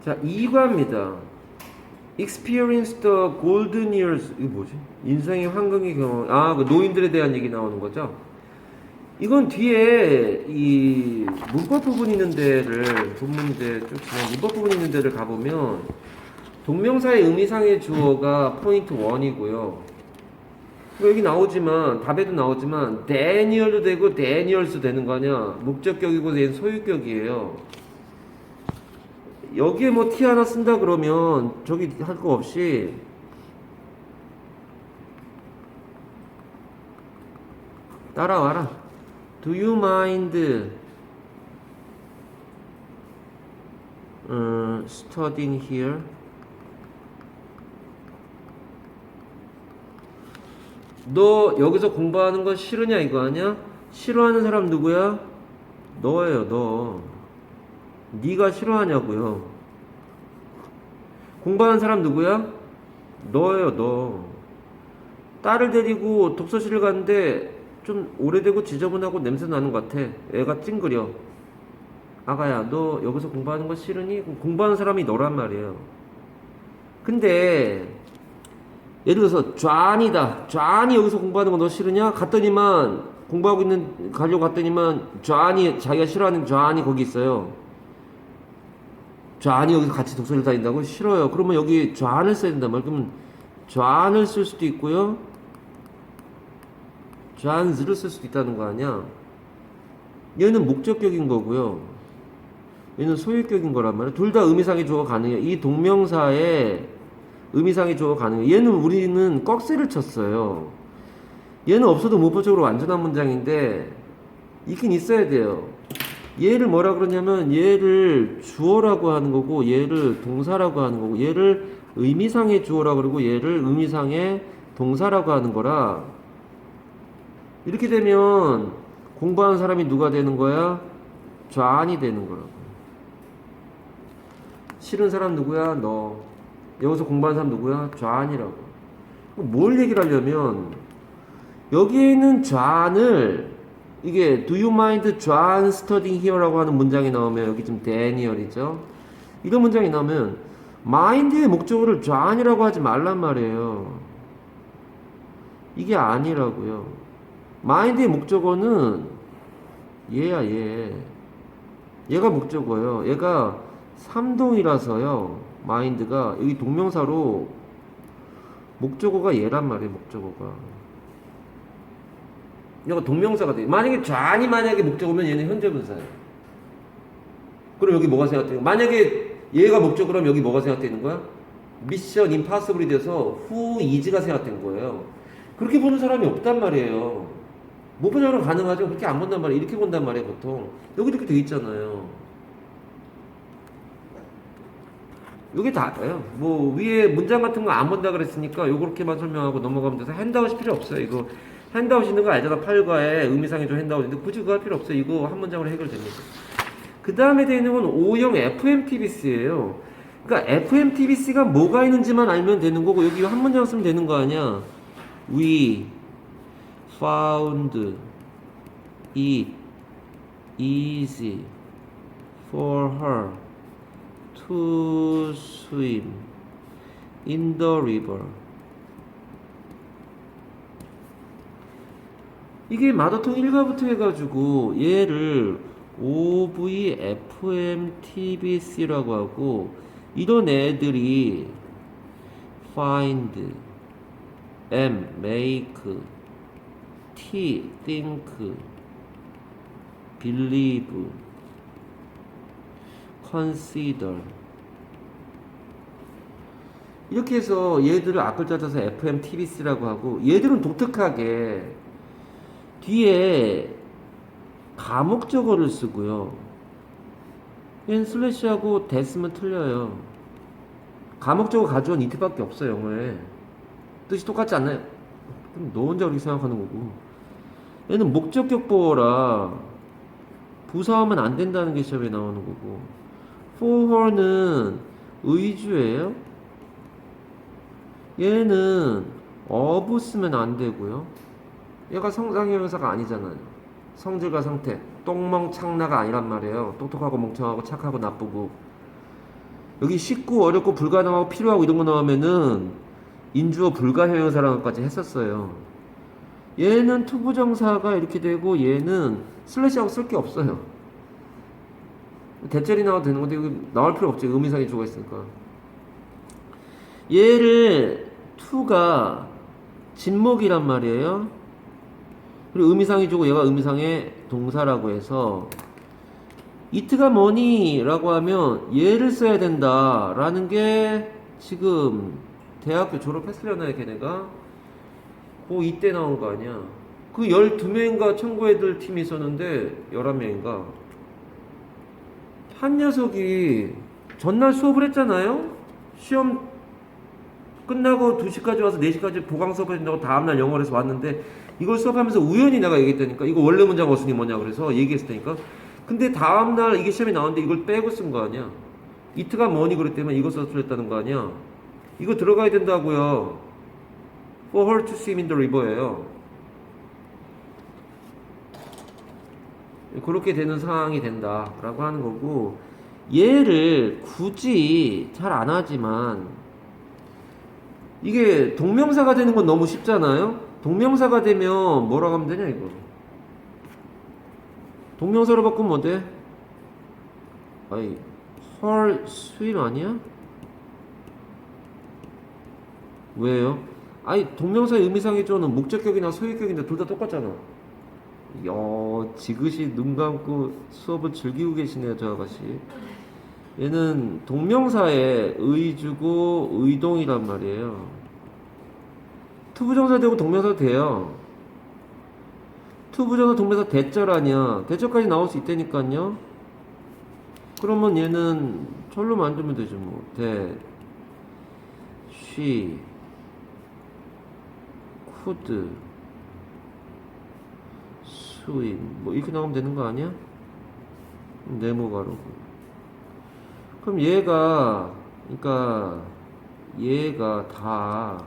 자, 2과입니다. Experience the golden years. 이거 뭐지? 인생의 황금의 경험. 아, 그 노인들에 대한 얘기 나오는 거죠? 이건 뒤에 이 문법 부분 있는 데를, 본문인데 좀 지난 문법 부분 있는 데를 가보면 동명사의 의미상의 주어가 포인트 1이고요. 여기 나오지만, 답에도 나오지만, 데니얼도 되고, 데니얼스 되는 거 아니야? 목적격이고, 얘는 소유격이에요. 여기에 뭐 T 하나 쓴다 그러면, 저기 할 거 없이, 따라와라. Do you mind, studying here? 너 여기서 공부하는 거 싫으냐 이거 아니야? 싫어하는 사람 누구야? 너예요, 너. 네가 싫어하냐고요. 공부하는 사람 누구야? 너예요, 너. 딸을 데리고 독서실을 갔는데 좀 오래되고 지저분하고 냄새 나는 것 같아. 애가 찡그려. 아가야, 너 여기서 공부하는 거 싫으니? 공부하는 사람이 너란 말이에요. 근데 예를 들어서 존이다. 존이 여기서 공부하는 거 너 싫으냐? 갔더니만 가려고 갔더니만 존이 자기가 싫어하는 존이 거기 있어요. 존이 여기서 같이 독서를 다닌다고? 싫어요. 그러면 여기 존을 써야 된단 말이야. 그러면 존을 쓸 수도 있고요. 존즈를 쓸 수도 있다는 거 아니야? 얘는 목적격인 거고요. 얘는 소유격인 거란 말이야. 둘 다 의미상의 주어가 가능해요. 이 동명사에 의미상의 주어가 가능해요. 얘는 우리는 꺽쇠를 쳤어요. 얘는 없어도 문법적으로 완전한 문장인데 있긴 있어야 돼요. 얘를 뭐라 그러냐면 얘를 주어라고 하는 거고 얘를 동사라고 하는 거고 얘를 의미상의 주어라고 그러고 얘를 의미상의 동사라고 하는 거라 이렇게 되면 공부하는 사람이 누가 되는 거야? 존이 되는 거라고. 싫은 사람 누구야? 너. 여기서 공부하는 사람 누구야? 존이라고. 뭘 얘기를 하려면 여기에 있는 존을 이게 Do you mind John studying here라고 하는 문장이 나오면 여기 지금 데니얼이죠. 이런 문장이 나오면 mind의 목적어를 존이라고 하지 말란 말이에요. 이게 아니라고요. mind의 목적어는 얘야 얘. 얘가 목적어예요. 얘가 삼동이라서요. mind가 여기 동명사로 목적어가 얘란 말이에요. 목적어가. 얘가 동명사가 돼. 만약에 목적어면 얘는 현재분사예요. 그럼 여기 뭐가 생각돼요? 만약에 얘가 목적어라면 여기 뭐가 생각되는 거야? 미션 임파서블이 돼서 who is가 생각된 거예요. 그렇게 보는 사람이 없단 말이에요. 무번역으로 가능하죠. 그렇게 안 본단 말이에요. 이렇게 본단 말이에요. 보통 여기 이렇게 돼 있잖아요. 이게 다예요. 뭐 위에 문장 같은 거 안 본다 그랬으니까 요렇게만 설명하고 넘어가면 돼서 핸드아웃이 필요 없어요. 이거 핸드아웃 있는 거 알잖아. 8과에 의미상의 좀 핸드아웃인데 굳이 그거 할 필요 없어요. 이거 한 문장으로 해결됩니다. 그 다음에 되어 있는 건 O형 FMTBC예요. 그러니까 FMTBC가 뭐가 있는지만 알면 되는 거고 여기 한 문장 쓰면 되는 거 아니야. We found it easy for her to swim in the river. 이게 마더통 1과부터 해가지고 얘를 OVFMTBC라고 하고 이런 애들이 find, M, make, T, think, believe, consider 이렇게 해서 얘들을 앞글자 써서 FMTBC라고 하고 얘들은 독특하게 뒤에 가목적어를 쓰고요. 얘는 슬래시하고 됐으면 틀려요. 가목적어 가져온 이트밖에 없어요. 영어에 뜻이 똑같지 않나요? 그럼 너 혼자 그렇게 생각하는 거고 얘는 목적격 보어라 부사하면 안 된다는 게 시험에 나오는 거고 for her는 의주예요. 얘는 of 쓰면 안 되고요. 얘가 성상형용사가 아니잖아요. 성질과 상태 똥멍청나가 아니란 말이에요. 똑똑하고 멍청하고 착하고 나쁘고 여기 쉽고 어렵고 불가능하고 필요하고 이런 거 나오면은 인주어 불가형용사랑까지 했었어요. 얘는 투부정사가 이렇게 되고 얘는 슬래시하고 쓸 게 없어요. 대절이 나와도 되는 건데 여기 나올 필요 없지. 의미상의 주어가 있으니까. 얘를 to가 진목이란 말이에요. 그리고 의미상의 주고 얘가 의미상의 동사라고 해서 이트가 뭐니? 라고 하면 얘를 써야 된다 라는 게 지금 대학교 졸업했으려나 걔네가 이때 나온 거 아니야. 그 12명인가 청구 애들 팀이 있었는데 11명인가 한 녀석이 전날 수업을 했잖아요. 시험 끝나고 2시까지 와서 4시까지 보강 수업을 한다고 다음날 영어를 해서 왔는데 이걸 수업하면서 우연히 내가 얘기했다니까. 이거 원래 문장 어순이 뭐냐 그래서 얘기했다니까. 근데 다음날 이게 시험에 나왔는데 이걸 빼고 쓴 거 아니야. 이트가 뭐니 그랬다면 이거 써서 틀렸다는 거 아니야. 이거 들어가야 된다고요. For her to swim in the river예요. 그렇게 되는 상황이 된다라고 하는 거고, 얘를 굳이 잘 안 하지만 이게 동명사가 되는 건 너무 쉽잖아요. 동명사가 되면 뭐라고 하면 되냐 이거. 동명사로 바꾸면 뭐 돼? 아이 her swim 아니야? 왜요? 아니 동명사의 의미상의 조는 목적격이나 소유격인데 둘 다 똑같잖아. 지그시 눈 감고 수업을 즐기고 계시네요 저 아가씨. 얘는 동명사의 의주고 의동이란 말이에요. 투부정사 되고 동명사 돼요. 투부정사 동명사 대절 아니야. 대절까지 나올 수 있다니까요. 그러면 얘는 절로 만들면 되죠 뭐. she could swim 뭐 이렇게 나오면 되는 거 아니야? 네모가로. 그럼 그러니까 얘가 다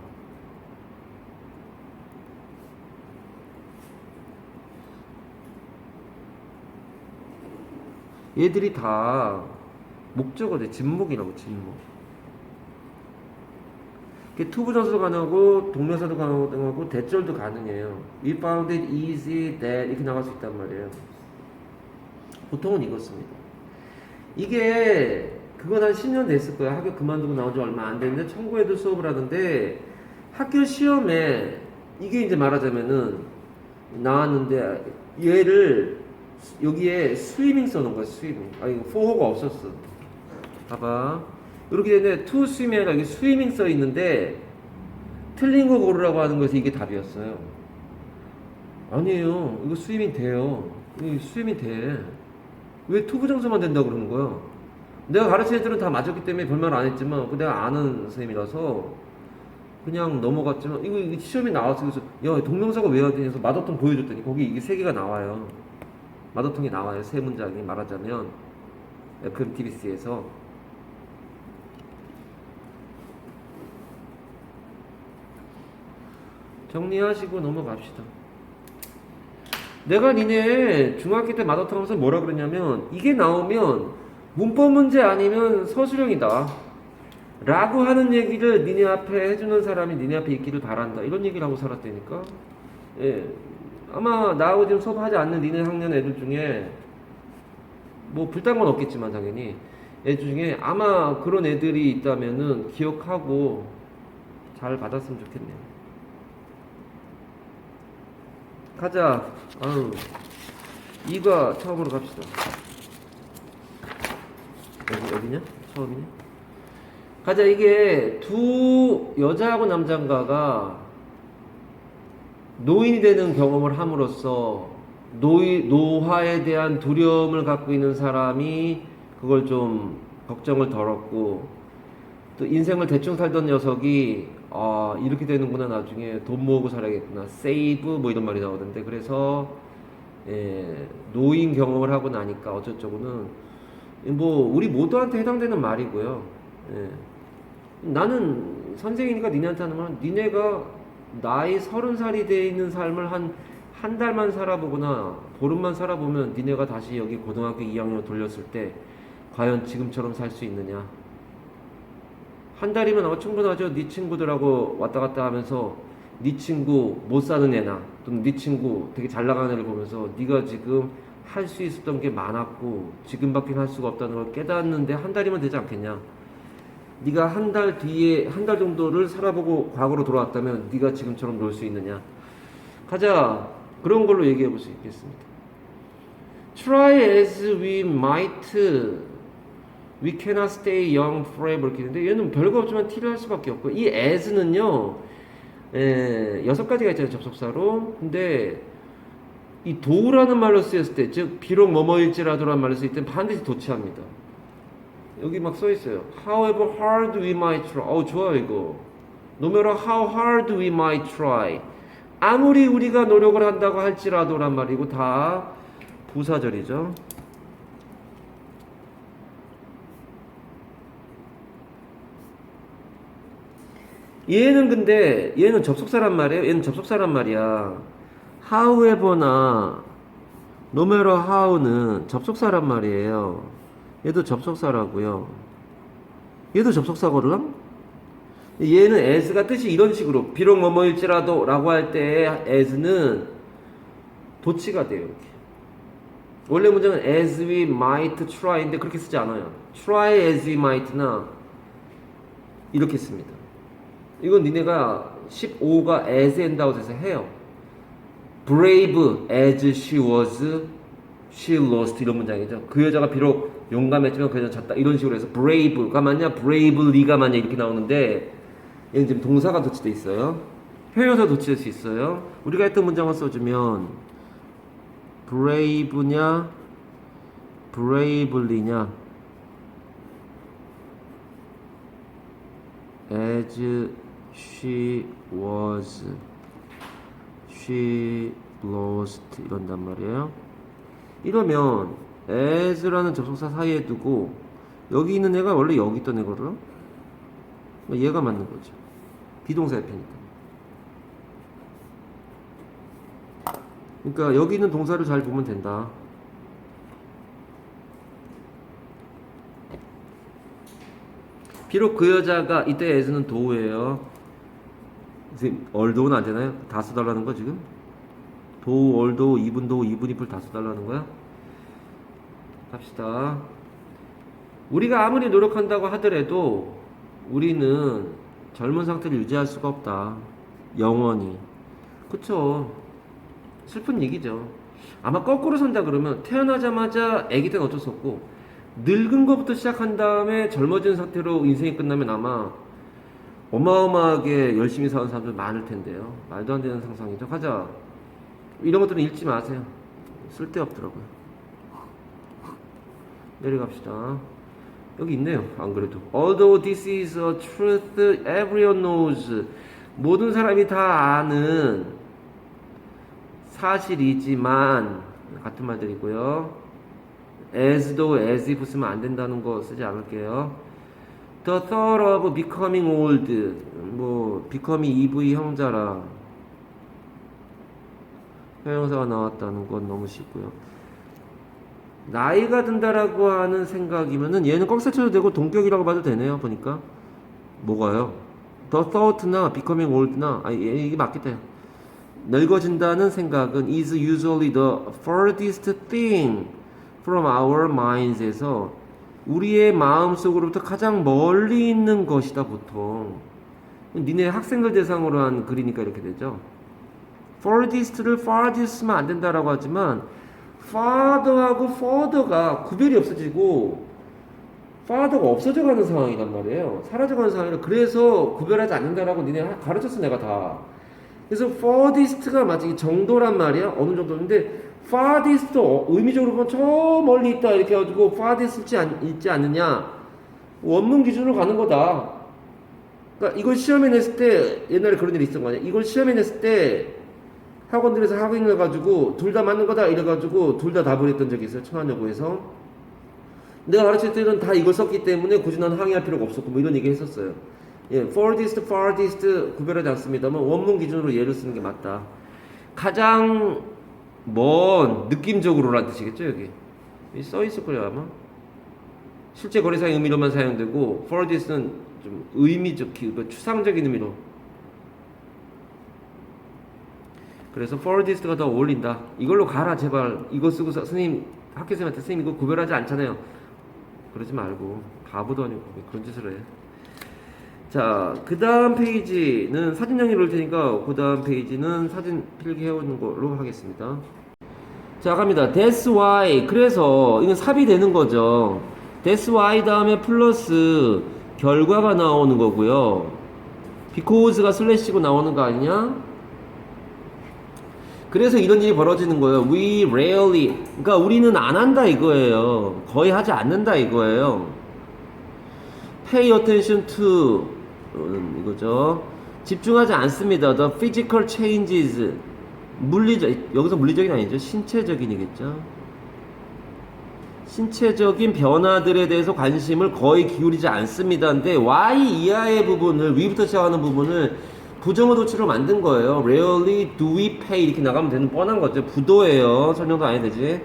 얘들이 다 목적어 돼. 진목이라고 진목. 투부정사도 가능하고 동명사도 가능하고 대절도 가능해요. We found it easy that 이렇게 나갈 수 있단 말이에요. 보통은 이거 씁니다. 이게 그건 한 10년 됐을 거야. 학교 그만두고 나온 지 얼마 안 됐는데 청구에도 수업을 하는데 학교 시험에 이게 이제 말하자면은 나왔는데 얘를 여기에 스위밍 써놓은 거야. 스위밍. 이거 포호가 없었어. 봐봐. 이렇게 되는데 to swim이 아니라 여기 스위밍 써 있는데 틀린 거 고르라고 하는 것이 이게 답이었어요. 아니에요. 이거 스위밍 돼요. 이거 스위밍 돼. 왜 투부정사만 된다고 그러는 거야? 내가 가르친 애들은 다 맞았기 때문에 별말 안 했지만 내가 아는 선생님이라서 그냥 넘어갔지만 이거 시험에 나왔어. 그래서 야 동명사가 왜 해야 되냐 해서 마더통 보여줬더니 거기 이게 3개가 나와요. 마더통이 나와요. 3문장이 말하자면 FMTBC에서 정리하시고 넘어갑시다. 내가 니네 중학교 때 마더통 하면서 뭐라 그랬냐면 이게 나오면 문법 문제 아니면 서술형이다 라고 하는 얘기를 니네 앞에 해주는 사람이 니네 앞에 있기를 바란다 이런 얘기를 하고 살았다니까. 예. 아마 나하고 지금 수업하지 않는 니네 학년 애들 중에 뭐 불딴 건 없겠지만 당연히 애들 중에 아마 그런 애들이 있다면은 기억하고 잘 받았으면 좋겠네요. 가자. 이거 처음으로 갑시다. 여기냐? 처음이냐? 가자. 이게 두 여자하고 남자인가가 노인이 되는 경험을 함으로써 노화에 대한 두려움을 갖고 있는 사람이 그걸 좀 걱정을 덜었고 또 인생을 대충 살던 녀석이 이렇게 되는구나 나중에 돈 모으고 살아야겠구나 세이브 뭐 이런 말이 나오던데 그래서 노인 경험을 하고 나니까 어쩌고는 뭐 우리 모두한테 해당되는 말이고요. 나는 선생이니까 니네한테 하는 말은 니네가 나이 30살이 돼 있는 삶을 한 달만 살아보거나 보름만 살아보면 니네가 다시 여기 고등학교 2학년 돌렸을 때 과연 지금처럼 살 수 있느냐 한 달이면 충분하죠. 네 친구들하고 왔다 갔다 하면서 네 친구 못 사는 애나 또는 네 친구 되게 잘 나가는 애를 보면서 네가 지금 할 수 있었던 게 많았고 지금밖에 할 수가 없다는 걸 깨닫는데 한 달이면 되지 않겠냐. 네가 한 달 뒤에 한 달 정도를 살아보고 과거로 돌아왔다면 네가 지금처럼 놀 수 있느냐. 가자. 그런 걸로 얘기해 볼 수 있겠습니다. Try as we might, we cannot stay young forever. 이렇게 있는데 얘는 별거 없지만 T를 할 수밖에 없고 이 as는요 6가지가 있잖아요. 접속사로. 근데 이 도라는 말로 쓰였을 때, 즉 비록 뭐뭐일지라도라는 말로 쓰일 때 반드시 도치합니다. 여기 막 써 있어요. However hard we might try. 좋아 이거. No matter how hard we might try. 아무리 우리가 노력을 한다고 할지라도란 말이고 다 부사절이죠. 얘는 근데 얘는 접속사란 말이에요. 얘는 접속사란 말이야. however나 no matter how는 접속사란 말이에요. 얘도 접속사라고요. 얘도 접속사거든. 얘는 as가 뜻이 이런 식으로 비록 뭐뭐일지라도 라고 할 때 as는 도치가 돼요. 이렇게. 원래 문장은 as we might try인데 그렇게 쓰지 않아요. try as we might나 이렇게 씁니다. 이건 니네가 15가 as and out에서 해요. brave as she was, she lost 이런 문장이죠. 그 여자가 비록 용감했지만 그 여자는 졌다 이런 식으로 해서 brave가 맞냐 bravely가 맞냐 이렇게 나오는데 얘는 지금 동사가 도치돼 있어요. 형용사 도치될 수 있어요. 우리가 했던 문장을 써주면 brave냐 bravely냐 as she was, she lost 이런단 말이에요. 이러면 as라는 접속사 사이에 두고 여기 있는 애가 원래 여기 있던 애거든. 얘가 맞는 거죠. 비동사 옆이니까. 그러니까 여기 있는 동사를 잘 보면 된다. 비록 그 여자가 이때 as는 도우예요. 지금 얼도우는 안 되나요? 다 써달라는 거 지금? 도우, 얼도우, 이분도우, 이분이풀 다 써달라는 거야? 갑시다. 우리가 아무리 노력한다고 하더라도 우리는 젊은 상태를 유지할 수가 없다. 영원히. 그쵸? 슬픈 얘기죠. 아마 거꾸로 산다 그러면 태어나자마자 아기 때는 어쩔 수 없고 늙은 것부터 시작한 다음에 젊어진 상태로 인생이 끝나면 아마 어마어마하게 열심히 사는 사람들 많을 텐데요. 말도 안 되는 상상이죠. 가자. 이런 것들은 읽지 마세요. 쓸데없더라고요. 내려갑시다. 여기 있네요. 안 그래도. Although this is a truth everyone knows. 모든 사람이 다 아는 사실이지만 같은 말들이고요. as도 as if 쓰면 안 된다는 거 쓰지 않을게요. The thought of becoming old. 뭐 becoming EV 형자라 형용사가 나왔다는 건 너무 쉽고요. 나이가 든다라고 하는 생각이면은 얘는 꺽쇠 쳐도 되고 동격이라고 봐도 되네요. 보니까 뭐가요? The thought나 becoming old나 이게 맞겠다. 늙어진다는 생각은 is usually the furthest thing from our minds에서 우리의 마음속으로부터 가장 멀리 있는 것이다 보통. 니네 학생들 대상으로 한 글이니까 이렇게 되죠. furthest를 farthest 쓰면 안 된다라고 하지만 farther하고 further가 구별이 없어지고 farther가 없어져가는 상황이란 말이에요. 사라져가는 상황이라 그래서 구별하지 않는다라고 니네 가르쳤어 내가 다. 그래서 furthest가 마치 정도란 말이야. 어느 정도인데 farthest도 의미적으로 보면 저 멀리 있다 이렇게 해가지고 farthest 있지 않느냐 원문 기준으로 가는 거다. 그러니까 이걸 시험에 냈을 때 옛날에 그런 일이 있었던 거 아니야. 이걸 시험에 냈을 때 학원들에서 학인을 가지고 둘 다 맞는 거다 이래가지고 둘 다 답을 했던 적이 있어요. 청안여고에서. 내가 가르칠 때는 다 이걸 썼기 때문에 굳이 난 항의할 필요가 없었고 뭐 이런 얘기 했었어요. 예, furthest, farthest 구별하지 않습니다만 원문 기준으로 예를 쓰는 게 맞다. 가장 먼 느낌적으로란 뜻이겠죠 여기. 써 있을 거예요 아마. 실제 거래상의 의미로만 사용되고 for this는 좀 의미적, 추상적인 의미로. 그래서 for this가 더 어울린다. 이걸로 가라 제발. 이거 쓰고 선생님 학교 선생님한테 선생님 이거 구별하지 않잖아요. 그러지 말고 바보도 아니고 왜 그런 짓을 해. 자, 그 다음 페이지는 사진 정리를 올 테니까 그 다음 페이지는 사진 필기해오는 걸로 하겠습니다. 자, 갑니다. That's why. 그래서 이건 삽입이 되는 거죠. That's why 다음에 플러스 결과가 나오는 거고요. because가 슬래시고 나오는 거 아니냐? 그래서 이런 일이 벌어지는 거예요. We rarely. 그러니까 우리는 안 한다 이거예요. 거의 하지 않는다 이거예요. Pay attention to 이거죠. 집중하지 않습니다. The physical changes. 물리적, 여기서 물리적인 아니죠. 신체적인이겠죠. 신체적인 변화들에 대해서 관심을 거의 기울이지 않습니다. 근데 Y 이하의 부분을, 위부터 시작하는 부분을 부정어 도치로 만든 거예요. Rarely do we pay 이렇게 나가면 되는 뻔한 거죠. 부도예요. 설명도 안 해야 되지.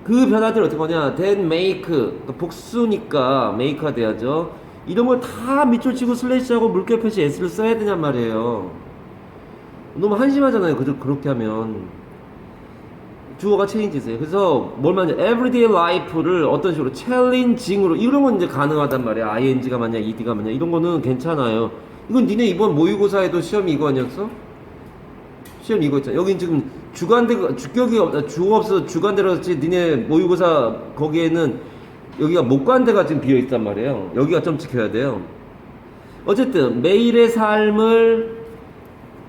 그 변화들을 어떻게 하냐. then make, 그러니까 복수니까 make가 돼야죠. 이런 걸 다 밑줄 치고 슬래시하고 물결 표시 S를 써야 되냔 말이에요. 너무 한심하잖아요. 그렇게 하면. 주어가 changes예요. 그래서 뭘 말하냐. everyday life를 어떤 식으로 challenging으로 이런 건 이제 가능하단 말이야. ing가 맞냐, ed가 맞냐 이런 거는 괜찮아요. 이건 니네 이번 모의고사에도 시험이 이거 아니었어? 시험 이거 있잖아. 여긴 지금 주간대, 주격이 없다. 주어가 없어서 주간대로지 니네 모의고사 거기에는 여기가 목관대가 지금 비어 있단 말이에요. 여기가 좀 지켜야 돼요. 어쨌든 매일의 삶을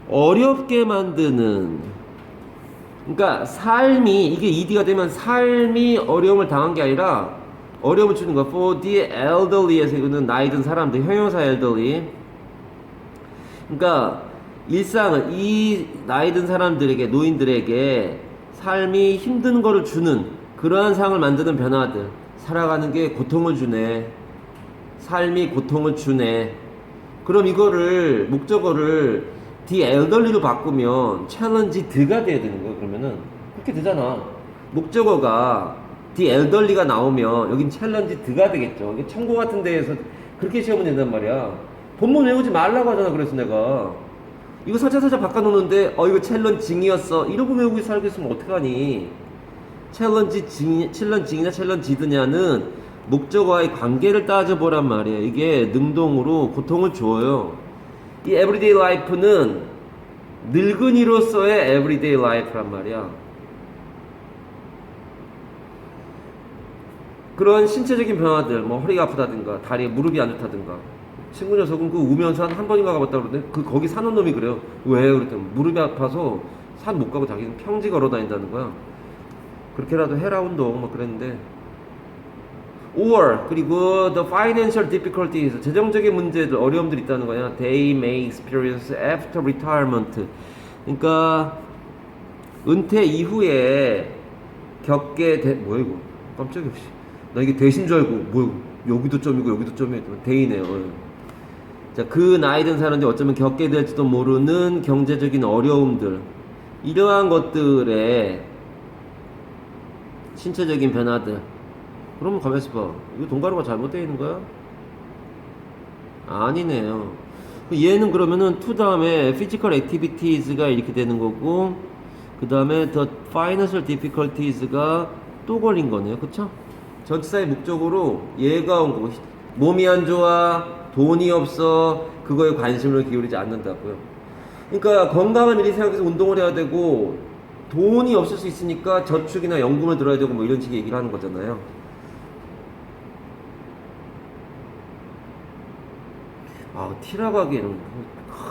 어렵게 만드는, 그러니까 삶이, 이게 ED가 되면 삶이 어려움을 당한 게 아니라 어려움을 주는 거. For the elderly에서 이거는 나이 든 사람들, 형용사 elderly. 그러니까 일상을 이 나이 든 사람들에게, 노인들에게 삶이 힘든 거를 주는 그러한 상황을 만드는 변화들. 살아가는 게 고통을 주네. 삶이 고통을 주네. 그럼 이거를 목적어를 the elderly로 바꾸면 challenged가 돼야 되는 거예요. 그러면은 그렇게 되잖아. 목적어가 the elderly가 나오면 여긴 challenged가 되겠죠. 이게 청고 같은 데에서 그렇게 시험을 낸단 말이야. 본문 외우지 말라고 하잖아. 그래서 내가 이거 살짝 바꿔놓는데 이거 challenging이었어 이러고 외우고 살고 있으면 어떡하니. challenging이냐 challenge드냐는 목적어와의 관계를 따져보란 말이에요. 이게 능동으로 고통을 줘요. 이 everyday life는 늙은이로서의 everyday life란 말이야. 그런 신체적인 변화들, 뭐 허리가 아프다든가 다리, 무릎이 안 좋다든가. 친구 녀석은 그 우면산 한 번인가 가봤다 그러는데 거기 사는 놈이 그래요. 왜? 그랬더니 무릎이 아파서 산 못 가고 자기는 평지 걸어 다닌다는 거야. 그렇게라도 해라 운동 뭐 그랬는데. or 그리고 the financial difficulties, 재정적인 문제들, 어려움들이 있다는 거야. They may experience after retirement. 그러니까 은퇴 이후에 겪게 뭐야 이거? 깜짝이야. 나 이게 대신 줄 알고 뭐야 여기도 점이고 여기도 점이고 대이네요. 자, 그 나이 든 사람들이 어쩌면 겪게 될지도 모르는 경제적인 어려움들, 이러한 것들의 신체적인 변화들. 그러면 가만있어 봐. 이거 동가루가 잘못되어 있는 거야? 아니네요. 얘는 그러면은 to 다음에 physical activities가 이렇게 되는 거고, 그 다음에 the financial difficulties가 또 걸린 거네요. 그쵸? 전치사의 목적으로 얘가 온 거고, 몸이 안 좋아, 돈이 없어, 그거에 관심을 기울이지 않는다고요. 그러니까 건강한 미리 생각해서 운동을 해야 되고, 돈이 없을 수 있으니까 저축이나 연금을 들어야 되고 뭐 이런 식의 얘기를 하는 거잖아요. 티라고 하기에는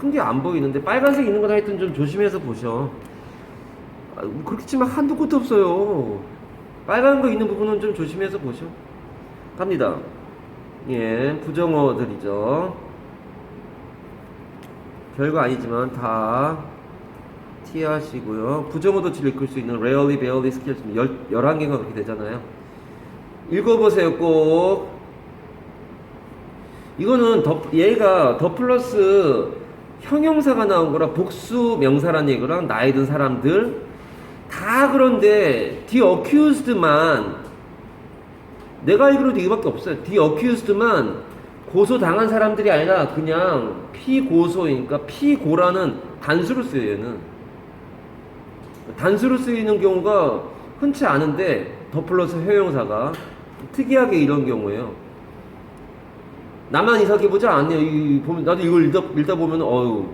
큰 게 안 보이는데 빨간색 있는 건 하여튼 좀 조심해서 보셔. 그렇게 치면 한도 끝도 없어요. 빨간 거 있는 부분은 좀 조심해서 보셔. 갑니다. 예, 부정어들이죠. 별거 아니지만 다 티하시고요. 부정어도치를 읽을 수 있는 rarely, barely, scarcely 11개가 그렇게 되잖아요. 읽어보세요 꼭. 이거는 얘가 더 플러스 형용사가 나온 거라 복수 명사란 얘기랑 나이 든 사람들 다. 그런데 the accused만 내가 알기로도 이거밖에 없어요. The accused만 고소당한 사람들이 아니라 그냥 피고소이니까 피고라는 단수로 쓰여요. 얘는 단수로 쓰이는 경우가 흔치 않은데 더 플러스 회용사가 특이하게 이런 경우예요. 나만 이상하게 보지 않네요. 보면 나도 이걸 읽다 보면 어유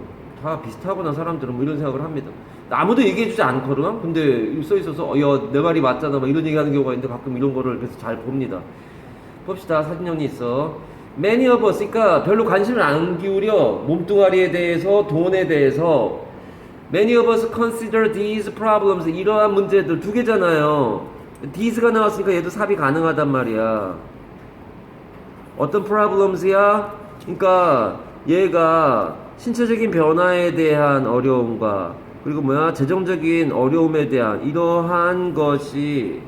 다 비슷하구나 사람들은 뭐 이런 생각을 합니다. 아무도 얘기해주지 않거든. 근데 써 있어서 야 내 말이 맞잖아 막 이런 얘기하는 경우가 있는데 가끔 이런 거를 그래서 잘 봅니다. 봅시다. 사진 정리 있어. Many of us, 그러니까 별로 관심을 안 기울여. 몸뚱아리에 대해서, 돈에 대해서. Many of us consider these problems, 이러한 문제들 두 개잖아요. these가 나왔으니까 얘도 삽입 가능하단 말이야. 어떤 problems야? 그러니까 얘가 신체적인 변화에 대한 어려움과 그리고 뭐야? 재정적인 어려움에 대한 이러한 것이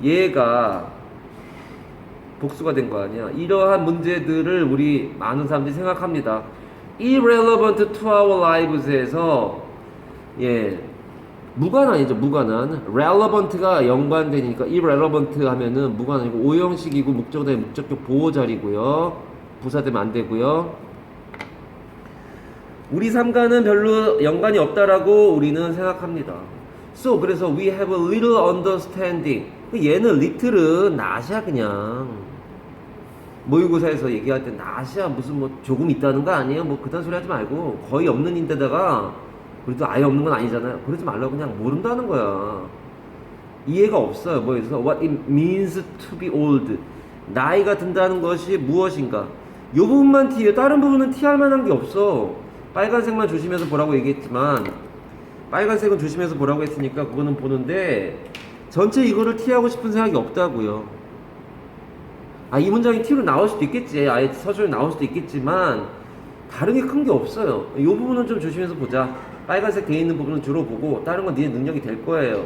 얘가 복수가 된 거 아니야. 이러한 문제들을 우리 많은 사람들이 생각합니다. irrelevant to our lives에서 예 무관한이죠. 무관한. relevant가 연관되니까 irrelevant 하면은 무관한이고 오형식이고 목적어의 목적격 보호자리고요. 부사되면 안 되고요. 우리 삶과는 별로 연관이 없다라고 우리는 생각합니다. So 그래서 we have a little understanding. 얘는 little은 낫이야 그냥. 모의고사에서 얘기할 때 낫이야 무슨 뭐 조금 있다는 거 아니에요? 뭐 그딴 소리 하지 말고 거의 없는 인데다가 그래도 아예 없는 건 아니잖아요. 그러지 말라고 그냥 모른다는 거야. 이해가 없어요. 뭐 그래서 what it means to be old. 나이가 든다는 것이 무엇인가. 요 부분만 티해. 다른 부분은 티할 만한 게 없어. 빨간색만 조심해서 보라고 얘기했지만 빨간색은 조심해서 보라고 했으니까 그거는 보는데 전체 이거를 티하고 싶은 생각이 없다고요. 아, 이 문장이 T로 나올 수도 있겠지. 아예 서술에 나올 수도 있겠지만 다른 게 큰 게 없어요. 이 부분은 좀 조심해서 보자. 빨간색 돼 있는 부분은 주로 보고 다른 건 네 능력이 될 거예요.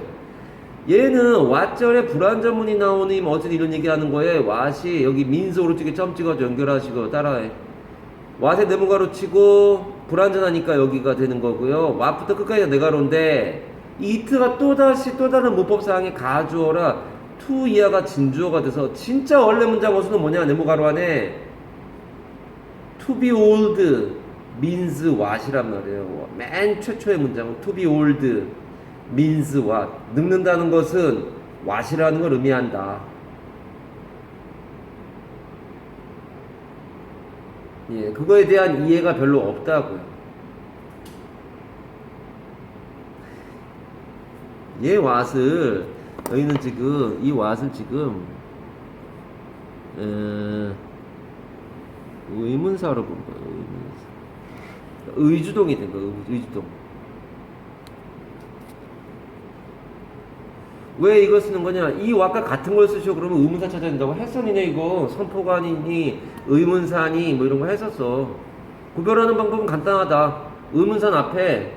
얘는 왓절에 불완전문이 나오니 뭐 어쨌든 이런 얘기하는 거에 왓이 여기 민스 오른쪽에 점 찍어서 연결하시고 따라해. 왓에 네모가로 치고 불완전하니까 여기가 되는 거고요. 왓부터 끝까지가 네가로인데 이트가 또다시 또 다른 문법상의 가주어라 to 이하가 진주어가 돼서 진짜 원래 문장 어수는 뭐냐 네모가로 안에 to be old means what이란 말이에요. 맨 최초의 문장은 to be old means what. 늙는다는 것은 what이라는 걸 의미한다. 예, 그거에 대한 이해가 별로 없다고요. 얘 what을 너희는 지금 이 what을 지금 의문사로 본 거예요. 의문사. 의주동이 된 거예요. 의주동. 왜 이거 쓰는 거냐? 이 what과 같은 걸 쓰시오. 그러면 의문사 찾아야 된다고 했었니네 이거. 선포관이니 의문사니 뭐 이런 거 했었어. 구별하는 방법은 간단하다. 의문사 앞에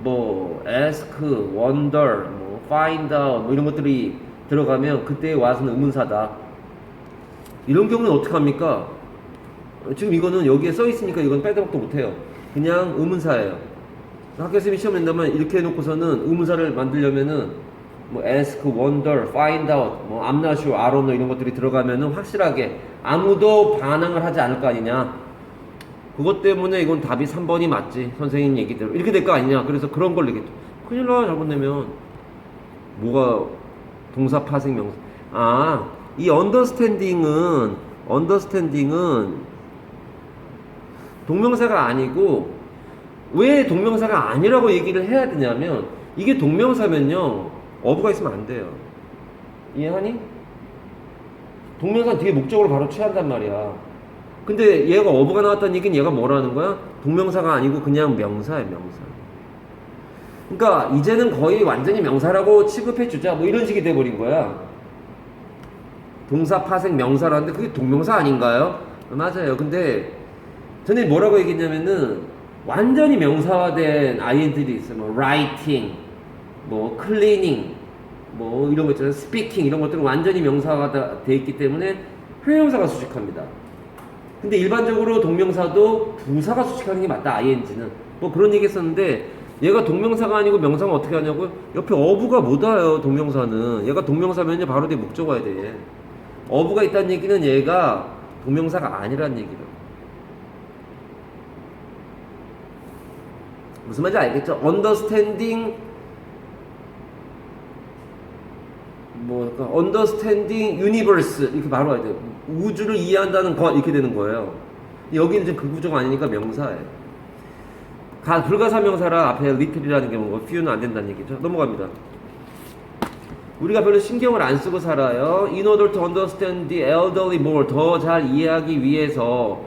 뭐 ask, wonder, 뭐 find out 뭐 이런 것들이 들어가면 그때의 what은 의문사다. 이런 경우는 어떻게 합니까? 지금 이거는 여기에 써 있으니까 이건 빼도 박도 못해요. 그냥 의문사예요. 학교쌤이 시험 낸다면 이렇게 해놓고서는 의문사를 만들려면은 뭐 ask, wonder, find out, 뭐 I'm not sure, I don't know 이런 것들이 들어가면은 확실하게 아무도 반항을 하지 않을 거 아니냐. 그것 때문에 이건 답이 3번이 맞지. 선생님 얘기대로 이렇게 될 거 아니냐. 그래서 그런 걸 내겠죠. 큰일 나 잘못 내면 뭐가 동사 파생 명사. 아, 이 understanding은 동명사가 아니고 왜 동명사가 아니라고 얘기를 해야 되냐면 이게 동명사면요 어부가 있으면 안 돼요. 이해하니? 동명사 뒤에 목적으로 바로 취한단 말이야. 근데 얘가 어부가 나왔다는 얘기는 얘가 뭐라는 거야? 동명사가 아니고 그냥 명사야, 명사. 그러니까 이제는 거의 완전히 명사라고 취급해주자 뭐 이런 식이 돼버린 거야. 동사 파생 명사라는데 그게 동명사 아닌가요? 맞아요. 근데 전에 뭐라고 얘기했냐면은 완전히 명사화된 ing들이 있어요. 뭐 writing, 뭐 cleaning, 뭐 이런 거 있잖아요. speaking 이런 것들은 완전히 명사화가 돼 있기 때문에 회용사가 수식합니다. 근데 일반적으로 동명사도 부사가 수식하는 게 맞다. ing는 뭐 그런 얘기 했었는데 얘가 동명사가 아니고 명사가 어떻게 하냐고요? 옆에 어부가 못 와요. 동명사는 얘가 동명사면 바로 뒤에 목적 와야 돼. 어부가 있다는 얘기는 얘가 동명사가 아니란 얘기로. 무슨 말인지 알겠죠? understanding understanding universe 이렇게 바로 와야 돼요. 우주를 이해한다는 것 이렇게 되는 거예요. 여기는 지금 그 구조가 아니니까 명사예요. 불가사명사라 앞에 little이라는 게 뭐고 few는 안 된다는 얘기죠. 넘어갑니다. 우리가 별로 신경을 안 쓰고 살아요. In order to understand the elderly more 더 잘 이해하기 위해서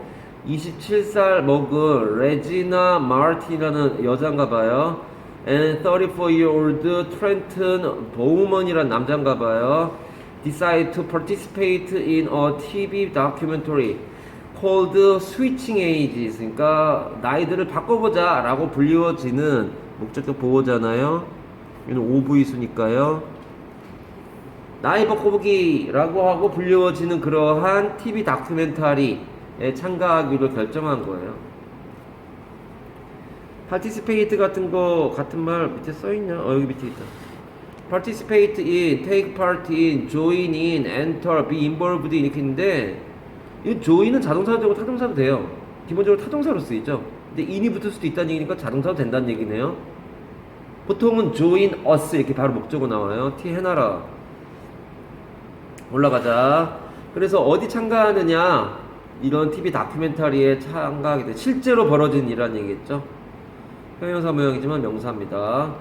27살 먹은 레지나 마틴이라는 여자인가 봐요. And 34-year-old 트렌튼 보우먼이라는 남자인가 봐요. Decide to participate in a TV documentary called Switching Ages. 그러니까 나이들을 바꿔보자 라고 불리워지는 목적격 보호잖아요. 이는 오브이수니까요. 나이 바꿔보기라고 하고 불리워지는 그러한 TV 다큐멘터리에 참가하기로 결정한 거예요. participate 같은 거 같은 말 밑에 써있냐? 여기 밑에 있다. participate in, take part in, join in, enter, be involved in 이렇게 있는데 이 join은 자동사도 되고 타동사도 돼요. 기본적으로 타동사로 쓰이죠. 근데 in이 붙을 수도 있다는 얘기니까 자동사도 된다는 얘기네요. 보통은 join us 이렇게 바로 목적어 나와요. T 해놔라. 올라가자. 그래서 어디 참가하느냐? 이런 TV 다큐멘터리에 참가하게 돼. 실제로 벌어진 일이라는 얘기겠죠. 형용사 모형이지만 명사입니다.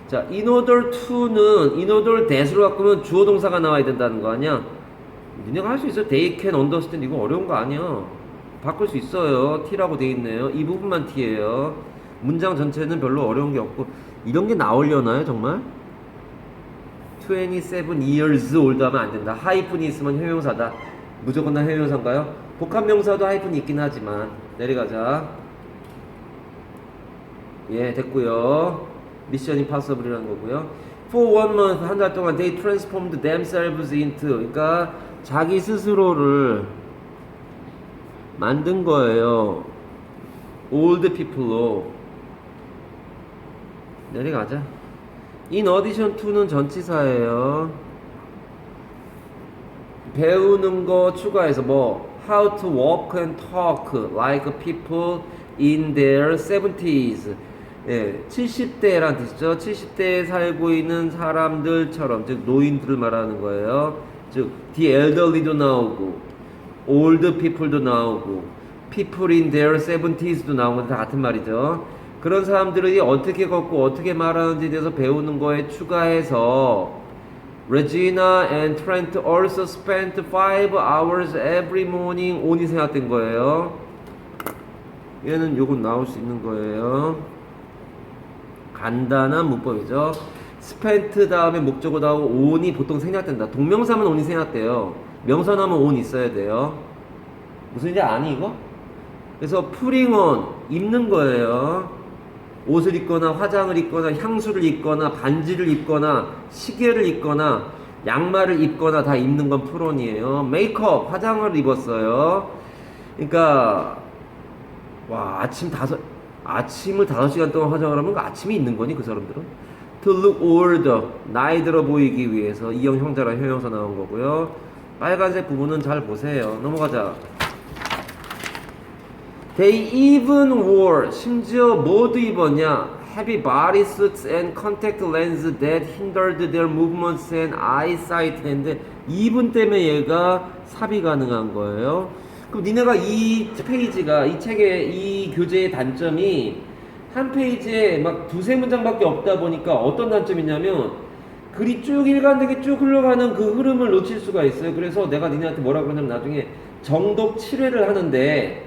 자, in order to는 in order that으로 바꾸면 주어 동사가 나와야 된다는 거 아니야? 니네가 할 수 있어. They can understand. 이거 어려운 거 아니야. 바꿀 수 있어요. T라고 돼 있네요. 이 부분만 T예요. 문장 전체는 별로 어려운 게 없고 이런 게 나오려나요 정말? 27 years old 하면 안 된다. 하이픈이 있으면 형용사다. 무조건 다 형용사인가요? 복합명사도 하이픈이 있긴 하지만 내려가자. 예, 됐고요. 미션 임파서블이라는 거고요. For 1 month, 한 달 동안 they transformed themselves into, 그러니까 자기 스스로를 만든 거예요. old people로. 내려가자. In addition to는 전치사예요. 배우는 거 추가해서 뭐 how to walk and talk like people in their 70s. 예, 70대란 뜻이죠. 70대에 살고 있는 사람들처럼, 즉 노인들을 말하는 거예요. 즉 the elderly도 나오고 old people도 나오고 people in their 70s도 나오는 거 다 같은 말이죠. 그런 사람들이 어떻게 걷고 어떻게 말하는지에 대해서 배우는 거에 추가해서 Regina and Trent also spent 5 hours every morning on이 생각된 거예요. 얘는 요건 나올 수 있는 거예요. 간단한 문법이죠. spent 다음에 목적어 나오고 on이 보통 생략된다. 동명사면 on이 생략돼요. 명사 나오면 on 있어야 돼요. 무슨 일이 아니 이거? 그래서 putting on 입는 거예요. 옷을 입거나 화장을 입거나 향수를 입거나 반지를 입거나 시계를 입거나 양말을 입거나 다 입는 건 put on이에요. 메이크업 화장을 입었어요. 그러니까 와 아침을 5시간 동안 화장을 하면 그 아침이 있는 거니 그 사람들은? To look older 나이 들어 보이기 위해서 이형 형자랑 형용사 나온 거고요. 빨간색 부분은 잘 보세요. 넘어가자. They even wore 심지어 뭐도 입었냐? Heavy body suits and contact lenses that hindered their movements and eyesight. 했는데 even 때문에 얘가 삽입 가능한 거예요. 그럼 니네가 이 페이지가 이 책의 이 교재의 단점이 한 페이지에 막 2-3문장밖에 없다 보니까 어떤 단점이냐면 글이 쭉 일관되게 쭉 흘러가는 그 흐름을 놓칠 수가 있어요. 그래서 내가 니네한테 뭐라 그러냐면 나중에 정독 7회를 하는데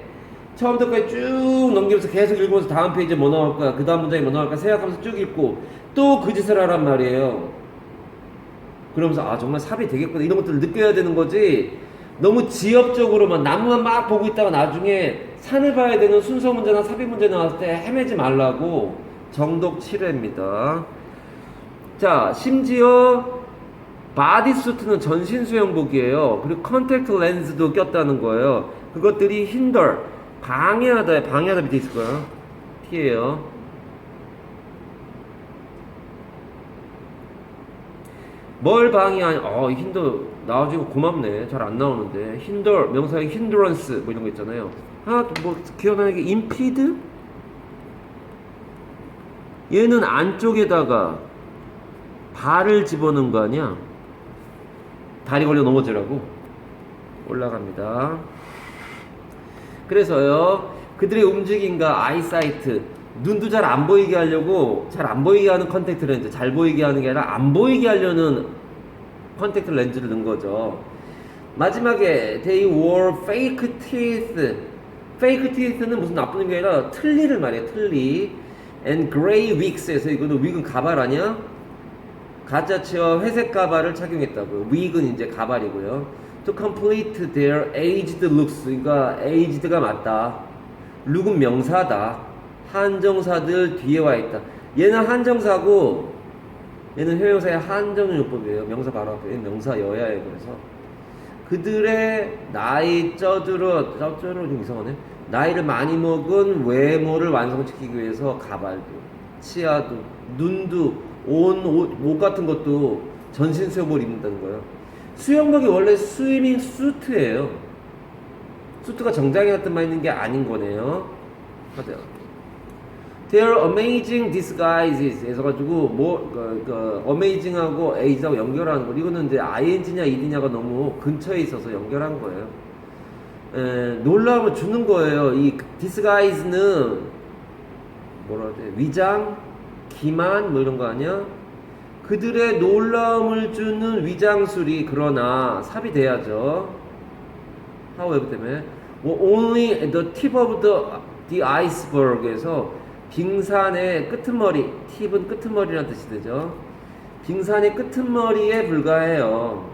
처음부터까지 쭉 넘기면서 계속 읽으면서 다음 페이지에 뭐 나올 거야, 그 다음 문장에 뭐 나올 거야 생각하면서 쭉 읽고 또 그 짓을 하란 말이에요. 그러면서 아 정말 삽입이 되겠구나 이런 것들을 느껴야 되는 거지. 너무 지엽적으로만 나무만 막 보고 있다가 나중에 산을 봐야 되는 순서 문제나 삽입 문제 나왔을 때 헤매지 말라고. 정독 7회입니다. 자, 심지어 바디수트는 전신 수영복이에요. 그리고 컨택트 렌즈도 꼈다는 거예요. 그것들이 hinder 방해하다 밑에 있을 거야. T예요. 뭘 방해하냐? 힌더 나와주고 고맙네. 잘 안 나오는데. 힌더 명사의 hindrance 뭐 이런 거 있잖아요. 하나 뭐 기억나는 게 impede? 얘는 안쪽에다가 발을 집어넣은 거 아니야? 다리 걸려 넘어지라고. 올라갑니다. 그래서요, 그들의 움직임과 아이사이트, 눈도 잘 안 보이게 하려고, 잘 안 보이게 하는 컨택트 렌즈, 잘 보이게 하는 게 아니라 안 보이게 하려는 컨택트 렌즈를 넣은 거죠. 마지막에 they wore fake teeth. fake teeth는 무슨 나쁜 게 아니라 틀니를 말해요. 틀니. and gray wigs에서 이거는 wig은 가발 아니야? 가짜치와 회색 가발을 착용했다고요. wig은 이제 가발이고요. to complete their aged looks. 그러니까 aged가 맞다. 룩은 명사다. 한정사들 뒤에 와 있다. 얘는 한정사고 얘는 형용사의 한정용법이에요. 명사 바로 앞에 명사여야예요. 그래서 그들의 나이 쩌들어 좀 이상하네. 나이를 많이 먹은 외모를 완성시키기 위해서 가발도, 치아도, 눈도, 옷 같은 것도 전신 수영복을 입는다는 거예요. 수영복이 원래 스위밍 수트예요. 수트가 정장에 같은 말 있는 게 아닌 거네요. 하세요. Their amazing disguises 해서가지고 amazing하고 age하고 연결하는 거. 이거는 이제 ing냐 ed냐가 너무 근처에 있어서 연결한 거예요. 놀라움을 주는 거예요. 이 disguise는 뭐라 그래? 위장, 기만 뭐 이런 거 아니야? 그들의 놀라움을 주는 위장술이 그러나 삽이 돼야죠. however 때문에 only the tip of the iceberg에서 빙산의 끄트머리, 팁은 끄트머리라는 뜻이 되죠. 빙산의 끄트머리에 불과해요.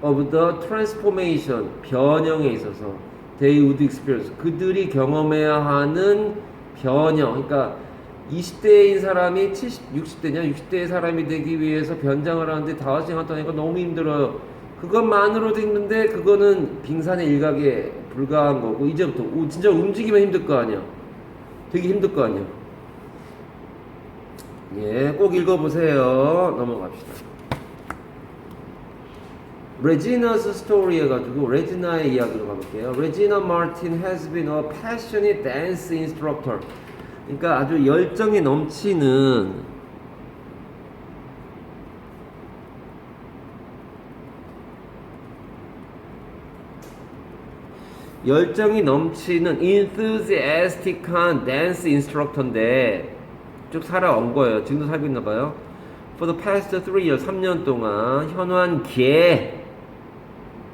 of the transformation, 변형에 있어서 they would experience, 그들이 경험해야 하는 변형. 그러니까 20대인 사람이 60대냐 60대의 사람이 되기 위해서 변장을 하는데 5시간 동안 이거 너무 힘들어요. 그것만으로도 힘든데 그거는 빙산의 일각에 불과한 거고, 이제부터 진짜 움직이면 힘들 거 아니야. 되게 힘들 거 아니야. 예, 꼭 읽어보세요. 넘어갑시다. 레지나's story 해가지고 레지나의 이야기로 가볼게요. 레지나 마틴 has been a passionate dance instructor. 그러니까 아주 열정이 넘치는 enthusiastic한 댄스 인스트럭터인데 쭉 살아온 거예요. 지금도 살고 있나 봐요. For the past 3 years, 3년 동안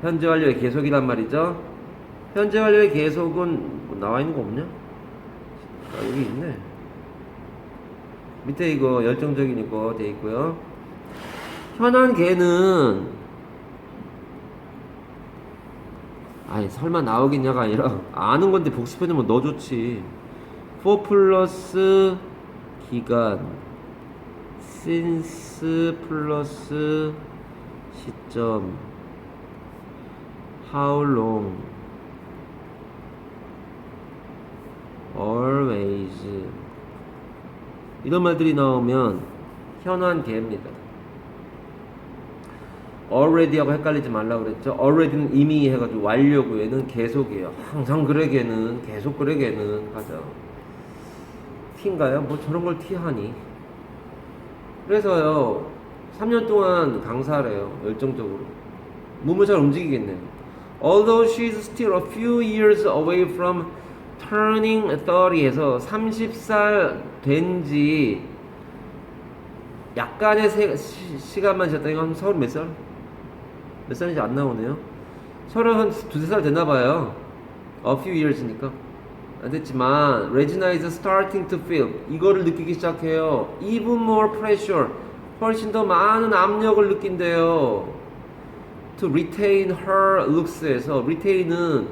현재 완료의 계속이란 말이죠. 현재 완료의 계속은 뭐 나와 있는 거 없냐? 여기 있네. 밑에 이거 열정적인 이거 돼 있고요. 현한 개는 아니 설마 나오겠냐가 아니라 아는 건데 복습해주면 너 좋지. 4 플러스 기간 since 플러스 시점 how long always 이런 말들이 나오면 현한 개입니다. already하고 헷갈리지 말라고 그랬죠. already는 이미 해가지고 완료고 얘는 계속이에요. 항상 그래 걔는 계속 그래 걔는 가자. 티인가요? 뭐 저런 걸 티하니. 그래서요 3년 동안 강사래요. 열정적으로 몸을 잘 움직이겠네요. Although she's still a few years away from turning 30에서 30살 된지 약간의 시간만 지났다니 한 30 몇 살? 몇 살인지 안 나오네요. 30 한 두세 살 됐나봐요. A few years니까 안 됐지만 Regina is starting to feel, 이거를 느끼기 시작해요. Even more pressure, 훨씬 더 많은 압력을 느낀대요. To retain her looks에서 retain은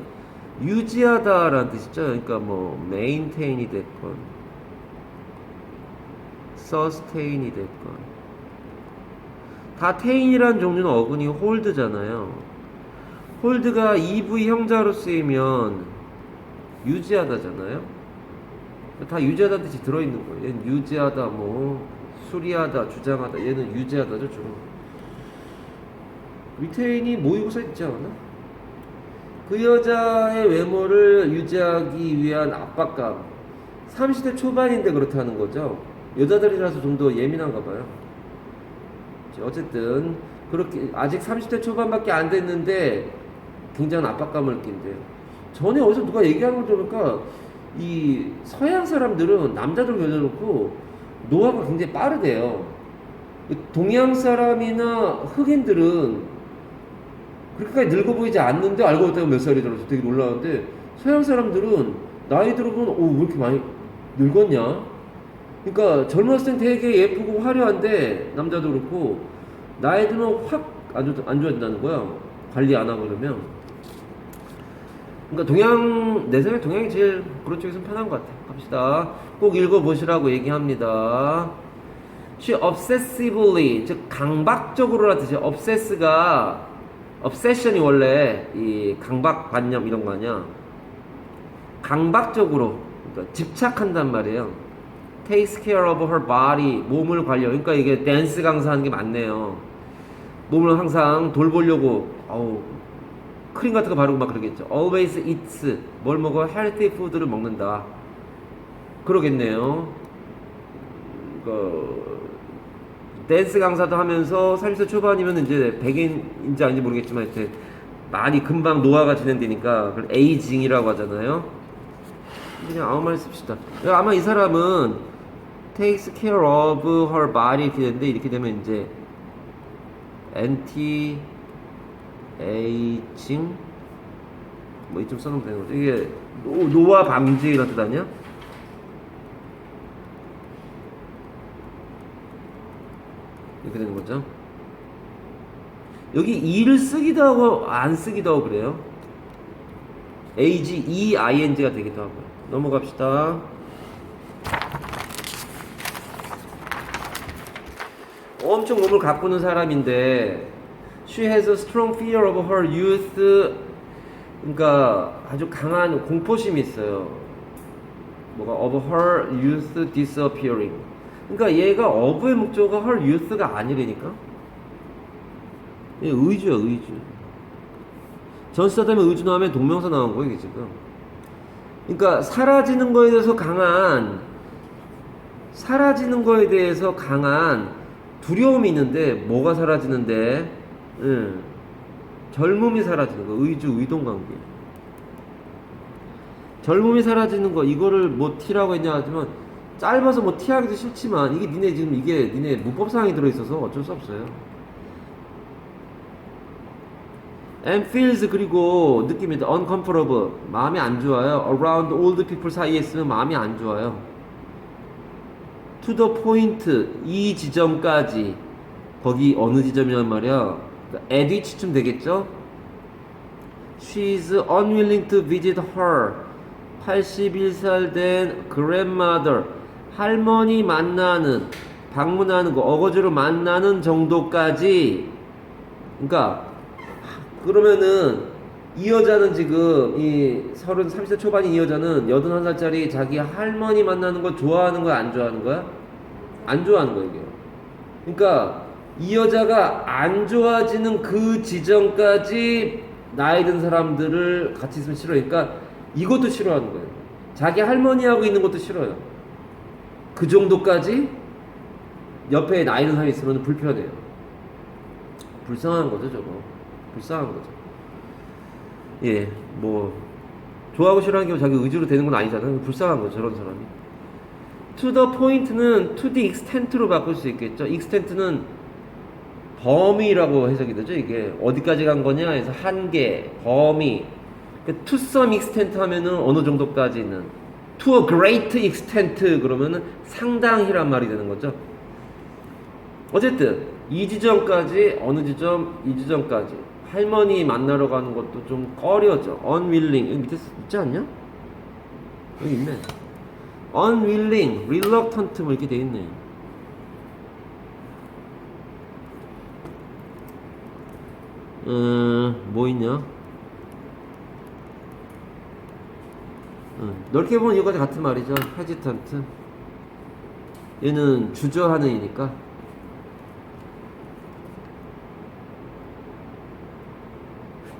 유지하다 라는 뜻이죠. 그러니까 뭐 maintain이 됐건 sustain이 됐건 다 tain이라는 종류는 어근이 hold잖아요. hold가 EV 형자로 쓰이면 유지하다잖아요. 다 유지하다는 뜻이 들어있는 거예요. 얘는 유지하다, 뭐 수리하다, 주장하다. 얘는 유지하다죠, 주로. 리테인이 모의고사 있지 않았나? 그 여자의 외모를 유지하기 위한 압박감. 30대 초반인데 그렇다는 거죠. 여자들이라서 좀 더 예민한가 봐요. 어쨌든 그렇게 아직 30대 초반밖에 안 됐는데 굉장한 압박감을 느낀대요. 전에 어디서 누가 얘기하는 걸 들으니까 이 서양 사람들은 남자들 여자놓고 노화가 굉장히 빠르대요. 동양 사람이나 흑인들은 그렇게까지 늙어 보이지 않는데 알고 보니까 몇 살이 들어서 되게 놀라운데 서양 사람들은 나이 들어보면 왜 이렇게 많이 늙었냐? 그러니까 젊었을 땐 되게 예쁘고 화려한데 남자도 그렇고 나이 들면 확 안 좋아진다는 거야. 관리 안 하고 그러면. 그러니까 내 생각에 동양이 제일 그런 쪽에서는 편한 것 같아. 갑시다. 꼭 읽어보시라고 얘기합니다. She obsessively, 즉 강박적으로라 뜻이야. obsess가 obsession이 원래 이 강박관념 이런 거 아니야. 강박적으로, 그러니까 집착한단 말이에요. Takes care of her body, 몸을 관리. 그러니까 이게 댄스 강사하는 게 맞네요. 몸을 항상 돌보려고 크림 같은 거 바르고 막 그러겠죠. Always eats, 뭘 먹어? Healthy food를 먹는다. 그러겠네요. 댄스 강사도 하면서 30세 초반이면 이제 백인인지 아닌지 모르겠지만 이제 많이 금방 노화가 진행되니까 그걸 에이징이라고 하잖아요. 그냥 아무 말 씁시다. 아마 이 사람은 takes care of her body 이렇게 되는데 이렇게 되면 이제 anti aging 뭐 이쯤 써놓으면 되는 거죠. 이게 노화 방지 이런 뜻 아니야? 이렇게 되는 거죠. 여기 e를 쓰기도 하고 안 쓰기도 하고 그래요. age, e-ing가 되기도 하고. 넘어갑시다. 엄청 몸을 가꾸는 사람인데 she has a strong fear of her youth. 그러니까 아주 강한 공포심이 있어요. 뭐가 of her youth disappearing. 그러니까 얘가 of의 목적어가 her youth가 아니라니까. 얘 의주야, 의주. 전치사 다음에 의주 나오면 동명사 나온 거예요, 이게 지금. 그러니까 사라지는 거에 대해서 강한 두려움이 있는데 뭐가 사라지는데? 젊음이 사라지는 거. 의주, 의동관계. 젊음이 사라지는 거. 이거를 뭐 T라고 했냐 하지만 짧아서 뭐 T하기도 싫지만 이게 니네 문법상이 들어있어서 어쩔 수 없어요. And feels, 그리고 느낌이 uncomfortable, 마음이 안 좋아요. around old people 사이에 있으면 마음이 안 좋아요. to the point, 이 지점까지. 거기 어느 지점이란 말이야? at which쯤 되겠죠? She's unwilling to visit her 81살 된 grandmother, 할머니 방문하는 거, 어거지로 만나는 정도까지. 그러니까 그러면은 이 여자는 지금 이 30대 초반인 이 여자는 81살짜리 자기 할머니 만나는 거 좋아하는 거야, 안 좋아하는 거야? 안 좋아하는 거야, 이게. 그러니까 이 여자가 안 좋아지는 그 지점까지 나이 든 사람들을 같이 있으면 싫어요. 그러니까 이것도 싫어하는 거예요. 자기 할머니하고 있는 것도 싫어요. 그 정도까지 옆에 나이 든 사람이 있으면 불편해요. 불쌍한 거죠, 저거. 불쌍한 거죠. 예, 뭐 좋아하고 싫어하는 게 자기 의지로 되는 건 아니잖아요. 불쌍한 거죠, 저런 사람이. to the point는 to the extent로 바꿀 수 있겠죠. extent는 범위라고 해석이 되죠. 이게 어디까지 간 거냐 해서 한계, 범위. to some extent 하면은 어느 정도까지는, to a great extent 그러면은 상당히란 말이 되는 거죠. 어쨌든 이 지점까지, 어느 지점, 이 지점까지 할머니 만나러 가는 것도 좀 꺼려져. unwilling, 여기 밑에 있지 않냐? 여기 있네. unwilling, reluctant 뭐 이렇게 돼 있네. 뭐 있냐? 넓게 보면 이거까지 같은 말이죠. hesitant. 얘는 주저하는 이니까.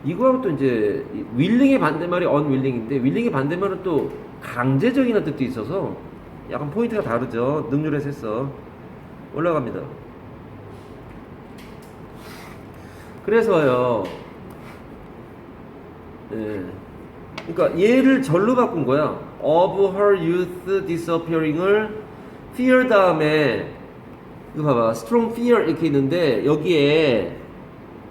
이거하고 또 이제 윌링의 반대말이 unwilling인데 윌링의 반대말은 또 강제적이라는 뜻도 있어서 약간 포인트가 다르죠. 능률에서 했어. 올라갑니다. 그래서요. 예. 그러니까 얘를 절로 바꾼 거야. Of her youth disappearing을 fear 다음에 이거 봐봐. strong fear 이렇게 있는데 여기에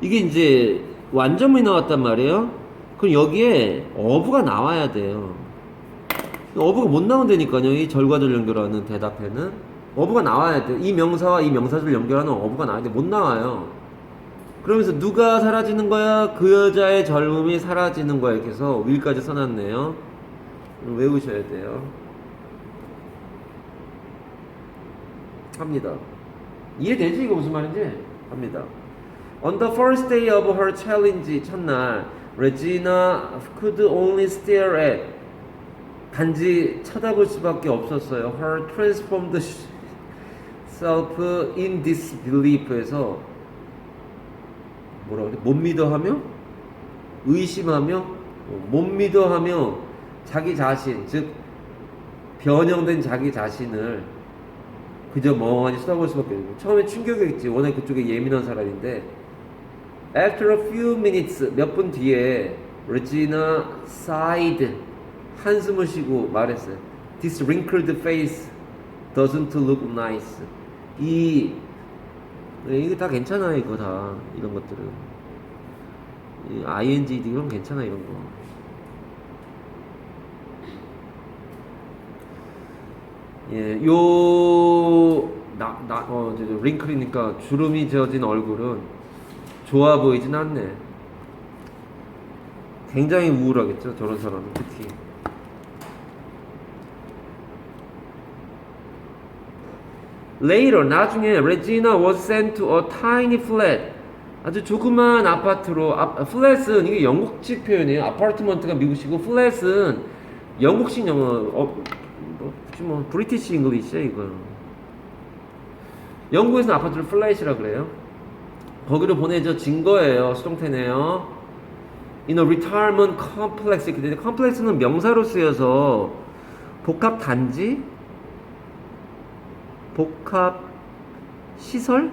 이게 이제 완전문이 나왔단 말이에요. 그럼 여기에 of가 나와야 돼요. of가 못 나온다니까요. 이 절과절 연결하는 대답에는 of가 나와야 돼. 이 명사와 이 명사절 연결하는 of가 나와야 돼. 못 나와요. 그러면서 누가 사라지는 거야? 그 여자의 젊음이 사라지는 거야. 이렇게 해서 will까지 써놨네요. 외우셔야 돼요. 합니다. 이해되지? 이거 무슨 말인지? 합니다. On the first day of her challenge, 첫날, Regina could only stare at, 단지 쳐다볼 수밖에 없었어요. Her transformed self in disbelief에서 뭐라 그래? 못 믿어하며, 의심하며, 못 믿어하며 자기 자신, 즉 변형된 자기 자신을 그저 멍하니 쳐다볼 수밖에 없고, 처음에 충격이었지. 워낙 그쪽에 예민한 사람인데, After a few minutes, 몇 분 뒤에 Regina sighed, 한숨을 쉬고 말했어요. This wrinkled face doesn't look nice. 이거 다 괜찮아. 이거 다 이런 것들은 ing 이런 괜찮아. 이런 거. 예, 링클이니까 주름이 지어진 얼굴은 좋아 보이진 않네. 굉장히 우울하겠죠, 저런 사람은 특히. Later, 나중에 Regina was sent to a tiny flat. 아주 조그만 아파트로. flat은 이게 영국식 표현이에요. 아파트먼트가 미국식이고 flat은 영국식 영어. 브리티시 잉글리시야 이거. 영국에서는 아파트를 플랫이라 그래요. 거기로 보내진 거예요. 수동태네요. In a retirement complex 이렇게 되는데, complex는 명사로 쓰여서 복합 단지, 복합 시설,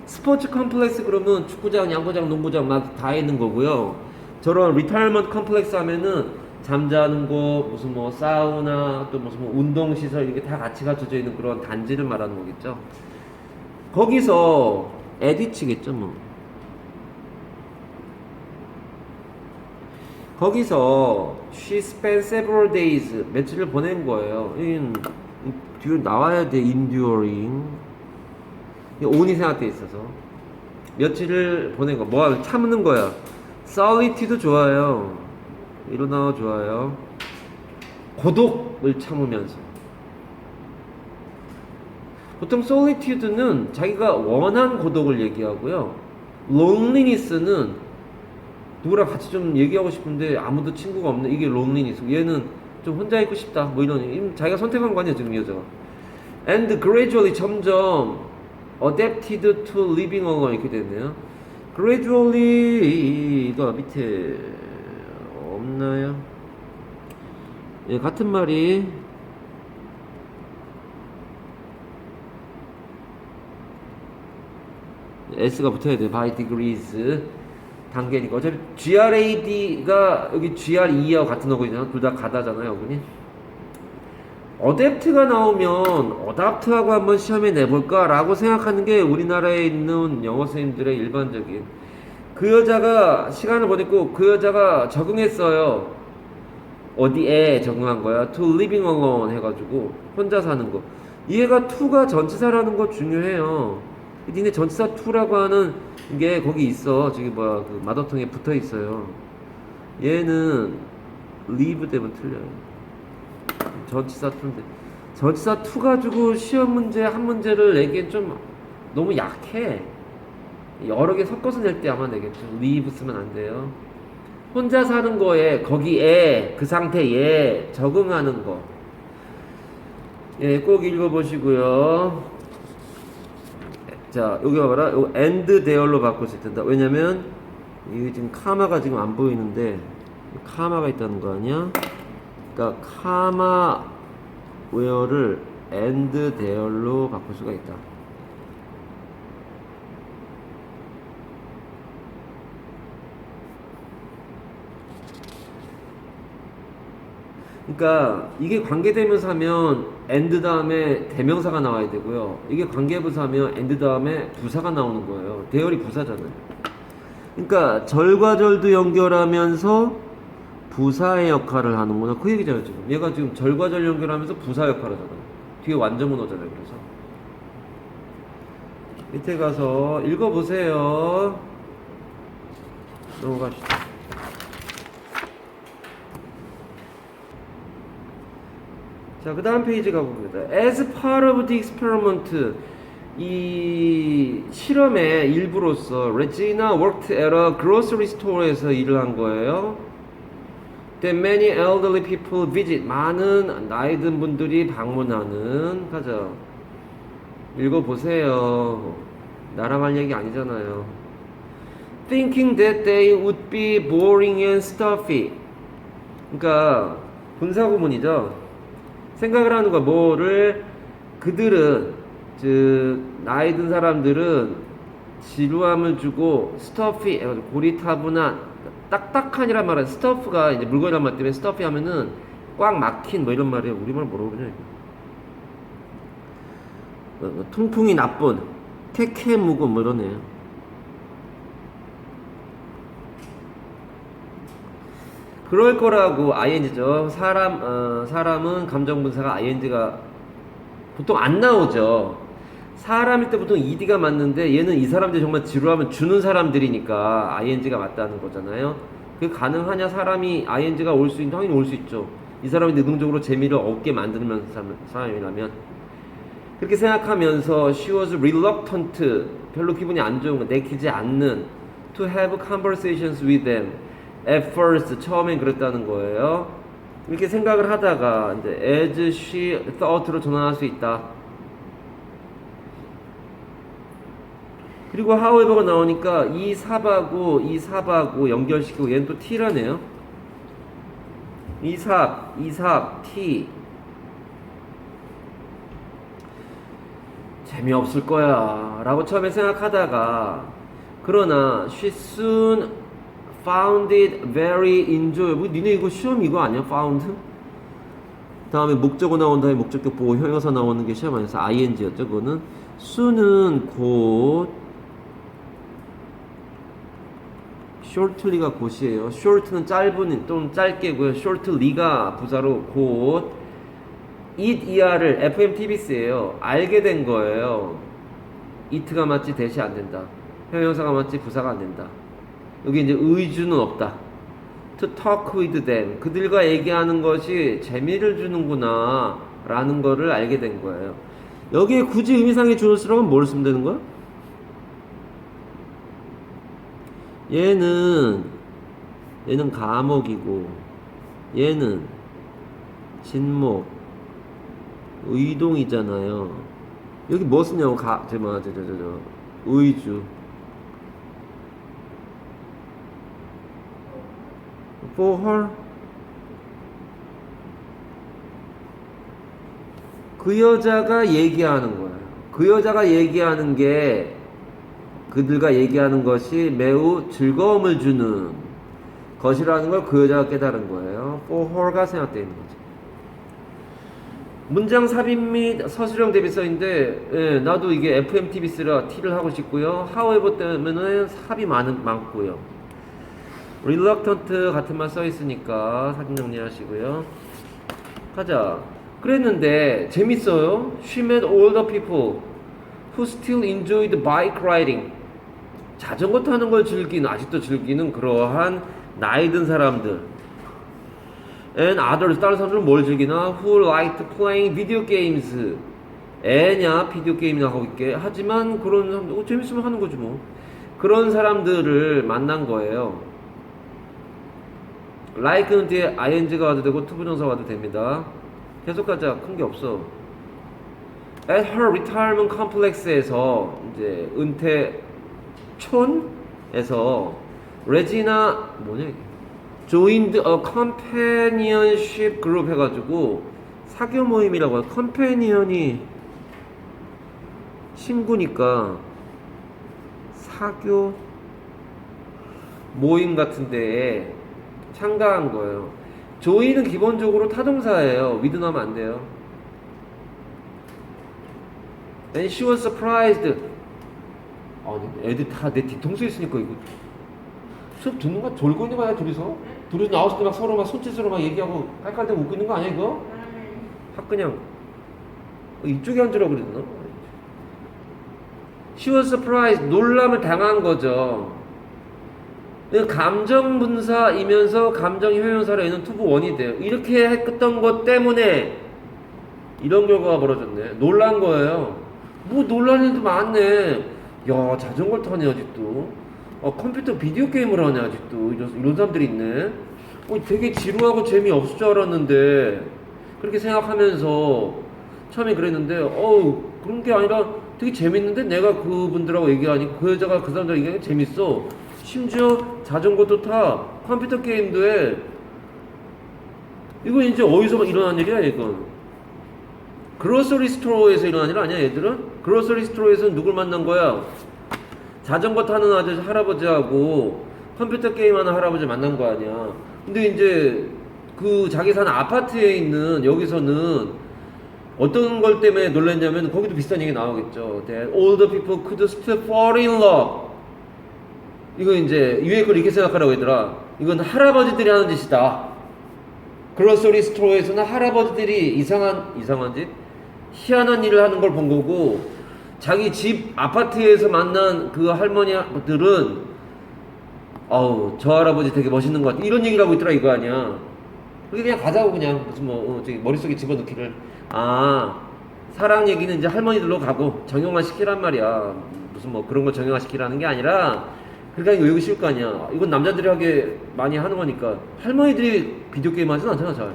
스포츠 컴플렉스 그러면 축구장, 양구장, 농구장 막 다 있는 거고요. 저런 리타이어먼트 컴플렉스 하면은 잠자는 곳, 무슨 뭐 사우나, 또 무슨 뭐 운동 시설 이게 다 같이 갖춰져 있는 그런 단지를 말하는 거겠죠. 거기서 에디치겠죠, 뭐. 거기서 she spent several days, 며칠을 보낸 거예요. 뒤에 나와야 돼. enduring. on이 생각돼 있어서 며칠을 보낸 거. 뭐 참는 거야. solitude 좋아요. 일어나 좋아요. 고독을 참으면서. 보통 solitude는 자기가 원한 고독을 얘기하고요. loneliness는 누구랑 같이 좀 얘기하고 싶은데 아무도 친구가 없는, 이게 loneliness. 얘는 좀 혼자 있고 싶다. 뭐 이런, 자기가 선택한 거 아니야 지금 이 여자가. And gradually, 점점 adapted to living alone 이렇게 됐네요. gradually 이거 밑에 없나요? 예, 같은 말이 S가 붙어야 돼요. by degrees 단계니까. 어차피 GRAD가 여기 GRE하고 같은 어근이잖아. 둘 다 가다잖아요, 어근이. 어댑트가 나오면 어답트하고 한번 시험에 내볼까 라고 생각하는 게 우리나라에 있는 영어 선생님들의 일반적인. 그 여자가 시간을 보냈고 그 여자가 적응했어요. 어디에 적응한 거야? to living alone 해가지고 혼자 사는 거. 얘가 to가 전치사라는 거 중요해요. 니네 전치사 to라고 하는 게 거기 있어. 저기 뭐야, 그 마더텅에 붙어 있어요. 얘는 live 때문에 틀려요. 전치사 to인데, 전치사 to 가지고 시험 문제 한 문제를 내기엔 좀 너무 약해. 여러 개 섞어서 낼 때 아마 내겠죠. live 쓰면 안 돼요. 혼자 사는 거에, 거기에, 그 상태에 적응하는 거. 예, 꼭 읽어보시고요. 자, 여기 봐봐라. 요 and there로 바꿀 수 있단다. 왜냐면 이게 지금 카마가 지금 안 보이는데 카마가 있다는 거 아니야? 그러니까 카마 where를 and there로 바꿀 수가 있다. 그러니까 이게 관계대명사 하면 and 다음에 대명사가 나와야 되고요. 이게 관계부사 하면 and 다음에 부사가 나오는 거예요. 대열이 부사잖아요. 그러니까 절과 절도 연결하면서 부사의 역할을 하는구나. 그 얘기잖아요, 지금. 얘가 지금 절과 절 연결하면서 부사 역할을 하잖아요. 뒤에 완전 문어잖아요, 그래서. 밑에 가서 읽어보세요. 넘어갑시다. 자, 그 다음 페이지 가봅니다. As part of the experiment, 이 실험의 일부로서 레지나 worked at a grocery store에서 일을 한 거예요. That many elderly people visit. 많은 나이 든 분들이 방문하는. 가자. 읽어보세요. 나랑 할 얘기 아니잖아요. Thinking that they would be boring and stuffy. 그러니까 분사구문이죠. 생각을 하는 거 뭐를 그들은 즉 나이 든 사람들은 지루함을 주고 스터피 고리타분한 딱딱한이란 말은 스터프가 이제 물건이란 말 때문에 스터피 하면은 꽉 막힌 뭐 이런 말이에요. 우리말 뭐라고 그러냐 이거. 통풍이 나쁜 캐캐 묵은 뭐 이러네요. 그럴 거라고 ing죠. 사람은 감정분사가 ing가 보통 안 나오죠. 사람일 때 보통 ed가 맞는데 얘는 이 사람들이 정말 지루하면 주는 사람들이니까 ing가 맞다는 거잖아요. 그게 가능하냐? 사람이 ing가 올 수 있는 당연히 올 수 있죠. 이 사람이 능동적으로 재미를 얻게 만드는 사람이라면 그렇게 생각하면서 she was reluctant 별로 기분이 안 좋은 거 내키지 않는 to have conversations with them at first 처음엔 그랬다는 거예요. 이렇게 생각을 하다가 이제 as she thought로 전환할 수 있다. 그리고 however가 나오니까 이 삽하고 연결시키고 얘는 또 t라네요. 이 삽, t. 재미없을 거야 라고 처음에 생각하다가 그러나 she soon found it very enjoyable. 니네 이거 시험 이거 아니야? found? 다음에 목적어 나온 다음에 목적격 보고 형용사 나오는 게 시험 아니어서 ing였죠. 그거는 soon은 곧 shortly가 곧이에요. short는 짧은 또는 짧게고요. shortly가 부사로 곧 it er를 FMTBS예요. 알게 된 거예요. it가 맞지 대시 안 된다. 형용사가 맞지 부사가 안 된다. 여기 이제 의주는 없다. To talk with them. 그들과 얘기하는 것이 재미를 주는구나 라는 거를 알게 된 거예요. 여기에 굳이 의미상의 주어스러운 뭘 쓰면 되는 거야? 얘는 가목이고 얘는 진목 의동이잖아요. 여기 뭐 쓰냐고 의주 for her 그 여자가 얘기하는 거예요. 그 여자가 얘기하는 게 그들과 얘기하는 것이 매우 즐거움을 주는 것이라는 걸 그 여자가 깨달은 거예요. for her가 생각되어 있는 거죠. 문장 삽입 및 서술형 대비서인데 예, 나도 이게 FMTBS라 T를 하고 싶고요. however 때문에 삽이 많고요. reluctant 같은 말 써 있으니까 사진 정리하시고요. 가자. 그랬는데 재밌어요. She met all the people who still enjoyed bike riding. 자전거 타는 걸 아직도 즐기는 그러한 나이 든 사람들. And others, 다른 사람들은 뭘 즐기나? Who liked playing video games. 애냐, 비디오 게임이나 하고 있게. 하지만 그런 사람들, 재밌으면 하는 거지 뭐. 그런 사람들을 만난 거예요. like는 뒤에 ing가 와도 되고 투부정사 와도 됩니다. 계속 가자. 큰 게 없어. At her retirement complex에서 이제 은퇴촌에서 레지나 뭐냐 이게 joined a companionship group 해가지고 사교 모임이라고 해요. 컴패니언이 친구니까 사교 모임 같은 데에 참가한 거예요. join은 기본적으로 타동사예요. with 넣으면 안 돼요. And she was surprised. 아니, 애들 다 내 뒤통수에 있으니까 이거 수업 듣는 거 졸고 있는 거 아니야 둘이서? 둘이서 나왔을 때 막 서로 막 손짓으로 막 얘기하고 깔깔대고 웃고 있는 거 아니야 이거? 확 그냥 이쪽에 앉으라고 그랬나? She was surprised. 놀람을 당한 거죠. 감정분사이면서 감정이 형용사로 얘는 투부 원이 돼요. 이렇게 했던 것 때문에 이런 결과가 벌어졌네. 놀란 거예요. 뭐 놀란 일도 많네. 야, 자전거를 타네 아직도. 컴퓨터 비디오 게임을 하네 아직도. 이런 사람들이 있네. 되게 지루하고 재미없을 줄 알았는데 그렇게 생각하면서 처음에 그랬는데 그런 게 아니라 되게 재밌는데 내가 그분들하고 얘기하니까 그 여자가 그 사람들 얘기하니까 재밌어. 심지어 자전거도 타, 컴퓨터 게임도 해. 이건 이제 어디서 일어난 일이야 이건. 그로서리 스토어에서 일어난 일 아니야 얘들은? 그로서리 스토어에서는 누굴 만난 거야? 자전거 타는 아저씨 할아버지하고 컴퓨터 게임하는 할아버지 만난 거 아니야. 근데 이제 그 자기 사는 아파트에 있는 여기서는 어떤 걸 때문에 놀랐냐면 거기도 비슷한 얘기 나오겠죠. That all the people could still fall in love. 이거 이제 위에 걸 이렇게 생각하라고 얘들아. 이건 할아버지들이 하는 짓이다. 그로서리 스토어에서는 할아버지들이 이상한 짓? 희한한 일을 하는 걸 본 거고 자기 집 아파트에서 만난 그 할머니들은 저 할아버지 되게 멋있는 것 같아. 이런 얘기를 하고 있더라 이거 아니야. 그렇게 그냥 가자고 그냥 무슨 저기 머릿속에 집어넣기를 사랑 얘기는 이제 할머니들로 가고 정형화 시키란 말이야. 무슨 그런 거 정형화 시키라는 게 아니라 그러니까 이거 외우기 쉬울 거 아니야. 이건 남자들이 하게 많이 하는 거니까 할머니들이 비디오 게임 하진 않잖아 잘.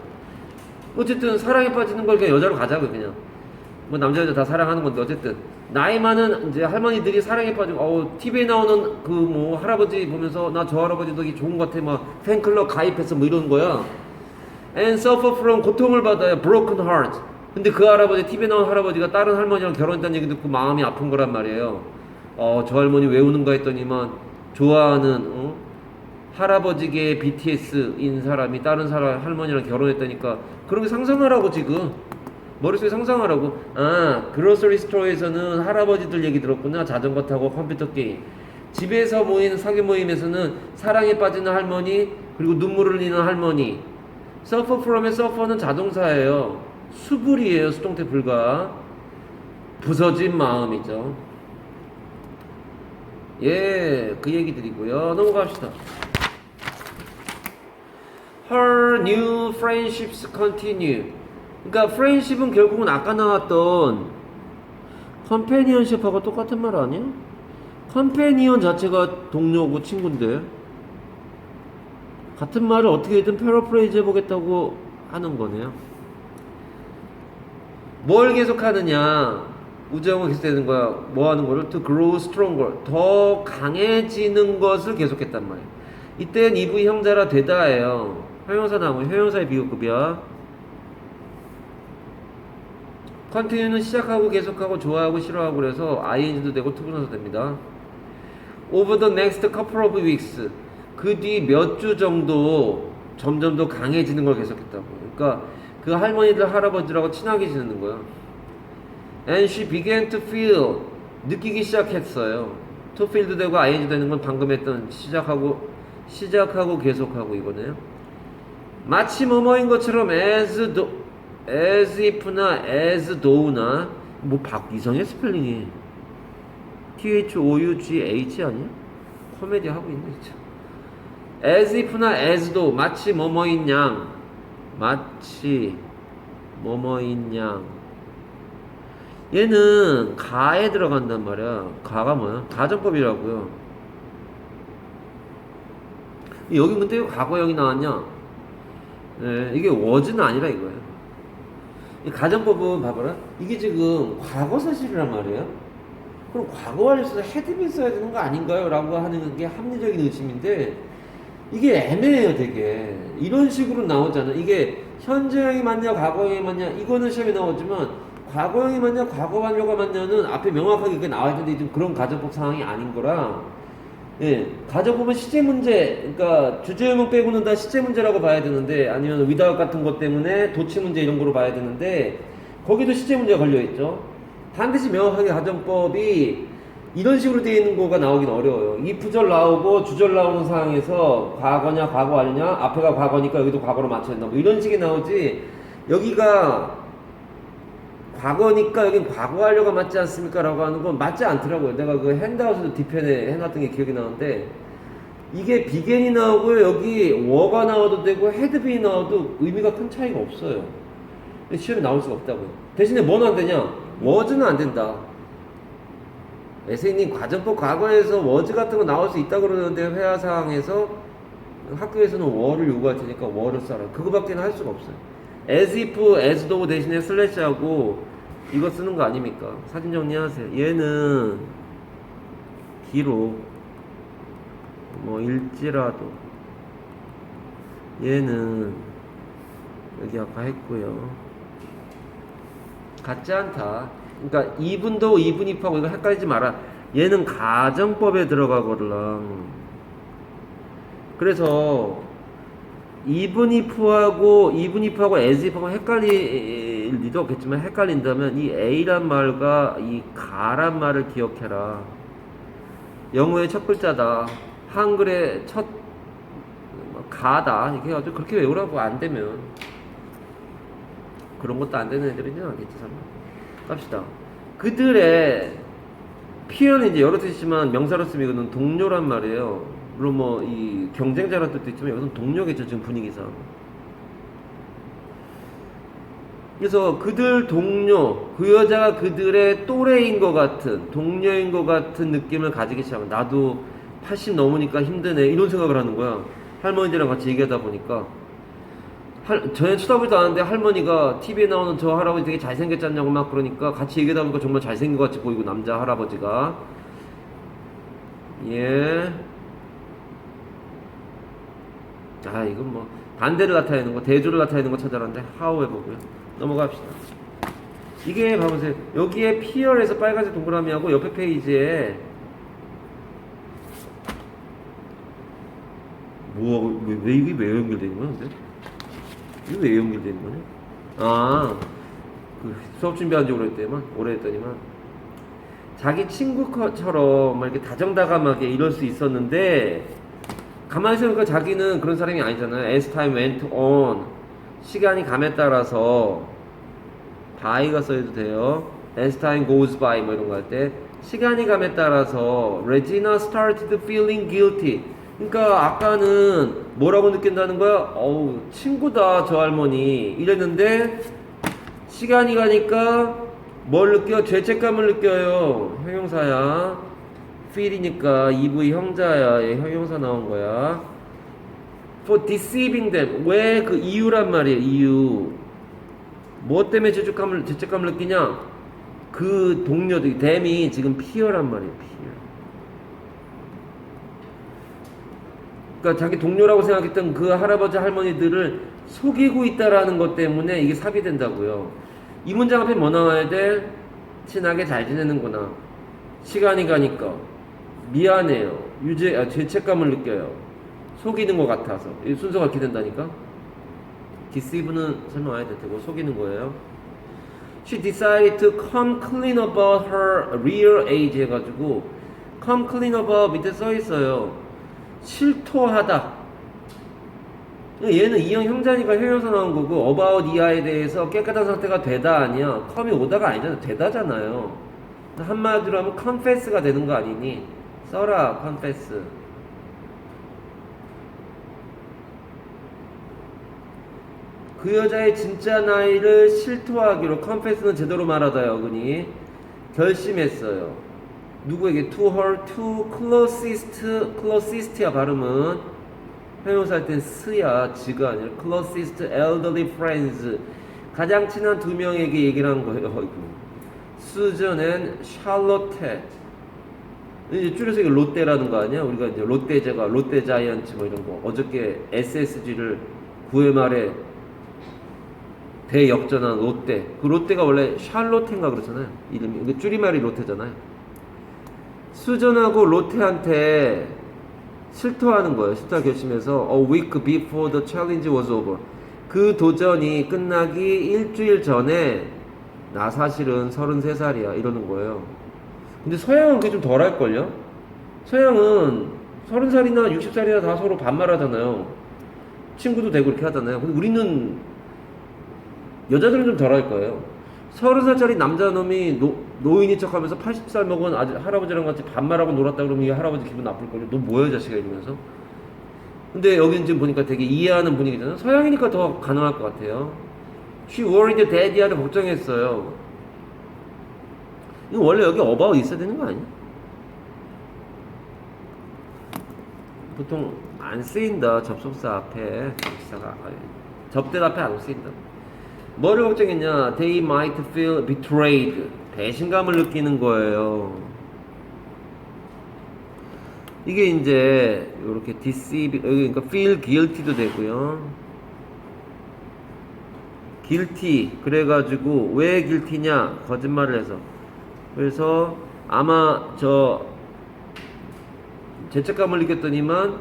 어쨌든 사랑에 빠지는 걸 그냥 여자로 가자고 그냥. 남자 여자 다 사랑하는 건데 어쨌든 나이 많은 이제 할머니들이 사랑에 빠지고 TV에 나오는 그 할아버지 보면서 나 저 할아버지 되게 좋은 것 같아 막 팬클럽 가입해서 이러는 거야. And suffer from 고통을 받아요. broken heart. 근데 그 할아버지 TV에 나온 할아버지가 다른 할머니랑 결혼했다는 얘기 듣고 마음이 아픈 거란 말이에요. 저 할머니 왜 우는가 했더니만 좋아하는 할아버지계 BTS인 사람이 다른 사람 할머니랑 결혼했다니까 그런 게 상상하라고 지금 머릿속에 상상하라고. 그로서리 스토어에서는 할아버지들 얘기 들었구나. 자전거 타고 컴퓨터 게임. 집에서 모이는 사교 모임에서는 사랑에 빠지는 할머니 그리고 눈물을 흘리는 할머니. suffer from의 suffer는 자동사예요. 수불이에요. 수동태 불가. 부서진 마음이죠. 그 얘기 드리고요. 넘어갑시다. Her new friendships continue. 그러니까 friendship은 결국은 아까 나왔던 companionship하고 똑같은 말 아니야? companion 자체가 동료고 친구인데 같은 말을 어떻게든 패러프레이즈 해보겠다고 하는 거네요. 뭘 계속하느냐? 우정을 계속되는 거야. 뭐 하는 거를? To grow stronger. 더 강해지는 것을 계속했단 말이야. 이때는 EV 형자라 되다예요. 형용사 나오면 형용사의 비교급이야. continue는 시작하고 계속하고 좋아하고 싫어하고 그래서 ing도 되고 투부정사 됩니다. over the next couple of weeks. 그 뒤 몇 주 정도 점점 더 강해지는 걸 계속했다고. 그러니까 그 할머니들 할아버지라고 친하게 지내는 거야. And she began to feel. 느끼기 시작했어요. to feel도 되고 ing도 되는 건 방금 했던 시작하고 계속하고 이거네요. 마치 뭐뭐인 것처럼 as if나 as though나 이상해 스펠링이. THOUGH 아니야? 코미디 하고 있네 진짜. as if나 as though 마치 뭐뭐인 양 얘는 가에 들어간단 말이야. 가가 뭐야? 가정법이라고요. 여기 근데 왜 과거형이 나왔냐? 이게 was는 아니라 이거예요. 이 가정법은 봐봐라. 이게 지금 과거 사실이란 말이에요. 그럼 과거 완료 써서 헤드빈 써야 되는 거 아닌가요? 라고 하는 게 합리적인 의심인데 이게 애매해요 되게. 이런 식으로 나오잖아. 이게 현재형이 맞냐 과거형이 맞냐 이거는 시험에 나오지만 과거형이 맞냐 과거 완료가 맞냐는 앞에 명확하게 그게 나와야 되는데 지금 그런 가정법 상황이 아닌 거라. 예, 가정법은 시제 문제, 그러니까 주제음은 빼고는 다 시제 문제라고 봐야 되는데 아니면 위다웃 같은 것 때문에 도치 문제 이런 거로 봐야 되는데 거기도 시제 문제가 걸려 있죠. 반드시 명확하게 가정법이 이런 식으로 되어 있는 거가 나오긴 어려워요. if절 나오고 주절 나오는 상황에서 과거냐 과거 완료냐 앞에가 과거니까 여기도 과거로 맞춰야 된다 뭐 이런 식이 나오지. 여기가 과거니까 여긴 과거 완료가 맞지 않습니까? 라고 하는 건 맞지 않더라고요. 내가 그 핸드아웃에도 뒤편에 해놨던 게 기억이 나는데 이게 비겐이 나오고요. 여기 워가 나와도 되고 헤드빈이 나와도 의미가 큰 차이가 없어요. 시험에 나올 수가 없다고요. 대신에 뭐는 안 되냐? 워즈는 안 된다. 에세이님 과정법 과거에서 워즈 같은 거 나올 수 있다고 그러는데 회화사항에서 학교에서는 워를 요구할 테니까 워를 써라. 그거밖에는 할 수가 없어요. as if, as though 대신에 슬래시하고 이거 쓰는 거 아닙니까? 사진 정리하세요. 얘는 기록 뭐 일지라도 얘는 여기 아까 했고요. 같지 않다. 그러니까 이분도 이분 if하고 이거 헷갈리지 마라. 얘는 가정법에 들어가거든. 그래서 even if하고 as if하고 헷갈릴 리도 없겠지만 헷갈린다면 이 a란 말과 이 가란 말을 기억해라. 영어의 첫 글자다. 한글의 첫 가다. 이렇게 해가지고 그렇게 외우라고. 안 되면 그런 것도 안 되는 애들이는 알겠지. 갑시다. 그들의 피어는 이제 여러 뜻이지만 명사로 쓰면 이거는 동료란 말이에요. 물론 뭐 이 경쟁자라는 뜻도 있지만 이것은 동료겠죠. 지금 분위기상. 그래서 그들 동료, 그 여자가 그들의 또래인 것 같은, 동료인 것 같은 느낌을 가지기 시작하면 나도 80 넘으니까 힘드네 이런 생각을 하는 거야. 할머니들이랑 같이 얘기하다 보니까 전에 쳐다보지도 않았는데 할머니가 TV에 나오는 저 할아버지 되게 잘생겼지 않냐고 막 그러니까 같이 얘기하다 보니까 정말 잘생긴 것 같이 보이고 남자 할아버지가 예. 아 이건 뭐 반대를 나타내는 거 대조를 나타내는 거 찾아라는데 how 해보고요. 넘어갑시다. 이게 봐보세요. 여기에 피어에서 빨간색 동그라미하고 옆에 페이지에 뭐 왜 이게 왜 연결되는 거야 근데? 이게 왜 연결되는 거냐? 아, 그 수업 준비한 지 오래 했더니만 자기 친구처럼 막 이렇게 다정다감하게 이럴 수 있었는데 가만히 생각해보니까 자기는 그런 사람이 아니잖아요. As time went on 시간이 감에 따라서 by가 써도 돼요. As time goes by 뭐 이런 거 할 때 시간이 감에 따라서 Regina started feeling guilty. 그러니까 아까는 뭐라고 느낀다는 거야? 어우 친구다 저 할머니 이랬는데 시간이 가니까 뭘 느껴? 죄책감을 느껴요. 형용사야. feel이니까 EV 형자야. 얘 형용사 나온 거야. For deceiving them. 왜 그 이유란 말이에요. 이유. 뭐 때문에 죄책감을 느끼냐? 그 동료들, them이 지금 peer란 말이에요. peer. 그러니까 자기 동료라고 생각했던 그 할아버지 할머니들을 속이고 있다라는 것 때문에 이게 삽입된다고요. 이 문장 앞에 뭐 나와야 돼? 친하게 잘 지내는구나. 시간이 가니까 미안해요. 죄책감을 느껴요. 속이는 것 같아서. 이 순서가 이렇게 된다니까. deceive는 설명 안 해도 되고 속이는 거예요. She decided to come clean about her real age 해가지고 come clean about 밑에 써 있어요. 실토하다. 얘는 이형 형자니까 형용사 나온 거고 about 이하에 대해서 깨끗한 상태가 되다 아니야. come이 오다가 아니잖아. 되다잖아요. 한마디로 하면 confess가 되는 거 아니니? 써라 confess. 그 여자의 진짜 나이를 실토하기로 confess는 제대로 말하다요. 어근이 결심했어요. 누구에게? to her two closest야 발음은 형용사 할 땐 스야 지가 아니라 closest elderly friends 가장 친한 두 명에게 얘기를 한 거예요. 수전 앤 샬롯테. 이제 줄여서 이게 롯데라는 거 아니야? 우리가 이제 롯데제과, 롯데자이언츠 뭐 이런 거. 어저께 SSG를 9회 말에 대역전한 롯데. 그 롯데가 원래 샬롯테인가 그렇잖아요. 이름이. 이게 줄임말이 롯데잖아요. 수전하고 롯데한테 실토하는 거예요. 실토 결심해서 A week before the challenge was over. 그 도전이 끝나기 일주일 전에 나 사실은 33살이야 이러는 거예요. 근데 서양은 그게 좀 덜 할걸요? 서양은 30살이나 60살이나 다 서로 반말하잖아요. 친구도 되고 이렇게 하잖아요. 근데 우리는 여자들은 좀 덜 할 거예요. 30살짜리 남자놈이 노인인 척 하면서 80살 먹은 할아버지랑 같이 반말하고 놀았다 그러면 이 할아버지 기분 나쁠걸요. 너 뭐야 자식아 이러면서. 근데 여기는 지금 보니까 되게 이해하는 분위기잖아요. 서양이니까 더 가능할 것 같아요. She worried daddy를 걱정했어요. 이거 원래 여기 about 있어야 되는 거 아니야? 보통 안 쓰인다. 접속사 앞에 접대 앞에 안 쓰인다. 뭐를 걱정했냐? They might feel betrayed. 배신감을 느끼는 거예요. 이게 이제 이렇게 deceive, 그러니까 feel guilty도 되고요. guilty 그래가지고 왜 guilty냐? 거짓말을 해서. 그래서 아마 죄책감을 느꼈더니만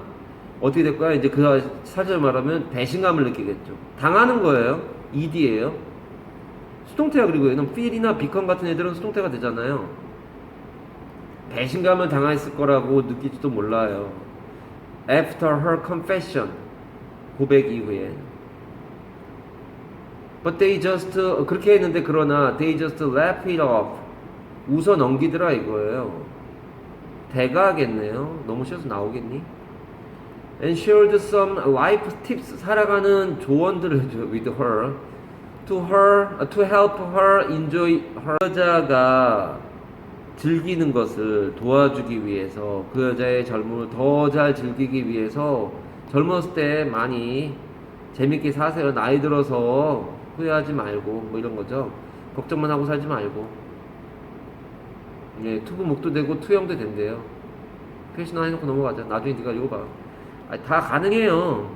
어떻게 될 거야? 이제 그 사절 말하면 배신감을 느끼겠죠. 당하는 거예요. ed예요. 수동태야. 그리고 얘는 feel이나 become 같은 애들은 수동태가 되잖아요. 배신감을 당했을 거라고 느낄지도 몰라요. After her confession, 고백 이후에. But they just 그렇게 했는데 그러나 they just laugh it off. 웃어 넘기더라 이거예요. 대가하겠네요. 너무 쉬워서 나오겠니? And shared some life tips. 살아가는 조언들을 해줘요. With her. To help her enjoy her. 여자가 즐기는 것을 도와주기 위해서 그 여자의 젊음을 더 잘 즐기기 위해서 젊었을 때 많이 재밌게 사세요. 나이 들어서 후회하지 말고 뭐 이런 거죠. 걱정만 하고 살지 말고. 예, 투부 목도 되고 투영도 된대요. 표시나 해놓고 넘어가자. 나중에 네가 읽어봐. 다 가능해요.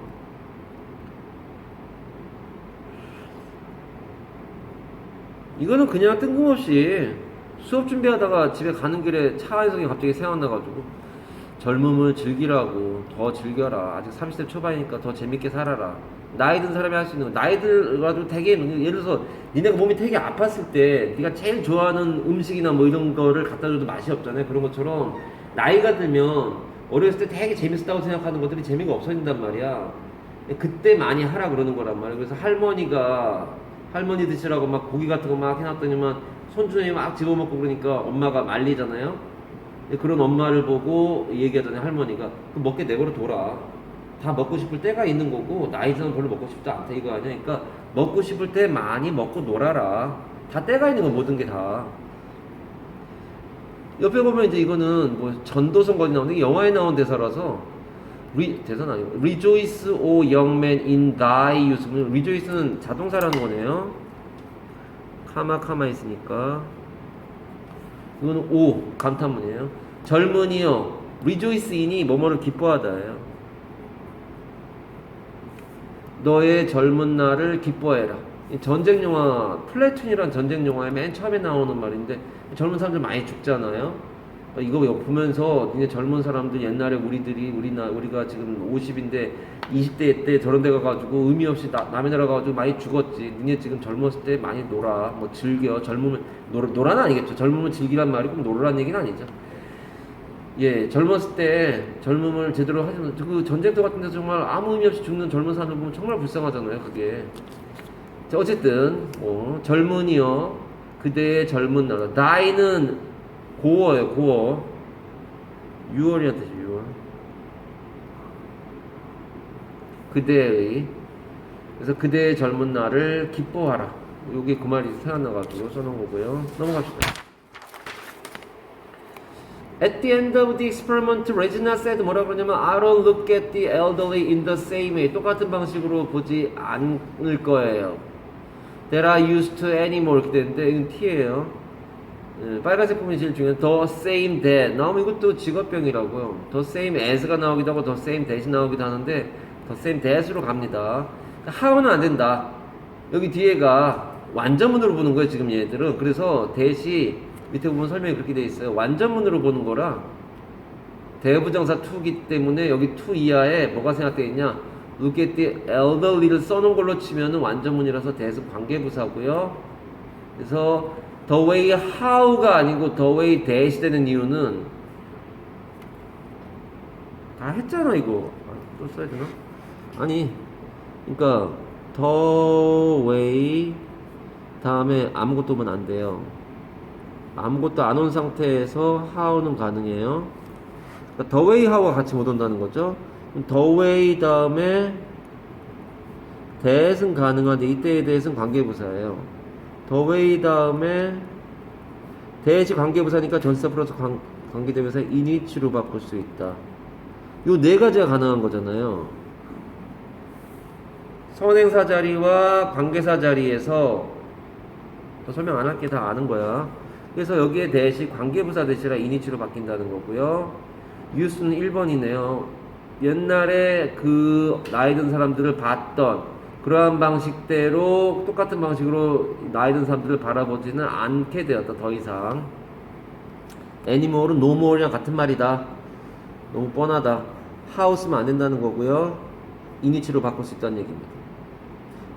이거는 그냥 뜬금없이 수업 준비하다가 집에 가는 길에 차 안에서 갑자기 생각나가지고 젊음을 즐기라고. 더 즐겨라. 아직 30대 초반이니까 더 재밌게 살아라. 나이 든 사람이 할 수 있는 거. 나이 들어가지고 되게 예를 들어서 니네가 몸이 되게 아팠을 때 네가 제일 좋아하는 음식이나 뭐 이런 거를 갖다 줘도 맛이 없잖아요. 그런 것처럼 나이가 들면 어렸을 때 되게 재밌었다고 생각하는 것들이 재미가 없어진단 말이야. 그때 많이 하라 그러는 거란 말이야. 그래서 할머니 드시라고 막 고기 같은 거 막 해놨더니만 손주에 막 집어먹고 그러니까 엄마가 말리잖아요. 그런 엄마를 보고 얘기하잖아요. 할머니가 그 먹게 내버려 둬라. 다 먹고 싶을 때가 있는 거고 나이 들면 별로 먹고 싶지 않다 이거 아니야. 그러니까 먹고 싶을 때 많이 먹고 놀아라. 다 때가 있는 거 모든 게 다. 옆에 보면 이제 이거는 뭐 전도성 거리 나오는데 영화에 나온 대사라서 대사는 아니고 Rejoice O young man in thy youth. Rejoice는 자동사라는 거네요. 카마 있으니까 이거는 O 감탄문이에요. 젊은이여 Rejoice이니 뭐뭐를 기뻐하다예요. 너의 젊은 날을 기뻐해라. 전쟁 영화 플래툰이란 전쟁 영화에 맨 처음에 나오는 말인데 젊은 사람들 많이 죽잖아요. 이거 보면서 니네 젊은 사람들 옛날에 우리가 지금 50인데 20대 때 저런 데 가가지고 의미 없이 남의 나라 가가지고 많이 죽었지. 니네 지금 젊었을 때 많이 놀아. 뭐 즐겨. 젊으면 놀아는 아니겠죠. 젊으면 즐기란 말이 꼭 놀으란 얘기는 아니죠. 예, 젊었을 때 젊음을 제대로 하시면 그 전쟁터 같은 데서 정말 아무 의미 없이 죽는 젊은 사람들 보면 정말 불쌍하잖아요. 그게. 자, 어쨌든 젊은이여 그대의 젊은 날. 나이는 고어예요. 고어. 6월이란 뜻이에요. 6월. 그대의. 그래서 그대의 젊은 날을 기뻐하라. 여기 그 말이 생각나가지고 써놓은 거고요. 넘어갑시다. At the end of the experiment, Regina said 뭐라 그러냐면 I don't look at the elderly in the same way. 똑같은 방식으로 보지 않을 거예요. that are used to anymore 이렇게 되는데 이건 T예요. 예, 빨간색 부분이 제일 중요해요. the same that 나오면 이것도 직업병이라고요. the same as가 나오기도 하고 the same that이 나오기도 하는데 the same that으로 갑니다. how는 안 된다. 여기 뒤에가 완전문으로 보는 거예요 지금 얘들은. 그래서 that이 밑에 보면 설명이 그렇게 돼 있어요. 완전문으로 보는 거라 대부정사 to기 때문에 여기 to 이하에 뭐가 생각되어 있냐, look at the elderly를 써놓은 걸로 치면은 완전문이라서 that은 관계부사고요. 그래서 the way how가 아니고 the way that이 되는 이유는 다 했잖아 이거. 또 써야 되나? 아니 그러니까 the way 다음에 아무것도 오면 안 돼요. 아무것도 안 온 상태에서 how는 가능해요. 그러니까 the way how가 같이 못 온다는 거죠. the way 다음에 that은 가능한데 이때에 대해서는 관계부사예요. the way 다음에 that이 관계부사니까 전치사 플러스 관계대명사 in which로 바꿀 수 있다. 요 네 가지가 가능한 거잖아요. 선행사 자리와 관계사 자리에서 더 설명 안 할게, 다 아는 거야. 그래서 여기에 that이 관계부사 대시라 in which로 바뀐다는 거고요. use는 1번이네요. 옛날에 그 나이 든 사람들을 봤던 그러한 방식대로 똑같은 방식으로 나이 든 사람들을 바라보지는 않게 되었다. 더 이상 anymore는 no more이랑 같은 말이다. 너무 뻔하다. how 쓰면 안 된다는 거고요. in which로 바꿀 수 있다는 얘기입니다.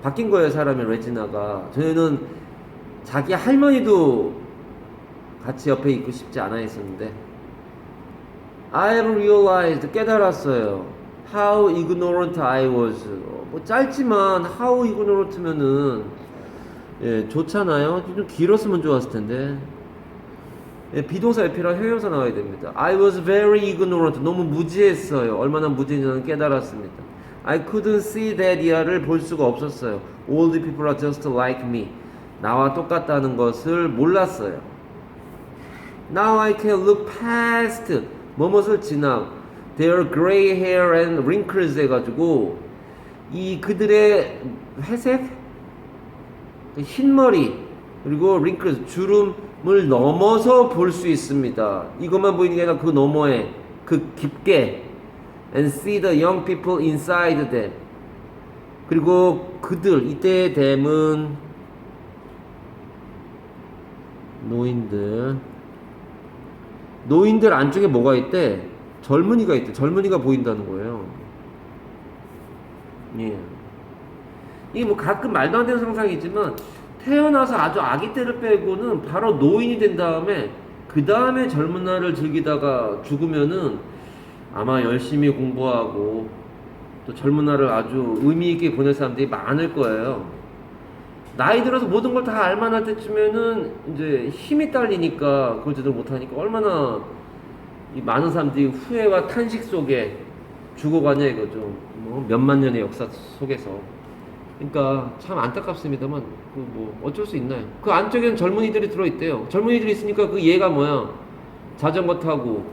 바뀐 거예요 사람이. 레지나가 저희는 자기 할머니도 같이 옆에 있고 싶지 않아 했었는데 I've realized, 깨달았어요. How ignorant I was. 뭐 짧지만 how ignorant면은 예, 좋잖아요. 좀 길었으면 좋았을 텐데. 예, 비동사 옆이라 형용사 나와야 됩니다. I was very ignorant. 너무 무지했어요. 얼마나 무지했는지 깨달았습니다. I couldn't see that 이하를 볼 수가 없었어요. All the people are just like me. 나와 똑같다는 것을 몰랐어요. Now I can look past 뭐뭇을 지나 their gray hair and wrinkles 해가지고 이 그들의 회색, 흰머리 그리고 wrinkles 주름을 넘어서 볼 수 있습니다. 이것만 보이는 게 아니라 그 너머에 그 깊게 and see the young people inside them. 그리고 그들 이때의 them은 노인들 안쪽에 뭐가 있대? 젊은이가 있대. 젊은이가 보인다는 거예요. 예. 이게 뭐 가끔 말도 안 되는 상상이지만 태어나서 아주 아기 때를 빼고는 바로 노인이 된 다음에 그 다음에 젊은 날을 즐기다가 죽으면은 아마 열심히 공부하고 또 젊은 날을 아주 의미 있게 보낼 사람들이 많을 거예요. 나이 들어서 모든 걸 다 알만할 때쯤에는 이제 힘이 딸리니까 그걸 제대로 못하니까 얼마나 이 많은 사람들이 후회와 탄식 속에 죽어가냐 이거죠. 뭐 몇만 년의 역사 속에서. 그러니까 참 안타깝습니다만 그 뭐 어쩔 수 있나요? 그 안쪽에는 젊은이들이 들어있대요. 젊은이들이 있으니까 그 얘가 뭐야? 자전거 타고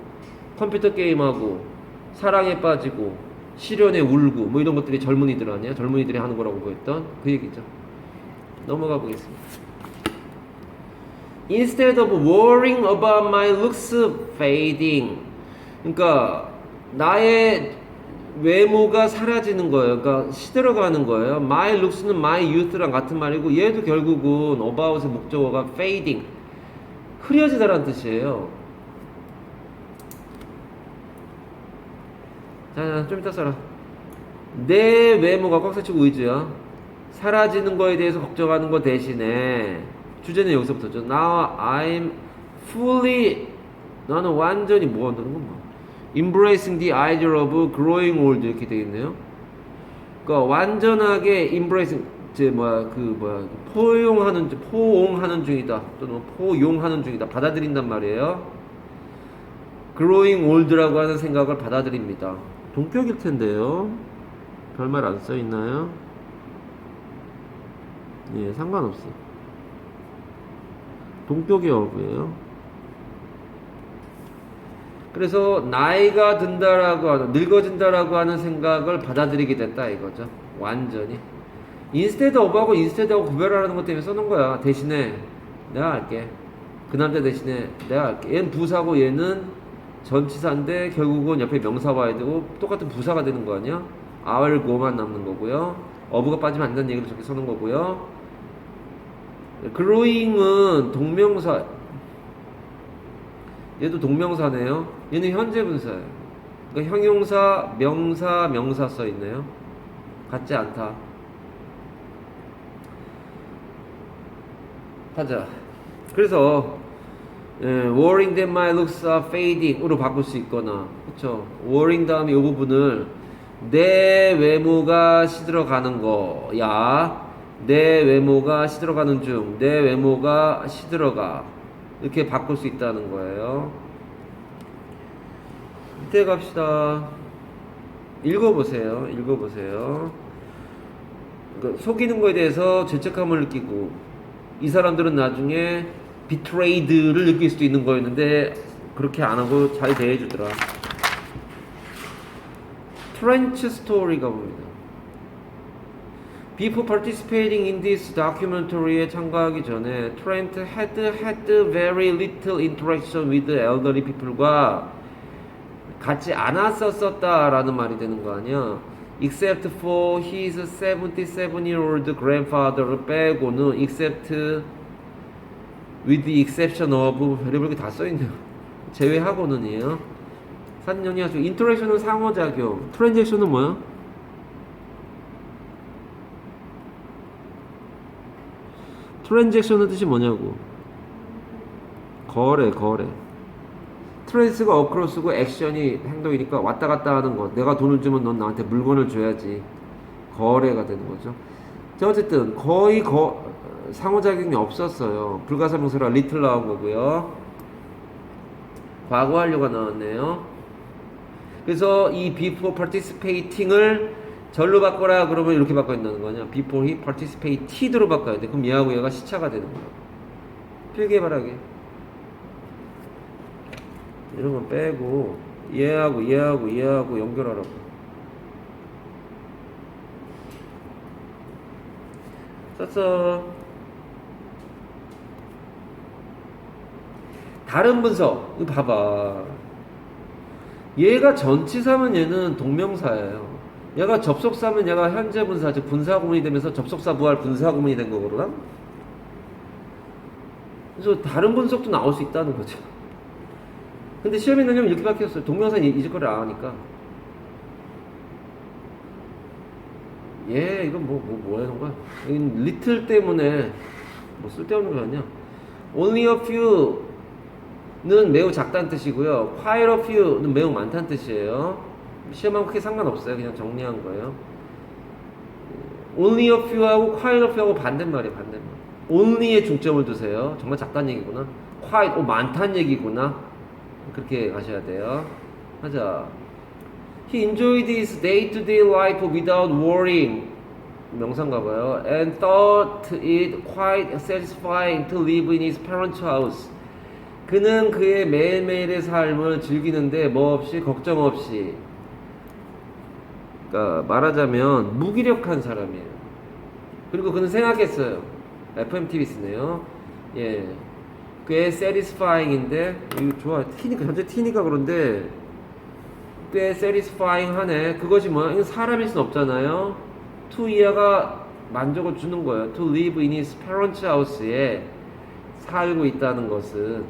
컴퓨터 게임하고 사랑에 빠지고 시련에 울고 뭐 이런 것들이 젊은이들 아니야? 젊은이들이 하는 거라고 보였던 그 얘기죠. 넘어가 보겠습니다. Instead of worrying about my looks fading. 그러니까 나의 외모가 사라지는 거예요. 그러니까 시들어가는 거예요. My looks는 my youth랑 같은 말이고 얘도 결국은 about의 목적어가 fading. 흐려지다라는 뜻이에요. 자, 좀 이따 써라. 내 외모가 꽉 닫히고 의지야. 사라지는 거에 대해서 걱정하는 거 대신에 주제는 여기서부터죠. Now I'm fully 나는 완전히 뭐 한다는 건 뭐? Embracing the idea of growing old 이렇게 되겠네요. 그러니까 완전하게 embracing 포옹하는 중이다 또는 포용하는 중이다 받아들인단 말이에요. growing old라고 하는 생각을 받아들입니다. 동격일 텐데요. 별말 안 써 있나요? 예, 상관없어. 동격의 어구예요. 그래서 나이가 든다라고 하는, 늙어진다라고 하는 생각을 받아들이게 됐다 이거죠. 완전히. instead of하고 instead하고 구별하라는 것 때문에 써놓은 거야. 대신에 내가 할게. 그 남자 대신에 내가 할게. 얘는 부사고 얘는 전치사인데 결국은 옆에 명사 와야 되고 똑같은 부사가 되는 거 아니야? I'll go만 남는 거고요. of가 빠지면 안 된다는 얘기를 저렇게 써놓은 거고요. growing은 동명사, 얘도 동명사네요. 얘는 현재 분사예요. 그러니까 형용사, 명사, 명사 써 있네요. 같지 않다. 하자. 그래서 worrying that my looks are fading으로 바꿀 수 있거나, 그렇죠? worrying 다음에 이 부분을 내 외모가 시들어가는 거야. 내 외모가 시들어가는 중. 내 외모가 시들어가. 이렇게 바꿀 수 있다는 거예요. 밑에 갑시다. 읽어보세요. 읽어보세요. 그러니까 속이는 거에 대해서 죄책감을 느끼고 이 사람들은 나중에 비트레이드를 느낄 수도 있는 거였는데 그렇게 안 하고 잘 대해주더라. 트렌치 스토리가 봅니다. Before participating in this documentary에 참가하기 전에 Trent had very little interaction with elderly people과 같이 않았었다라는 말이 되는 거 아니야? Except for his 77-year-old grandfather 빼고는 except with the exception of 별의별 게 다 써있네요. 제외하고는이에요. 사진 정리하시고 인터랙션은 상호작용, 트랜잭션은 뭐야? 트랜잭션은 뜻이 뭐냐고. 거래. 트레이스가 어크로스고 액션이 행동이니까 왔다 갔다 하는 거. 내가 돈을 주면 넌 나한테 물건을 줘야지. 거래가 되는 거죠. 자, 어쨌든 거의 상호작용이 없었어요. 불가사명사라 little 나온 거고요. 과거 완료가 나왔네요. 그래서 이 before participating을 절로 바꿔라 그러면 이렇게 바꿔야 된다는 거냐. before he participated로 바꿔야 돼. 그럼 얘하고 얘가 시차가 되는 거야. 필기해바라게. 이런 건 빼고 얘하고 연결하라고. 썼어. 다른 분석. 이거 봐봐. 얘가 전치사면 얘는 동명사예요. 얘가 접속사면 얘가 현재 분사, 즉 분사구문이 되면서 접속사 부할 분사구문이 된 거거든. 그래서 다른 분석도 나올 수 있다는 거죠. 근데 시험에 넣으면 이렇게 바뀌었어요. 동명사는 잊을 거를 안 하니까. 이건 뭐 하는 거야? 여긴 little 때문에 뭐 쓸데없는 거 아니야? Only a few는 매우 작다는 뜻이고요. quite a few는 매우 많다는 뜻이에요. 시험하고 크게 상관없어요. 그냥 정리한 거예요. Only a few하고 quite a few하고 반대말이에요. 반대말. Only에 중점을 두세요. 정말 작다는 얘기구나. quite, 많다는 얘기구나. 그렇게 가셔야 돼요. 하자. He enjoyed his day-to-day life without worrying. 명사인가봐요. And thought it quite satisfying to live in his parents' house. 그는 그의 매일매일의 삶을 즐기는데 뭐 없이 걱정 없이. 그러니까 말하자면 무기력한 사람이에요. 그리고 그는 생각했어요. FMTV스네요. 예. 꽤 satisfying인데 이거 좋아. T니까 현재 T니까 그런데 꽤 satisfying 하네. 그것이 뭐야? 이건 사람일 순 없잖아요. to 이하가 만족을 주는 거예요. To live in his parents' house에 살고 있다는 것은.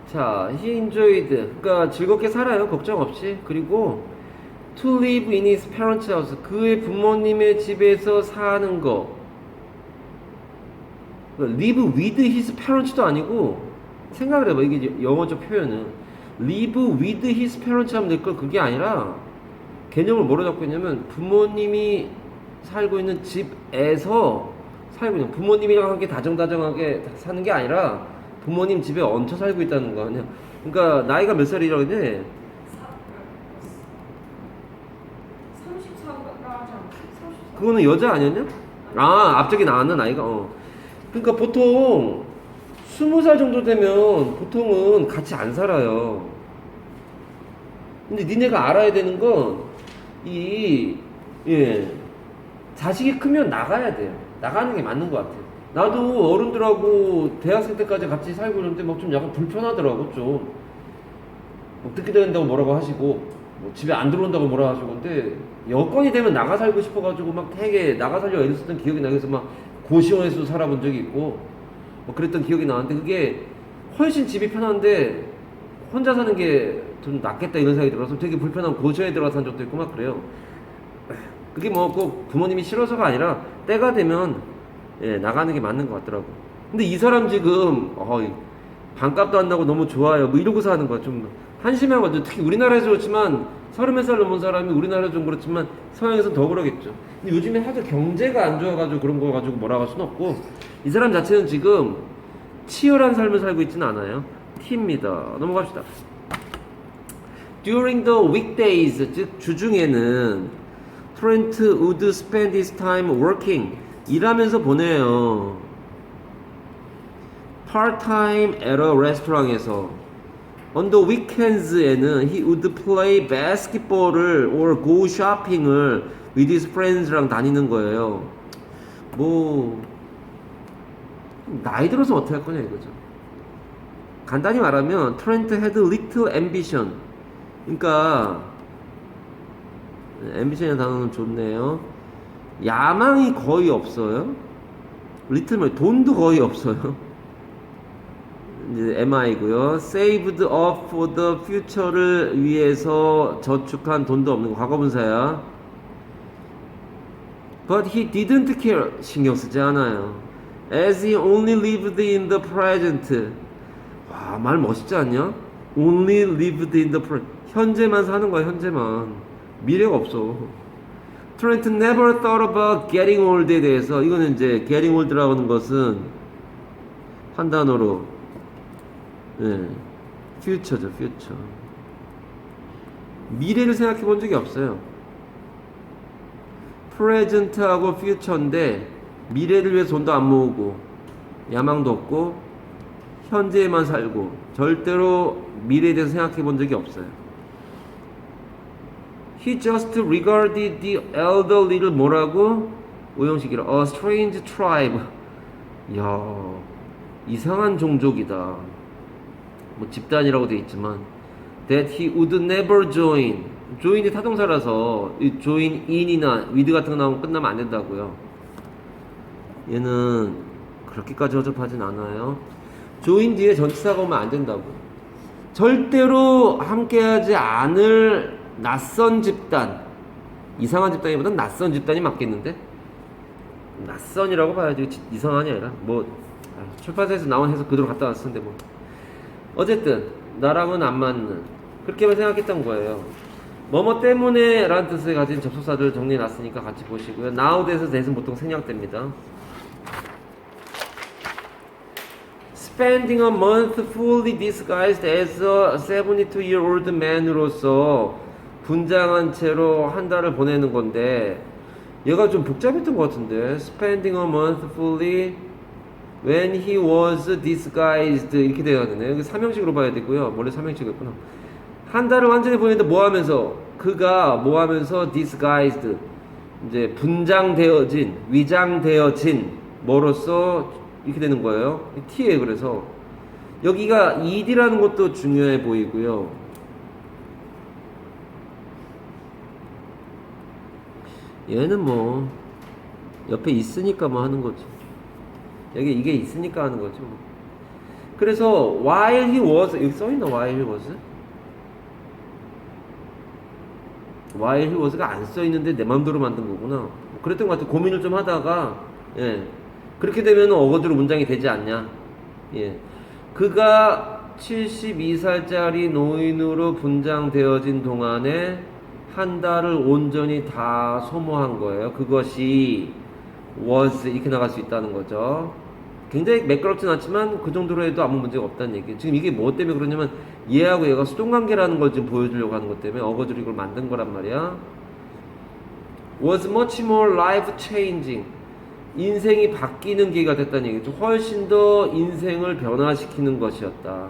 자, he enjoyed. 그러니까 즐겁게 살아요. 걱정 없이. 그리고 to live in his parents' house. 그의 부모님의 집에서 사는 거. live with his parents도 아니고 생각을 해봐. 이게 영어적 표현은 live with his parents 하면 될 걸 그게 아니라 개념을 뭐로 잡고 있냐면 부모님이 살고 있는 집에서 살고 있는 부모님이랑 함께 다정다정하게 사는 게 아니라 부모님 집에 얹혀 살고 있다는 거 아니야. 그러니까 나이가 몇 살이라고 했니? 34. 그거는 여자 아니었냐? 앞쪽에 나왔는 나이가. 그러니까 보통 20살 정도 되면 보통은 같이 안 살아요. 근데 니네가 알아야 되는 건 예, 자식이 크면 나가야 돼요. 나가는 게 맞는 것 같아요. 나도 어른들하고 대학생 때까지 같이 살고 있는데 막 좀 약간 불편하더라고, 좀. 뭐 듣게 된다고 뭐라고 하시고, 뭐 집에 안 들어온다고 뭐라 하시고, 근데 여건이 되면 나가 살고 싶어가지고 막 되게 나가 살려고 애를 쓰던 기억이 나서 막 고시원에서 살아본 적이 있고, 뭐 그랬던 기억이 나는데 그게 훨씬 집이 편한데 혼자 사는 게 좀 낫겠다 이런 생각이 들어서 되게 불편한 고시원에 들어가서 산 적도 있고 막 그래요. 그게 뭐 꼭 부모님이 싫어서가 아니라 때가 되면 예, 나가는 게 맞는 것 같더라고. 근데 이 사람 지금 반값도 안 나고 너무 좋아요. 뭐 이러고 사는 거야. 좀 한심하거든요. 특히 우리나라에서 그렇지만 30살 넘은 사람이 우리나라에서 좀 그렇지만 서양에서는 더 그러겠죠. 근데 요즘에 하도 경제가 안 좋아가지고 그런 거 가지고 뭐라고 할 수는 없고 이 사람 자체는 지금 치열한 삶을 살고 있지는 않아요. T입니다. 넘어갑시다. During the weekdays, 즉 주중에는 Trent would spend his time working. 일하면서 보내요. Part-time at a restaurant에서. On the weekends에는 he would play basketball을 or go shopping을 with his friends랑 다니는 거예요. 뭐 나이 들어서 어떻게 할 거냐 이거죠. 간단히 말하면 Trent had little ambition. 그러니까 ambition이라는 단어는 좋네요. 야망이 거의 없어요. little 말 돈도 거의 없어요. 이제 MI고요. saved up for the future를 위해서 저축한 돈도 없는 거 과거분사야. But he didn't care. 신경 쓰지 않아요. As he only lived in the present. 와, 말 멋있지 않냐? Only lived in the present. 현재만 사는 거야, 현재만. 미래가 없어. Trent never thought about getting old에 대해서 이거는 이제 getting old라고 하는 것은 한 단어로 예, future죠, future. 미래를 생각해 본 적이 없어요. present하고 future인데 미래를 위해서 돈도 안 모으고 야망도 없고 현재에만 살고 절대로 미래에 대해서 생각해 본 적이 없어요. He just regarded the elderly를 뭐라고? 오형식이라 a strange tribe. 야, 이상한 종족이다. 뭐 집단이라고 돼 있지만 that he would never join. join이 타동사라서 이 join in이나 with 같은 거 나오면 끝나면 안 된다고요. 얘는 그렇게까지 허접하진 않아요. join 뒤에 전치사가 오면 안 된다고. 절대로 함께하지 않을 낯선 집단. 이상한 집단이보단 낯선 집단이 맞겠는데? 낯선이라고 봐야지 이상한이 아니라 뭐 출판사에서 나온 해석 그대로 갖다 놨을 텐데 뭐. 어쨌든 나랑은 안 맞는 그렇게만 생각했던 거예요. 뭐뭐 때문에 라는 뜻을 가진 접속사들 정리해놨으니까 같이 보시고요. now에서 대신 보통 생략됩니다. Spending a month fully disguised as a 72-year-old man으로서 분장한 채로 한 달을 보내는 건데 얘가 좀 복잡했던 것 같은데 Spending a month fully when he was disguised 이렇게 돼야 되네. 여기 삼형식으로 봐야 되고요. 원래 삼형식이었구나. 한 달을 완전히 보냈는데 뭐 하면서 그가 뭐 하면서 disguised 이제 분장되어진 위장되어진 뭐로써 이렇게 되는 거예요. T에 그래서 여기가 ed라는 것도 중요해 보이고요. 얘는 뭐 옆에 있으니까 뭐 하는 거지. 여기 이게 있으니까 하는 거죠. 그래서 while he was 여기 써있나 while he was? while he was가 안 써있는데 내 맘대로 만든 거구나. 그랬던 것 같아. 고민을 좀 하다가 예 그렇게 되면 어거지로 문장이 되지 않냐. 예 그가 72살짜리 노인으로 분장되어진 동안에 한 달을 온전히 다 소모한 거예요. 그것이 was 이렇게 나갈 수 있다는 거죠. 굉장히 매끄럽진 않지만 그 정도로 해도 아무 문제가 없다는 얘기예요. 지금 이게 뭐 때문에 그러냐면 얘하고 얘가 수동관계라는 걸 지금 보여주려고 하는 것 때문에 어거지로 이걸 만든 거란 말이야. was much more life changing. 인생이 바뀌는 계기가 됐다는 얘기죠. 훨씬 더 인생을 변화시키는 것이었다.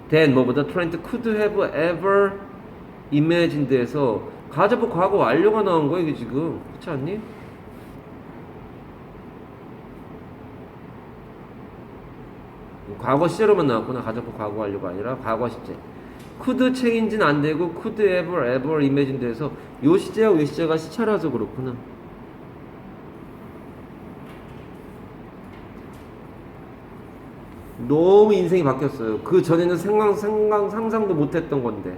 then 뭐보다 Trent could have ever imagined에서 가정법 과거 완료가 나온 거야 이게 지금. 그렇지 않니? 과거 시제로만 나왔구나. 가정법 과거 완료가 아니라 과거 시제. could change는 안 되고 could ever imagined에서 요 시제하고 요 시제가 시차라서 그렇구나. 너무 인생이 바뀌었어요. 그 전에는 상상도 못했던 건데.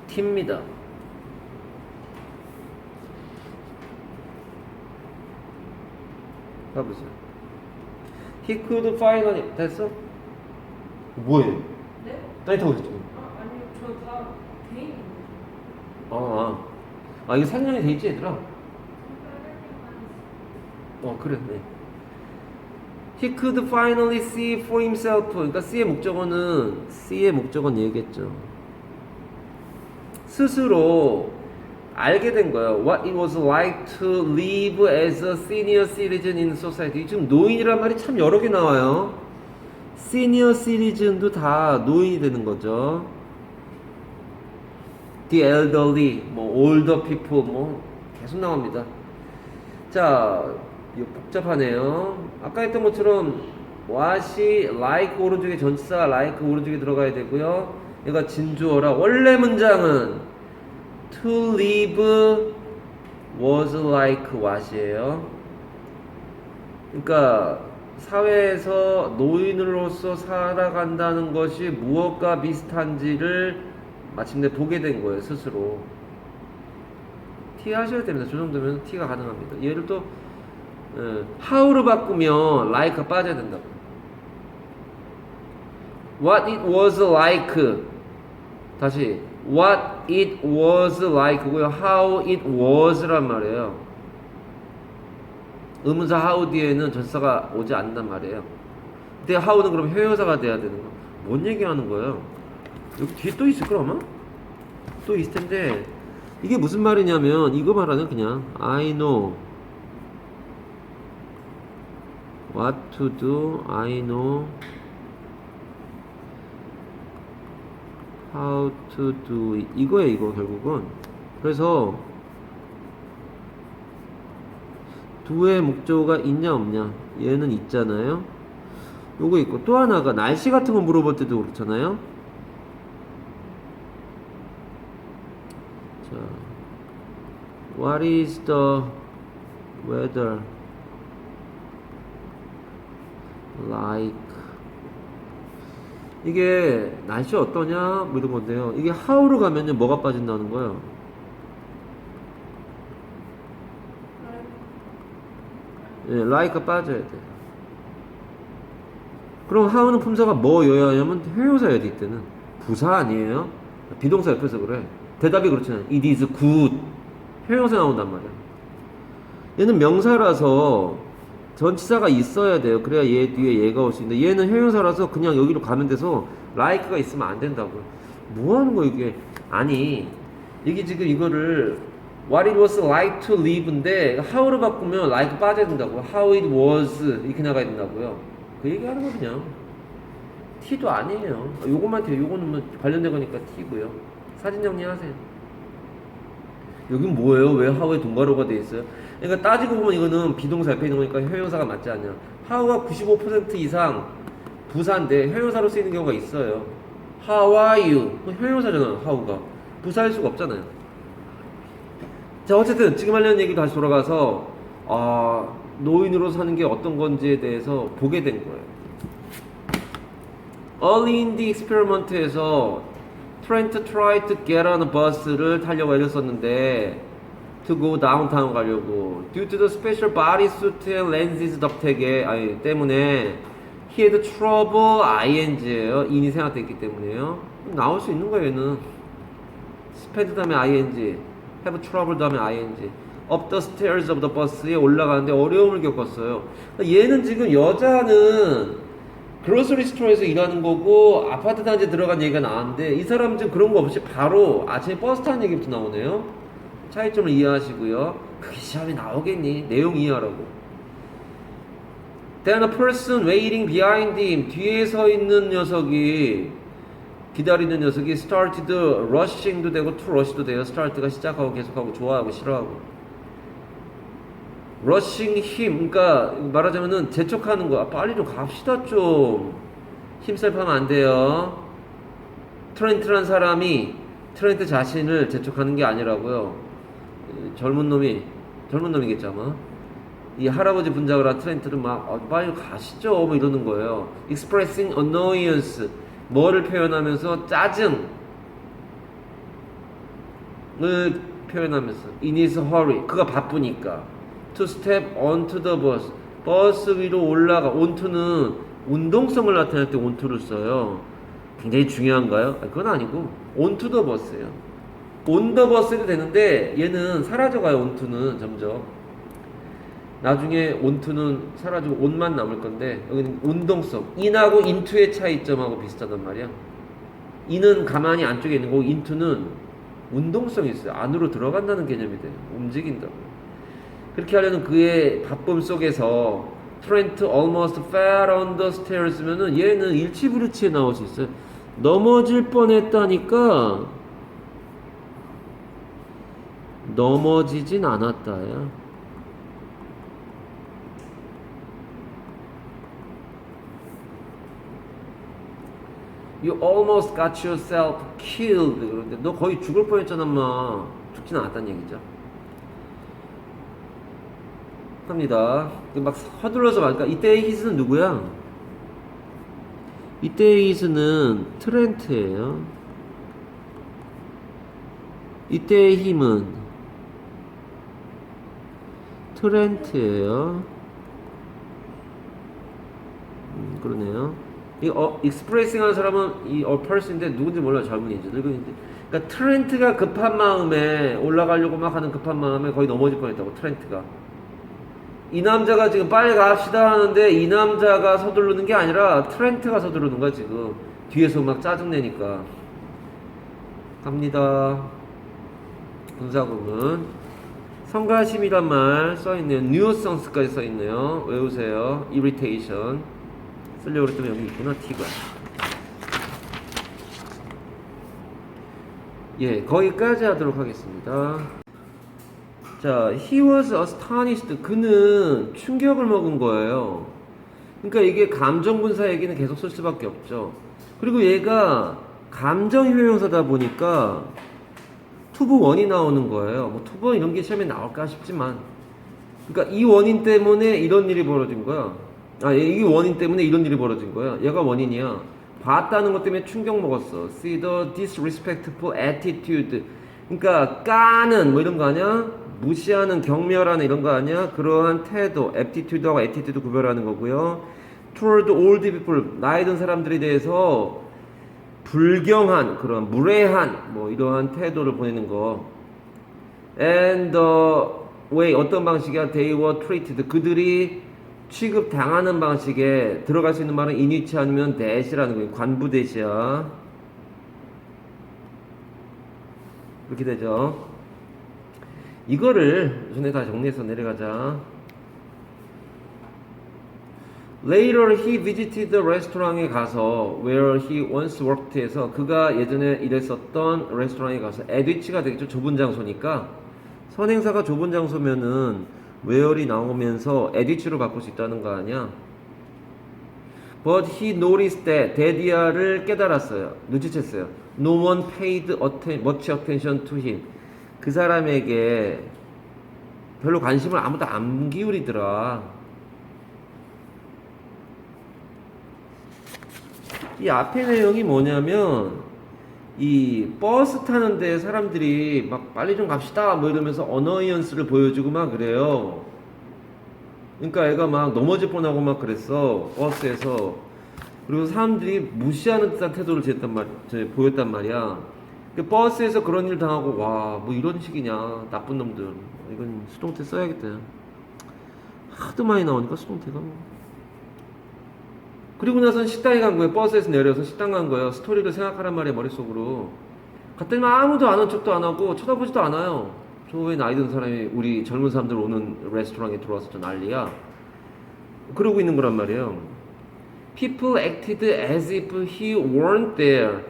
T입니다. 가보세요. He could finally 됐어? 뭐해? 네? 따이 타고 있었죠. 아니요, 저 다 돼 있는 아, 이거 3년이 돼 있지 얘들아? 그래. 네. He could finally see for himself. 그러니까 C의 목적어는 얘기했죠. 스스로 알게 된 거예요. What it was like to live as a senior citizen in society. 지금 노인이란 말이 참 여러 개 나와요. senior citizen도 다 노인이 되는 거죠. The elderly, older people, 계속 나옵니다. 자, 이거 복잡하네요. 아까 했던 것처럼 what이 like 오른쪽에 전치사 like 오른쪽에 들어가야 되고요. 얘가 진주어라. 원래 문장은 to live was like what이에요. 그러니까 사회에서 노인으로서 살아간다는 것이 무엇과 비슷한지를 마침내 보게 된 거예요, 스스로. T 하셔야 됩니다. 저 정도면 T가 가능합니다. 얘를 또 how로 바꾸면 like가 빠져야 된다고. What it was like. 다시 what it was like고요. how it was란 말이에요. 의문사 how 뒤에는 전사가 오지 않는단 말이에요. 근데 how는 그럼 회의사가 돼야 되는 거. 뭔 얘기하는 거예요? 여기 뒤에 또 있을 걸 아마? 또 있을 텐데 이게 무슨 말이냐면 이거 말하는 그냥 I know what to do, I know how to do it. 이거예요 이거 결국은. 그래서 do의 목적어가 있냐 없냐 얘는 있잖아요. 요거 있고 또 하나가 날씨 같은 거 물어볼 때도 그렇잖아요. 자, what is the weather like? 이게 날씨 어떠냐 뭐 이런 건데요. 이게 how로 가면요 뭐가 빠진다는 거예요? 예, like가 빠져야 돼. 그럼 how는 품사가 뭐여야 하냐면 회용사여야 돼. 이때는 부사 아니에요? 비동사 옆에서 그래. 대답이 그렇잖아요. It is good. 회용사 나온단 말이야. 얘는 명사라서 전치사가 있어야 돼요. 그래야 얘 뒤에 얘가 올 수 있는데 얘는 회용사라서 그냥 여기로 가면 돼서 like가 있으면 안 된다고요. 뭐 하는 거야 이게? 아니 이게 지금 이거를 what it was like to live인데 how로 바꾸면 like 빠져야 된다고요. how it was 이렇게 나가야 된다고요. 그 얘기하는 거 그냥 T도 아니에요. 요것만 돼요. 요거는 뭐 관련된 거니까 T고요. 사진 정리하세요. 여긴 뭐예요? 왜 how에 동가로가 돼 있어요? 그러니까 따지고 보면 이거는 비동사 옆에 있는 거니까 형용사가 맞지 않냐. how가 95% 이상 부사인데 형용사로 쓰이는 경우가 있어요. How are you? 형용사잖아. how가 부사일 수가 없잖아요. 자 어쨌든 지금 하려는 얘기 다시 돌아가서 노인으로 사는 게 어떤 건지에 대해서 보게 된 거예요. Early in the experiment에서 Trent tried to get on a bus를 타려고 애렸었는데 to go downtown 가려고 due to the special bodysuit and lenses 덕택에 때문에 he had trouble ing예요. in이 생략됐기 때문에요. 나올 수 있는 거예요 얘는. sped 다음에 ing have trouble 다음에 ing up the stairs of the bus에 올라가는데 어려움을 겪었어요. 얘는 지금 여자는 그로서리 스토어에서 일하는 거고 아파트 단지에 들어간 얘기가 나왔는데 이 사람은 지금 그런 거 없이 바로 아침에 버스 타는 얘기부터 나오네요. 차이점을 이해하시고요. 그게 시험에 나오겠니? 내용 이해하라고. Then a person waiting behind him. 뒤에 서 있는 녀석이 기다리는 녀석이 started rushing도 되고 to rush도 돼요. start가 시작하고 계속하고 좋아하고 싫어하고. rushing him. 그러니까 말하자면은 재촉하는 거. 빨리 좀 갑시다 좀. 힘살파면 안 돼요. 트렌트란 사람이 트렌트 자신을 재촉하는 게 아니라고요. 젊은 놈이겠죠 아마. 이 할아버지 분장을 한 트렌트는 막 빨리 가시죠 뭐 이러는 거예요. expressing annoyance. 뭐를 표현하면서 짜증을 표현하면서 in his hurry. 그가 바쁘니까. to step onto the bus. 버스 위로 올라가. onto는 운동성을 나타낼 때 onto를 써요. 굉장히 중요한가요? 그건 아니고 onto the bus예요. on the bus도 되는데 얘는 사라져가요. onto는 점점. 나중에 onto는 사라지고 on만 남을 건데 여기는 운동성. in하고 into의 차이점하고 비슷하단 말이야. in은 가만히 안쪽에 있는 거고 into는 운동성이 있어요. 안으로 들어간다는 개념이 돼요. 움직인다고. 그렇게 하려는 그의 바쁨 속에서 Trent almost fell on the stairs면은 얘는 일치부르치에 나올 수 있어요. 넘어질 뻔했다니까 넘어지진 않았다야. You almost got yourself killed. 그런데 너 거의 죽을 뻔했잖아, 마. 죽진 않았다는 얘기죠. 합니다. 막 서둘러서 말까. 이때의 히스는 누구야? 이때의 히스는 트렌트예요. 이때의 힘은 트렌트예요. 그러네요. 이 expressing 하는 사람은 이 person인데 누군지 몰라요. 젊은이지, 늙은이인데. 그러니까 트렌트가 급한 마음에 올라가려고 막 하는 급한 마음에 거의 넘어질 뻔했다고. 트렌트가. 이 남자가 지금 빨리 갑시다 하는데 이 남자가 서두르는 게 아니라 트렌트가 서두르는 거야 지금. 뒤에서 막 짜증내니까. 갑니다. 분사구문. 성가심이란 말 써있네요. nuisance까지 써있네요. 외우세요. irritation. 쓰려고 그랬더니 여기 있구나. T가. 예, 거기까지 하도록 하겠습니다. 자, he was astonished. 그는 충격을 먹은 거예요. 그러니까 이게 감정 분사 얘기는 계속 쓸 수밖에 없죠. 그리고 얘가 감정 효용사다 보니까 투부 원이 나오는 거예요. 뭐 투부 원 이런 게 시험에 나올까 싶지만, 그러니까 이 원인 때문에 이런 일이 벌어진 거야. 이 원인 때문에 이런 일이 벌어진 거야. 얘가 원인이야. 봤다는 것 때문에 충격 먹었어. See the disrespectful attitude. 그러니까 까는 뭐 이런 거 아니야? 무시하는, 경멸하는 이런 거 아니야? 그러한 태도, aptitude하고 attitude 구별하는 거고요. toward old people, 나이 든 사람들에 대해서 불경한, 그런 무례한 뭐 이러한 태도를 보내는 거. And the way, 어떤 방식이야? They were treated. 그들이 취급당하는 방식에 들어갈 수 있는 말은 in위치 아니면 that이라는 거예요. 관부 that이야. 그렇게 되죠. 이거를 전에 다 정리해서 내려가자. Later he visited the restaurant에 가서 where he once worked에서 그가 예전에 일했었던 레스토랑에 가서 에디치가 되겠죠. 좁은 장소니까 선행사가 좁은 장소면은 where이 나오면서 에디치로 바꿀 수 있다는 거 아니야. But he noticed that 데디아를 깨달았어요. 눈치챘어요. No one paid much attention to him. 그 사람에게 별로 관심을 아무도 안 기울이더라. 이 앞에 내용이 뭐냐면 이 버스 타는데 사람들이 막 빨리 좀 갑시다 뭐 이러면서 어너이언스를 보여주고 막 그래요. 그러니까 애가 막 넘어질 뻔하고 막 그랬어 버스에서. 그리고 사람들이 무시하는 듯한 태도를 보였단 말이야. 버스에서 그런 일 당하고 와 뭐 이런 식이냐 나쁜 놈들. 이건 수동태 써야겠다. 하도 많이 나오니까 수동태가. 그리고 나선 식당에 간 거예요. 버스에서 내려서 식당 간 거예요. 스토리를 생각하란 말이야 머릿속으로. 갔더니 아무도 아는 척도 안 하고 쳐다보지도 않아요. 저 왜 나이 든 사람이 우리 젊은 사람들 오는 레스토랑에 들어와서 저 난리야. 그러고 있는 거란 말이에요. People acted as if he weren't there.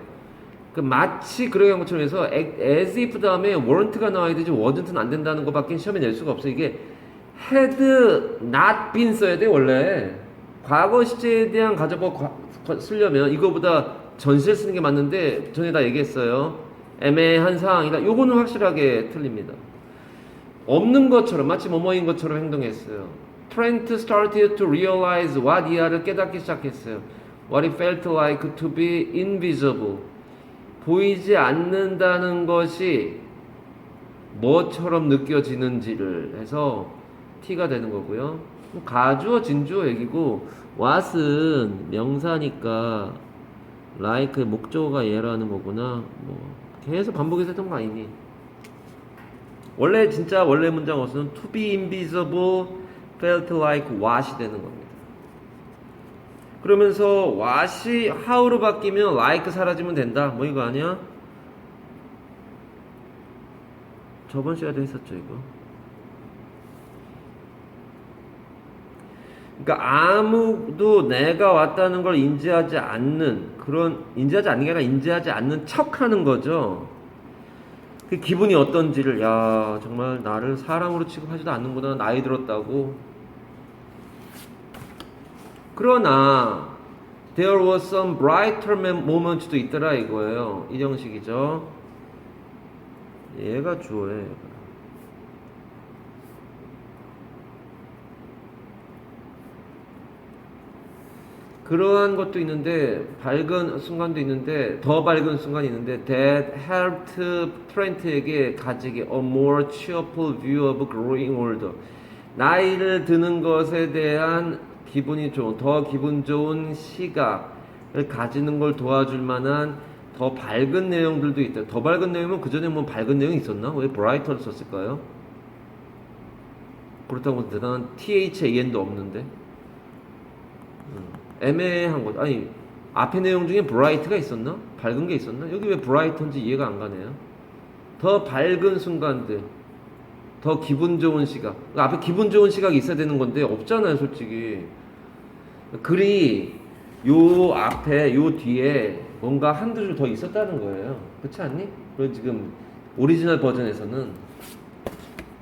그 마치 그러게 한 것처럼 해서 as if 다음에 weren't가 나와야 되지 wasn't는 안 된다는 것밖에 시험에 낼 수가 없어요. 이게 had not been 써야 돼 원래. 과거 시제에 대한 가정법 쓰려면 이거보다 전시를 쓰는 게 맞는데 전에 다 얘기했어요. 애매한 상황이다. 요거는 확실하게 틀립니다. 없는 것처럼 마치 뭐뭐인 것처럼 행동했어요. Trent started to realize what 이하를 깨닫기 시작했어요. What it felt like to be invisible. 보이지 않는다는 것이 뭐처럼 느껴지는지를 해서 T가 되는 거고요. 가주어 진주어 얘기고 what은 명사니까 like 목적어가 얘라는 거구나. 뭐 계속 반복해서 했던 거 아니니? 원래 진짜 원래 문장 어서는 to be invisible felt like what이 되는 겁니다. 그러면서 what이 how로 바뀌면 like 사라지면 된다. 뭐 이거 아니야? 저번 시간에 했었죠 이거. 그러니까 아무도 내가 왔다는 걸 인지하지 않는 그런 인지하지 않는 게 아니라 인지하지 않는 척하는 거죠. 그 기분이 어떤지를 야 정말 나를 사람으로 취급하지도 않는구나 나이 들었다고. 그러나 there was some brighter moments도 있더라 이거예요. 이 형식이죠. 얘가 주어예요. 그러한 것도 있는데 밝은 순간도 있는데 더 밝은 순간이 있는데 that helped Trent에게 가지게 a more cheerful view of growing older. 나이를 드는 것에 대한 기분이 좋은 더 기분 좋은 시각을 가지는 걸 도와줄 만한 더 밝은 내용들도 있다. 더 밝은 내용은 그 전에 뭐 밝은 내용이 있었나? 왜 brighter를 썼을까요? 그렇다고 대단한 THAN도 없는데. 애매한 거죠. 아니 앞에 내용 중에 bright가 있었나? 밝은 게 있었나? 여기 왜 bright인지 이해가 안 가네요. 더 밝은 순간들, 더 기분 좋은 시각. 그러니까 앞에 기분 좋은 시각이 있어야 되는 건데 없잖아요, 솔직히. 글이 요 앞에 요 뒤에 뭔가 한두 줄 더 있었다는 거예요. 그렇지 않니? 그리고 지금 오리지널 버전에서는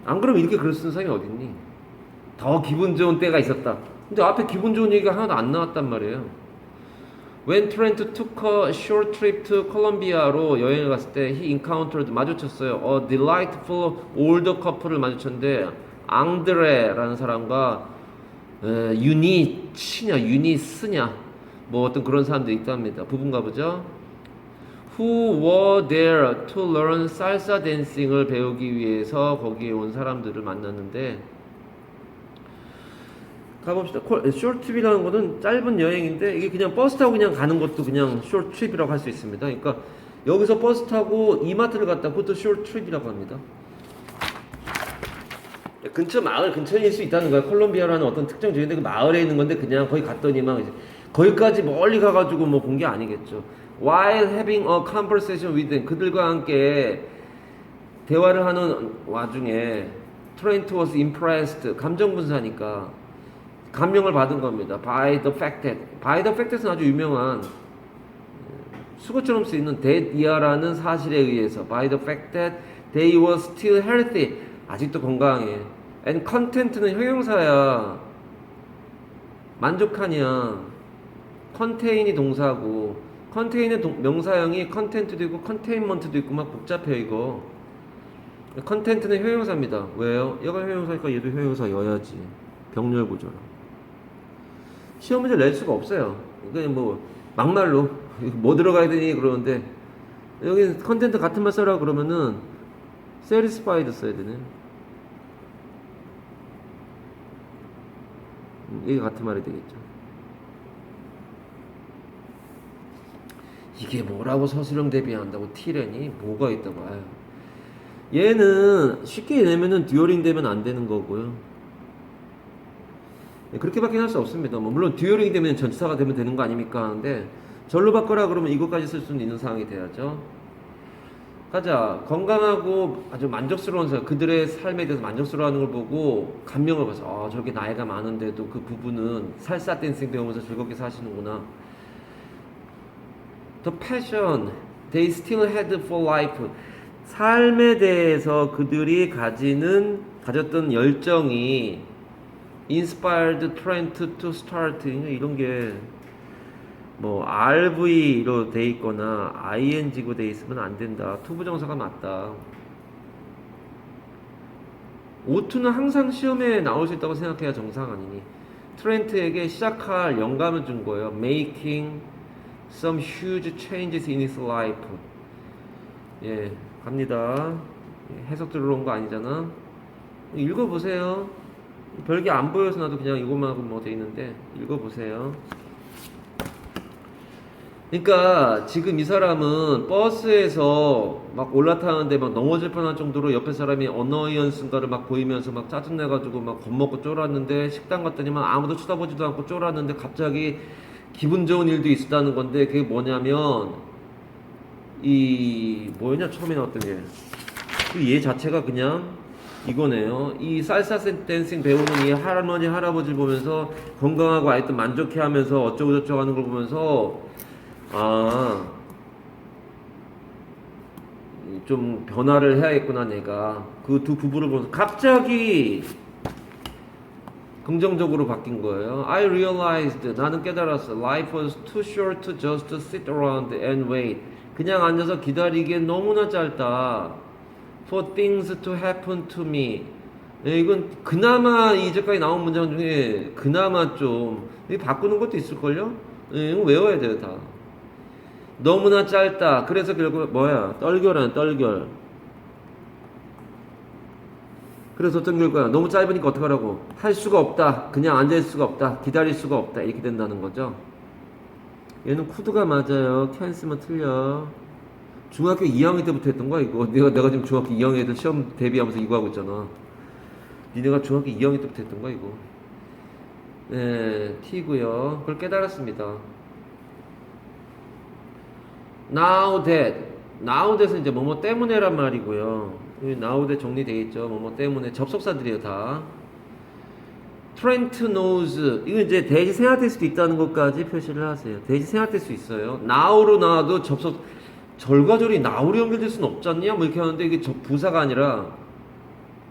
안 그러면 이렇게 글 쓰는 사람이 어딨니? 더 기분 좋은 때가 있었다. 근데 앞에 기분 좋은 얘기가 하나도 안 나왔단 말이에요. When Trent took a short trip to Colombia로 여행을 갔을 때 he encountered 마주쳤어요. A delightful older couple을 마주쳤는데 앙드레라는 사람과 유니치냐 유니스냐 뭐 어떤 그런 사람들이 있답니다. 부부인가 보죠. Who were there to learn salsa dancing을 배우기 위해서 거기에 온 사람들을 만났는데 가봅시다. 숏트립이라는 거는 짧은 여행인데 이게 그냥 버스 타고 그냥 가는 것도 그냥 숏트립이라고 할 수 있습니다. 그러니까 여기서 버스 타고 이마트를 갔다 그것도 숏트립이라고 합니다. 근처 마을 근처일 수 있다는 거야. 콜롬비아라는 어떤 특정 지역인데 그 마을에 있는 건데 그냥 거기 갔더니만 이제 거기까지 멀리 가가지고 뭐 본 게 아니겠죠. While having a conversation with them 그들과 함께 대화를 하는 와중에 Trent was impressed 감정 분사니까 감명을 받은 겁니다. By the fact that은 아주 유명한 수거처럼 쓰이는 that 이하라는 사실에 의해서 by the fact that they were still healthy 아직도 건강해. and content는 형용사야. 만족하냐. contain이 동사고 contain은 명사형이 content도 있고 containment도 있고 막 복잡해요 이거. content는 형용사입니다. 왜요? 얘가 형용사니까 얘도 형용사여야지. 병렬 구조라. 시험 문제 낼 수가 없어요. 그냥 뭐 막말로 뭐 들어가야 되니 그러는데 여기 컨텐트 같은 말 써라 그러면은 satisfied 써야 되네. 이게 같은 말이 되겠죠. 이게 뭐라고 서술형 대비한다고 T래니 뭐가 있다고. 아유. 얘는 쉽게 내면은 듀어링 되면 안 되는 거고요. 그렇게밖에 할 수 없습니다. 뭐 물론 듀어링이 되면 전치사가 되면 되는 거 아닙니까 하는데 절로 바꿔라 그러면 이것까지 쓸 수는 있는 상황이 돼야죠. 가자. 건강하고 아주 만족스러운 사람, 그들의 삶에 대해서 만족스러워하는 걸 보고 감명을 받아. 아, 저렇게 나이가 많은데도 그 부부는 살사 댄싱 배우면서 즐겁게 사시는구나. The passion they still had for life. 삶에 대해서 그들이 가졌던 열정이 inspired Trent to start. 이런 게 뭐 RV로 돼 있거나 ing고 돼 있으면 안 된다. 투부정사가 맞다. O2는 항상 시험에 나올 수 있다고 생각해야 정상 아니니. 트렌트에게 시작할 영감을 준 거예요. Making some huge changes in his life. 예, 갑니다. 해석 들어온 거 아니잖아. 읽어보세요. 별게 안 보여서 나도 그냥 이것만 하고 뭐 돼 있는데 읽어보세요. 그러니까 지금 이 사람은 버스에서 막 올라타는데 막 넘어질 뻔할 정도로 옆에 사람이 어너이언스인가를 막 보이면서 막 짜증내가지고 막 겁먹고 쫄았는데, 식당 갔더니만 아무도 쳐다보지도 않고 쫄았는데 갑자기 기분 좋은 일도 있었다는 건데, 그게 뭐냐면 이 뭐였냐 처음에 나왔던 게 그 얘 자체가 그냥 이거네요. 이 살사 댄싱 배우는 이 할머니 할아버지 보면서 건강하고 아이들 만족해하면서 어쩌고 저쩌고 하는 걸 보면서 아, 좀 변화를 해야겠구나 내가. 그 두 부부를 보면서 갑자기 긍정적으로 바뀐 거예요. I realized, 나는 깨달았어. Life was too short to just sit around and wait. 그냥 앉아서 기다리기엔 너무나 짧다. For things to happen to me. 예, 이건 그나마 이제까지 나온 문장 중에 그나마 좀 바꾸는 것도 있을걸요? 예, 이거 외워야 돼요 다. 너무나 짧다. 그래서 결국 뭐야? 떨결한 떨결. 그래서 어떤 결과야? 너무 짧으니까 어떡하라고? 할 수가 없다. 그냥 앉아있을 수가 없다. 기다릴 수가 없다. 이렇게 된다는 거죠. 얘는 쿠드가 맞아요. 캔스면 틀려. 중학교 2학년 때부터 했던 거야 이거. 내가 지금 중학교 2학년 애들 시험 대비하면서 이거 하고 있잖아. 니네가 중학교 2학년 때부터 했던 거야 이거. 네, T고요. 그걸 깨달았습니다. Now that에서 이제 뭐뭐 때문에란 말이고요. now that 정리되어 있죠. 뭐뭐 때문에 접속사들이에요 다. Trent knows, 이거 이제 대시 생략될 수도 있다는 것까지 표시를 하세요. 대시 생략될 수 있어요. now로 나와도 절과절이 now로 연결될 수는 없지 않냐? 뭐 이렇게 하는데 이게 부사가 아니라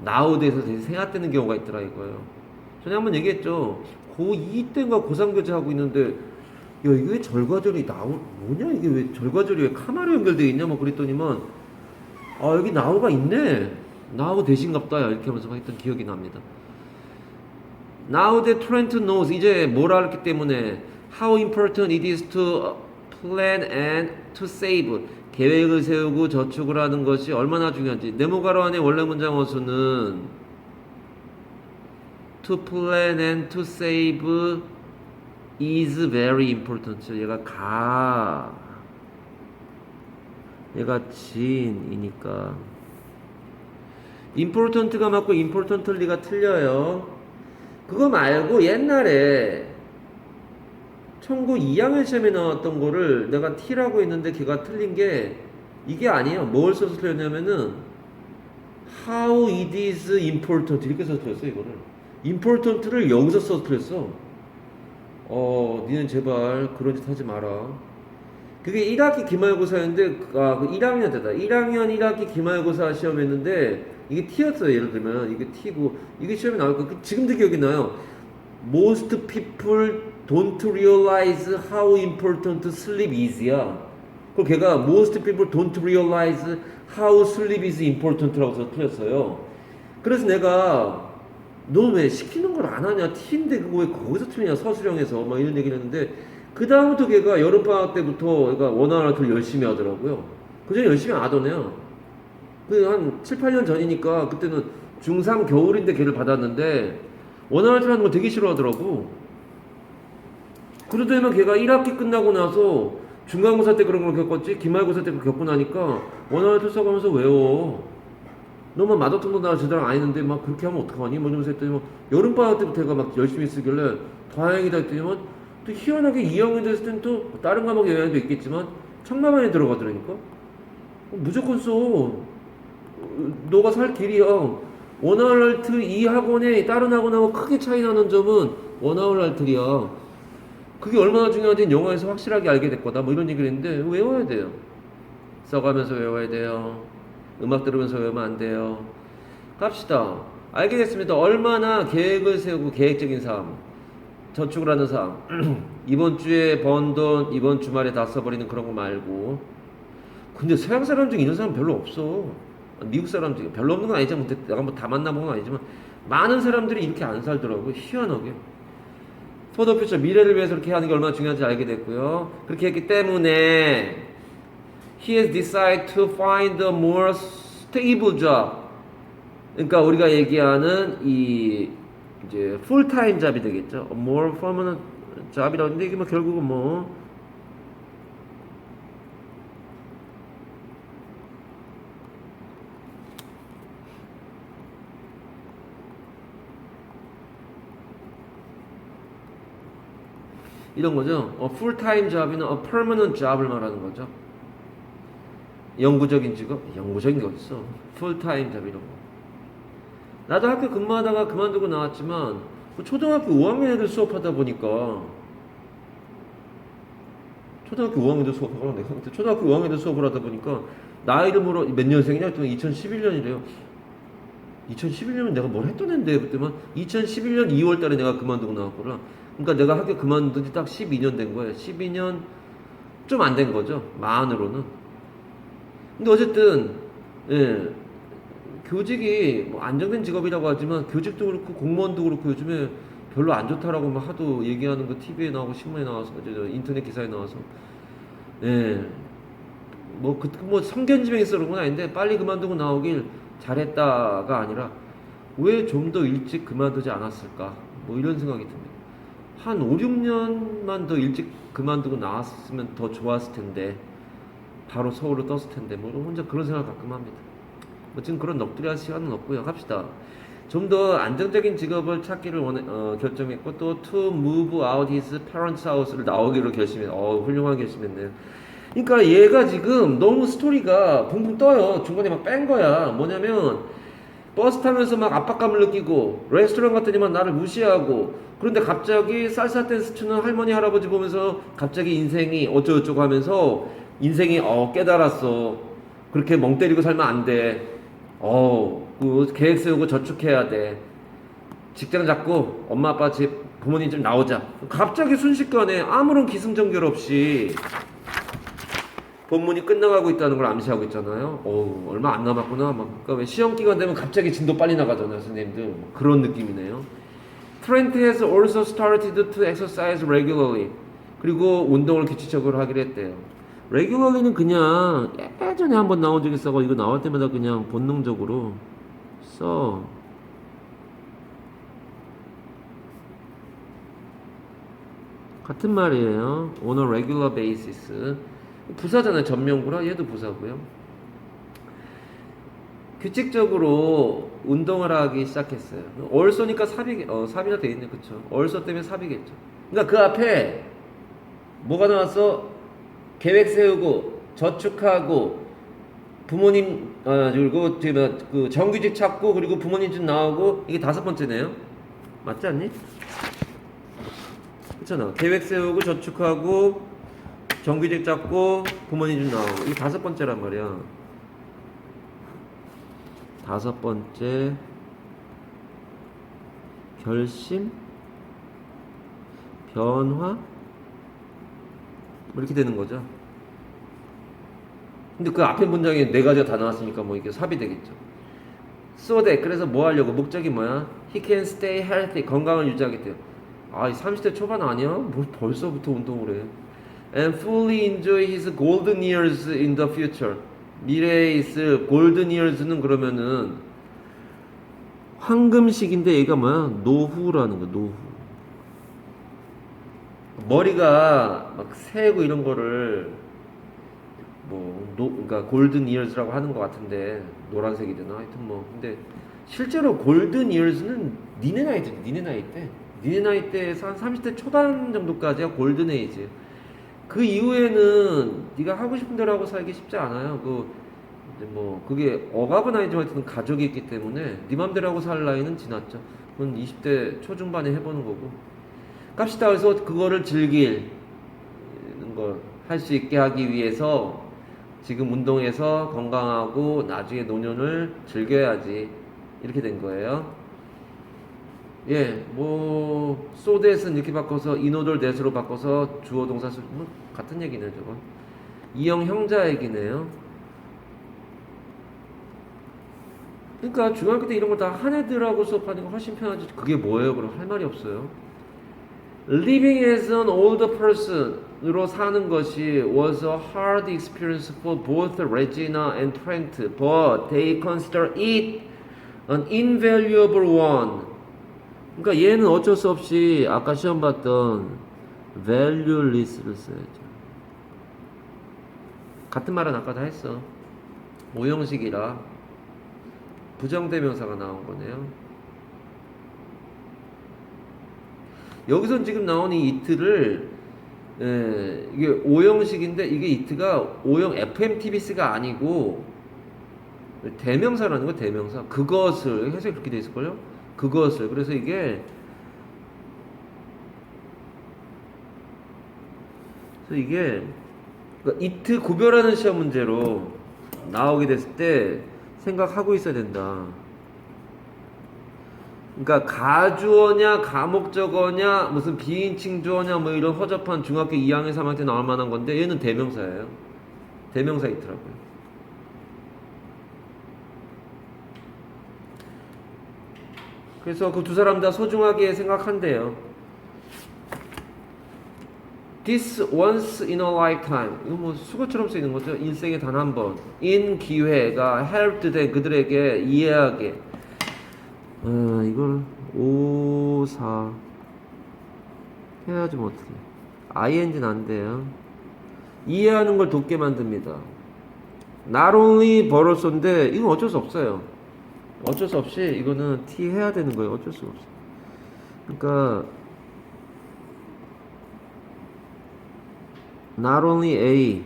now that에서 대시 생략되는 경우가 있더라 이거예요. 전에 한번 얘기했죠. 고2 때인가 고3 교재하고 있는데 야 이게 왜 절과절이 뭐냐 이게 왜 절과절이 왜 카마로 연결되어 있냐 뭐 그랬더니만 아 여기 now가 있네. now 대신갑다 이렇게 하면서 막 했던 기억이 납니다. Now that Trent knows, 이제 뭘 알았기 때문에 how important it is to plan and to save, 계획을 세우고 저축을 하는 것이 얼마나 중요한지. 네모가로 안에 원래 문장 어수는 to plan and to save is very important. 얘가 진이니까 important가 맞고 importantly가 틀려요. 그거 말고 옛날에 청구 2학년 시험에 나왔던 거를 내가 T라고 했는데 걔가 틀린 게 이게 아니에요. 뭘 써서 틀렸냐면은 how it is important 이렇게 써서 틀렸어 이거를. important를 여기서 써서 틀렸어. 니는 제발 그런 짓 하지 마라. 그게 1학기 기말고사였는데 그 1학년 때다. 1학년 1학기 기말고사 시험했는데 이게 T였어요. 예를 들면 이게 T고 이게 시험에 나올 거 지금도 기억이 나요. Most people don't realize how important sleep is야. 그리고 걔가 most people don't realize how sleep is important라고 해서 틀렸어요. 그래서 내가 너 왜 시키는 걸 안 하냐? T인데 그거 왜 거기서 틀리냐? 서술형에서 막 이런 얘기를 했는데 그 다음부터 걔가 여름방학 때부터 얘가 원어를 열심히 하더라고요. 그전에 열심히 안 하던 애야. 한 7, 8년 전이니까 그때는 중3 겨울인데 걔를 받았는데 원어를 하는 걸 되게 싫어하더라고. 그러더니만 걔가 1학기 끝나고 나서 중간고사 때 그런 걸 겪었지 기말고사 때 그걸 겪고 나니까 원어를 출석하면서 외워. 너만 마더통도 나 제대로 안 했는데 막 그렇게 하면 어떡하니? 뭐 이러면서 했더니 막 여름방학 때부터 걔가 막 열심히 쓰길래 다행이다 했더니만 또 희한하게 2학년 됐을 땐 또 다른 과목에 영향도 있겠지만 청라만에 들어가더라니까. 무조건 써. 너가 살 길이야. 원아웃 이 학원에 다른 학원하고 크게 차이 나는 점은 원아웃이야. 그게 얼마나 중요한지 영어에서 확실하게 알게 될 거다. 뭐 이런 얘기를 했는데 외워야 돼요. 써가면서 외워야 돼요. 음악 들으면서 외우면 안 돼요. 갑시다. 알게 됐습니다. 얼마나 계획을 세우고 계획적인 삶, 저축을 하는 삶. 이번 주에 번 돈 이번 주말에 다 써버리는 그런 거 말고. 근데 서양 사람 중에 이런 사람 별로 없어. 미국 사람 중에 별로 없는 건 아니지만 내가 뭐 다 만나본 건 아니지만 많은 사람들이 이렇게 안 살더라고. 희한하게. For the future, 미래를 위해서 그렇게 하는 게 얼마나 중요한지 알게 됐고요. 그렇게 했기 때문에 he has decided to find a more stable job. 그러니까 우리가 얘기하는 이 이제 풀타임 잡이 되겠죠. A more permanent job이라고 하는데 이게 뭐 결국은 뭐 이런 거죠. 풀타임 잡이나 permanent job을 말하는 거죠. 영구적인 직업? 영구적인 게 어딨어. 풀타임 잡 이런 거. 나도 학교 근무하다가 그만두고 나왔지만 초등학교 5학년 애들 수업하다 보니까 초등학교 5학년도 수업하고 내가 그때 초등학교 5학년도 수업을 하다 보니까 나 이름으로 몇 년생이냐 했더니 2011년이래요. 2011년은 내가 뭘 했던 애인데 그때만 2011년 2월 달에 내가 그만두고 나왔구나. 그러니까 내가 학교 그만둔 지 딱 12년 된 거예요. 12년 좀 안 된 거죠. 만으로는. 근데 어쨌든 예, 교직이 뭐 안정된 직업이라고 하지만 교직도 그렇고 공무원도 그렇고 요즘에 별로 안 좋다라고 막 하도 얘기하는 거 TV에 나오고 신문에 나와서 인터넷 기사에 나와서 예, 뭐 성견지명에서 그런 건 아닌데 빨리 그만두고 나오길 잘했다가 아니라 왜 좀 더 일찍 그만두지 않았을까 뭐 이런 생각이 듭니다. 한 5, 6년만 더 일찍 그만두고 나왔으면 더 좋았을 텐데 바로 서울로 떴을 텐데 뭐 혼자 그런 생각 가끔 합니다. 뭐 지금 그런 넋두리 할 시간은 없고요. 갑시다. 좀 더 안정적인 직업을 찾기를 결정했고 또 to move out his parents' house를 나오기로 결심했어요. 훌륭한 결심했네요. 그러니까 얘가 지금 너무 스토리가 붕붕 떠요. 중간에 막 뺀 거야. 뭐냐면 버스 타면서 막 압박감을 느끼고 레스토랑 갔더니만 나를 무시하고 그런데 갑자기 살사 댄스 추는 할머니 할아버지 보면서 갑자기 인생이 어쩌고저쩌고 하면서 인생이 깨달았어. 그렇게 멍 때리고 살면 안 돼. 그 계획 세우고 저축해야 돼. 직장 잡고 엄마 아빠 집 부모님 집 나오자. 갑자기 순식간에 아무런 기승전결 없이 본문이 끝나가고 있다는 걸 암시하고 있잖아요. 얼마 안 남았구나. 그러니까 왜 시험 기간 되면 갑자기 진도 빨리 나가잖아요, 선생님들. 그런 느낌이네요. Trent has also started to exercise regularly. 그리고 운동을 규칙적으로 하기로 했대요. regularly는 그냥 예전에 한번 나온 적이 있어서 이거 나올 때마다 그냥 본능적으로 써. 같은 말이에요. On a regular basis. 부사잖아요. 전명구라 얘도 부사고요. 규칙적으로 운동을 하기 시작했어요. 얼쏘니까 삽이나 돼 있네, 그쵸? 얼쏘 때문에 삽이겠죠. 그러니까 그 앞에 뭐가 나왔어? 계획 세우고 저축하고 부모님 그리고 그 정규직 찾고 그리고 부모님 집 나오고 이게 5번째네요. 맞지 않니? 그렇잖아. 계획 세우고 저축하고 정규직 잡고 부모님 집 나오고 이게 5번째란 말이야. 5번째 결심 변화 뭐 이렇게 되는 거죠. 근데 그 앞에 문장에 4가지가 다 나왔으니까 뭐 이게 삽이 되겠죠. So that 그래서 뭐 하려고 목적이 뭐야? He can stay healthy 건강을 유지하겠대요. 이 30대 초반 아니야? 뭐 벌써부터 운동을 해. And fully enjoy his golden years in the future. 미래에 있을 golden years는 그러면은 황금 시기인데 얘가 뭐야? 노후라는 거. 노후. 머리가 막 새고 이런 거를 그러니까 골든 이어즈라고 하는 것 같은데 노란색이 되나 하여튼 뭐 근데 실제로 골든 이어즈는 니네 나이 때에서 한 30대 초반 정도까지가 골든 에이지. 그 이후에는 네가 하고 싶은 대로 하고 살기 쉽지 않아요. 이제 뭐 그게 억압은 아니지만 하여튼 가족이 있기 때문에 네 맘대로 하고 살 나이는 지났죠. 그건 20대 초중반에 해보는 거고. 갑시다. 그래서 그거를 즐길 걸 할 수 있게 하기 위해서 지금 운동해서 건강하고 나중에 노년을 즐겨야지 이렇게 된 거예요. 예, 뭐 소댓은 이렇게 바꿔서 인오돌 대수로 바꿔서 주어 동사 뭐 같은 얘기네 저건. 이형 형자 얘기네요. 그러니까 중학교 때 이런 거 다 한 애들하고 수업하는 거 훨씬 편하지. 그게 뭐예요? 그럼 할 말이 없어요. Living as an older person으로 사는 것이 was a hard experience for both Regina and Trent, but they consider it an invaluable one. 그러니까 얘는 어쩔 수 없이 아까 시험 봤던 valueless를 써야죠. 같은 말은 아까 다 했어. 오형식이라 부정대명사가 나온 거네요. 여기선 지금 나온 이 it를 이게 오형식인데 이게 it가 오형 FMTBC가 아니고 대명사라는 거 대명사. 그것을 해석이 그렇게 돼 있을걸요? 그것을. 그래서 이게 그러니까 it 구별하는 시험 문제로 나오게 됐을 때 생각하고 있어야 된다. 그러니까 가주어냐 가목적어냐 무슨 비인칭 주어냐 뭐 이런 허접한 중학교 2학년 3학년 때 나올 만한 건데 얘는 대명사예요. 대명사 있더라고요. 그래서 그 두 사람 다 소중하게 생각한대요. This once in a lifetime. 이거 뭐 수거처럼 쓰이는 거죠. 일생에 단 한 번. in 기회가 helped them 그들에게 이해하게. 이걸 5, 4 해야지 뭐 어떻게. ing는 안 돼요. 이해하는 걸 돕게 만듭니다. Not only 벌었어인데 이건 어쩔 수 없어요. 어쩔 수 없이 이거는 T 해야 되는 거예요. 어쩔 수 없어. 그러니까 not only A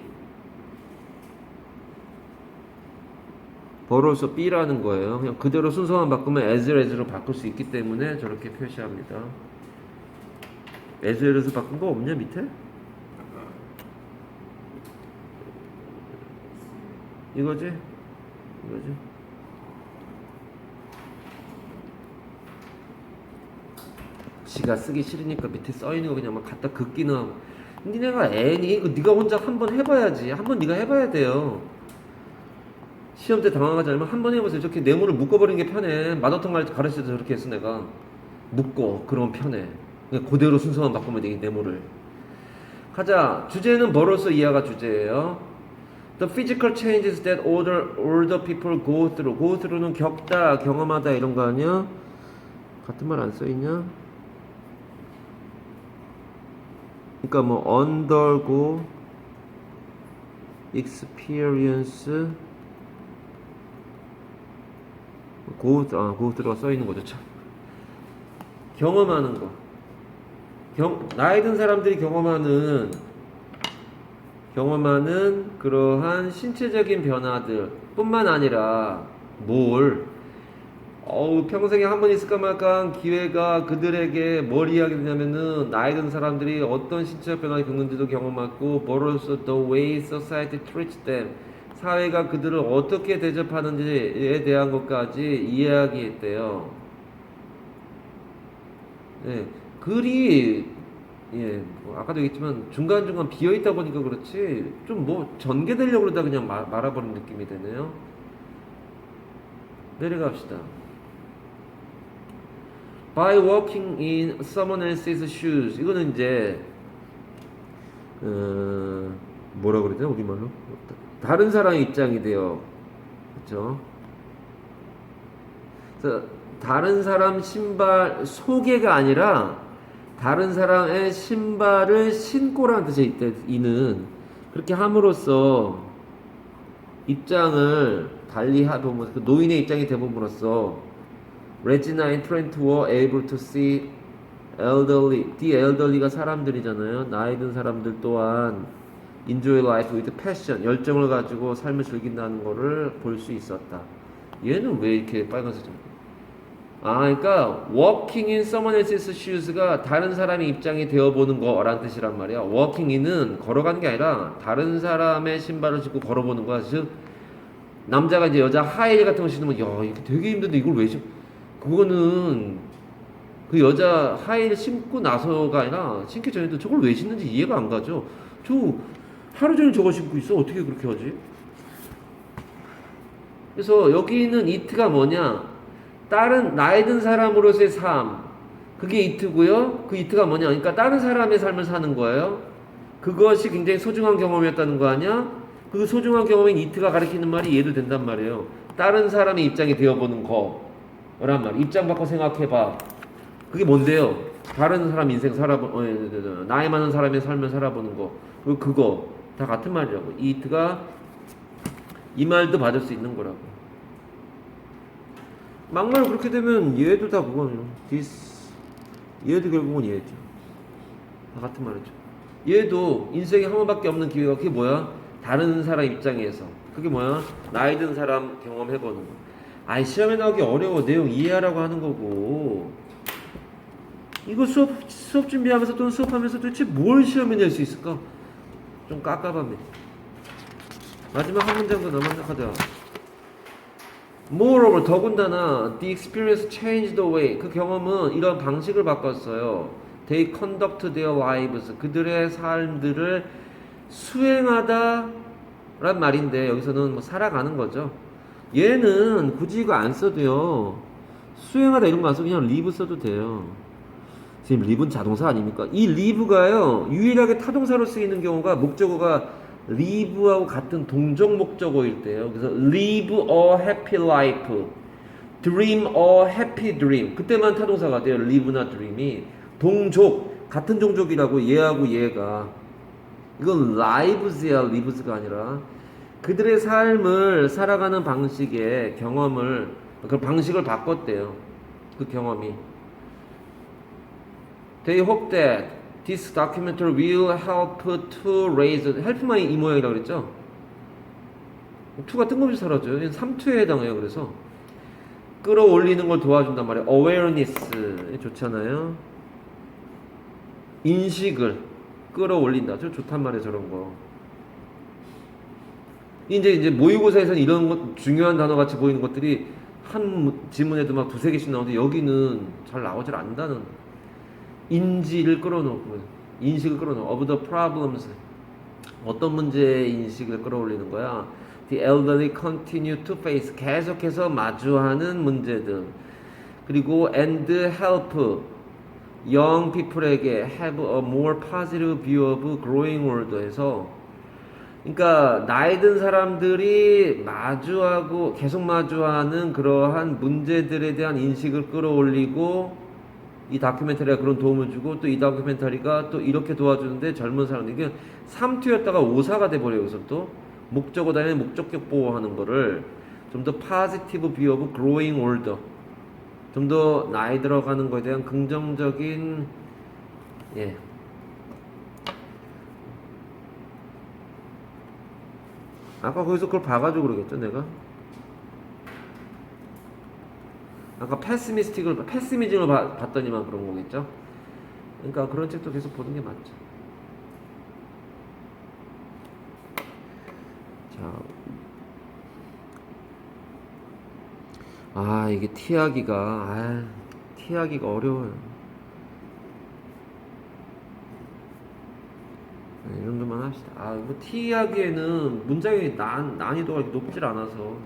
벌어서 B라는 거예요. 그냥 그대로 순서만 바꾸면 as로 바꿀 수 있기 때문에 저렇게 표시합니다. as에서 바꾼 거 없냐 밑에? 이거지? 지가 쓰기 싫으니까 밑에 써있는 거 그냥 막 갖다 긋기는 하고. 니네가 애니 이거 네가 혼자 한번 해봐야지. 한번 네가 해봐야 돼요. 시험 때 당황하지 않으면 한 번 해보세요. 저렇게 네모를 묶어버리는 게 편해. 마더텅 가르칠 때 저렇게 했어 내가. 묶어. 그러면 편해. 그냥 그대로 순서만 바꾸면 되게 네모를. 가자. 주제는 벌어서 이하가 주제예요. The physical changes that older people go through. go through는 겪다, 경험하다 이런 거 아니야? 같은 말 안 써있냐? 그러니까 뭐 undergo, experience, go through가 써있는 거죠. 참. 경험하는 거. 나이 든 사람들이 경험하는 그러한 신체적인 변화들 뿐만 아니라 평생에 한 번 있을까 말까 한 기회가 그들에게 뭘 이야기되냐면은 나이 든 사람들이 어떤 신체적 변화를 겪는지도 경험하고 뭐로서 the way society treats them 사회가 그들을 어떻게 대접하는지에 대한 것까지 이야기했대요. 네, 글이 뭐 아까도 얘기했지만 중간중간 비어있다 보니까 그렇지 좀 뭐 전개되려고 그러다 그냥 말아버린 느낌이 되네요. 내려갑시다. By walking in someone else's shoes. 이거는 이제 뭐라 그러지 우리말로? 다른 사람의 입장이 돼요. 그렇죠? 그래서 다른 사람 신발 소개가 아니라 다른 사람의 신발을 신고라는 뜻이 있대. 이는 그렇게 함으로써 입장을 달리 해보면서 노인의 입장이 되봄으로써 Regina and Trent were able to see elderly. The elderly가 사람들이잖아요. 나이 든 사람들 또한 enjoy life with passion, 열정을 가지고 삶을 즐긴다는 거를 볼 수 있었다. 얘는 왜 이렇게 빨간색이야? 그러니까 walking in someone else's shoes가 다른 사람의 입장이 되어보는 거라는 뜻이란 말이야. walking in은 걸어가는 게 아니라 다른 사람의 신발을 신고 걸어보는 거야. 즉 남자가 이제 여자 하이힐 같은 거 신으면 야 이게 되게 힘든데 이걸 왜 신어? 그거는 그 여자 하이힐 신고 나서가 아니라 신기 전에도 저걸 왜 신는지 이해가 안 가죠. 저 하루 종일 저거 신고 있어. 어떻게 그렇게 하지? 그래서 여기 있는 이트가 뭐냐? 다른 나이 든 사람으로서의 삶, 그게 이트고요. 그 이트가 뭐냐? 그러니까 다른 사람의 삶을 사는 거예요. 그것이 굉장히 소중한 경험이었다는 거 아니야? 그 소중한 경험인 이트가 가리키는 말이 이해도 된단 말이에요. 다른 사람의 입장이 되어보는 거란 말. 입장 바꿔 생각해봐. 그게 뭔데요? 다른 사람 인생 나이 많은 사람의 삶을 살아보는 거. 그거 다 같은 말이라고. 이 이트가 이 말도 받을 수 있는 거라고. 막말 그렇게 되면 얘도 다 그거예요. 얘도 결국은 얘죠. 다 같은 말이죠. 얘도 인생에 한 번밖에 없는 기회가 그게 뭐야? 다른 사람 입장에서 그게 뭐야? 나이 든 사람 경험해보는 거. 시험에 나오기 어려워. 내용 이해하라고 하는 거고. 이거 수업 준비하면서 또는 수업하면서 도대체 뭘 시험에 낼 수 있을까? 좀 깝깝합니다. 마지막 한 문장 더 남았나가자. Moreover, 더군다나 the experience changed the way. 그 경험은 이런 방식을 바꿨어요. They conduct their lives. 그들의 삶들을 수행하다 란 말인데 여기서는 뭐 살아가는 거죠. 얘는 굳이 이거 안 써도요. 수행하다 이런 거 안 써도 그냥 live 써도 돼요. 지금 live는 자동사 아닙니까? 이 live가요. 유일하게 타동사로 쓰이는 경우가 목적어가 live하고 같은 동적 목적어일 때요. 그래서 live a happy life, dream a happy dream. 그때만 타동사가 돼요. live나 dream이 동족 같은 종족이라고 얘하고 얘가. 이건 lives야 lives가 아니라 그들의 삶을 살아가는 방식의 경험을 그 방식을 바꿨대요. 그 경험이. They hope that this documentary will help to raise help만 이 모양이라고 그랬죠? 2가 뜬금없이 사라져요. 얘는 3투에 해당해요. 그래서 끌어올리는 걸 도와준단 말이에요. awareness 좋잖아요. 인식을 끌어올린다. 저 좋단 말이에요. 저런 거. 이제 모의고사에서는 이런 것 중요한 단어 같이 보이는 것들이 한 지문에도 막 2-3개씩 나오는데 여기는 잘 나오질 않는다는 인지를 끌어놓고 인식을 끌어놓고 of the problems 어떤 문제의 인식을 끌어올리는 거야. The elderly continue to face 계속해서 마주하는 문제들 그리고 and help young people에게 have a more positive view of growing world에서 그러니까 나이 든 사람들이 마주하고 계속 마주하는 그러한 문제들에 대한 인식을 끌어올리고 이 다큐멘터리가 그런 도움을 주고 또 이 다큐멘터리가 또 이렇게 도와주는데 젊은 사람들이 3투였다가 5사가 돼버려요. 여기서 또 목적어 다음에 목적격 보호하는 거를 좀 더 positive view of growing older 좀 더 나이 들어가는 거에 대한 긍정적인 아까 거기서 그걸 봐가지고 그러겠죠 내가 아까 패시미즘을 봤더니만 그런 거겠죠. 그러니까 그런 책도 계속 보는 게 맞죠. 자, 이게 티하기가 어려워요. 이 정도만 합시다. 뭐 티하기에는 문장의 난이도가 높질 않아서.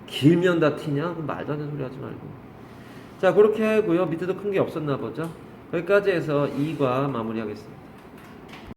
길면 다 티냐? 그럼 말도 안 되는 소리 하지 말고. 자, 그렇게 하고요. 밑에도 큰 게 없었나 보죠. 여기까지 해서 2과 마무리하겠습니다.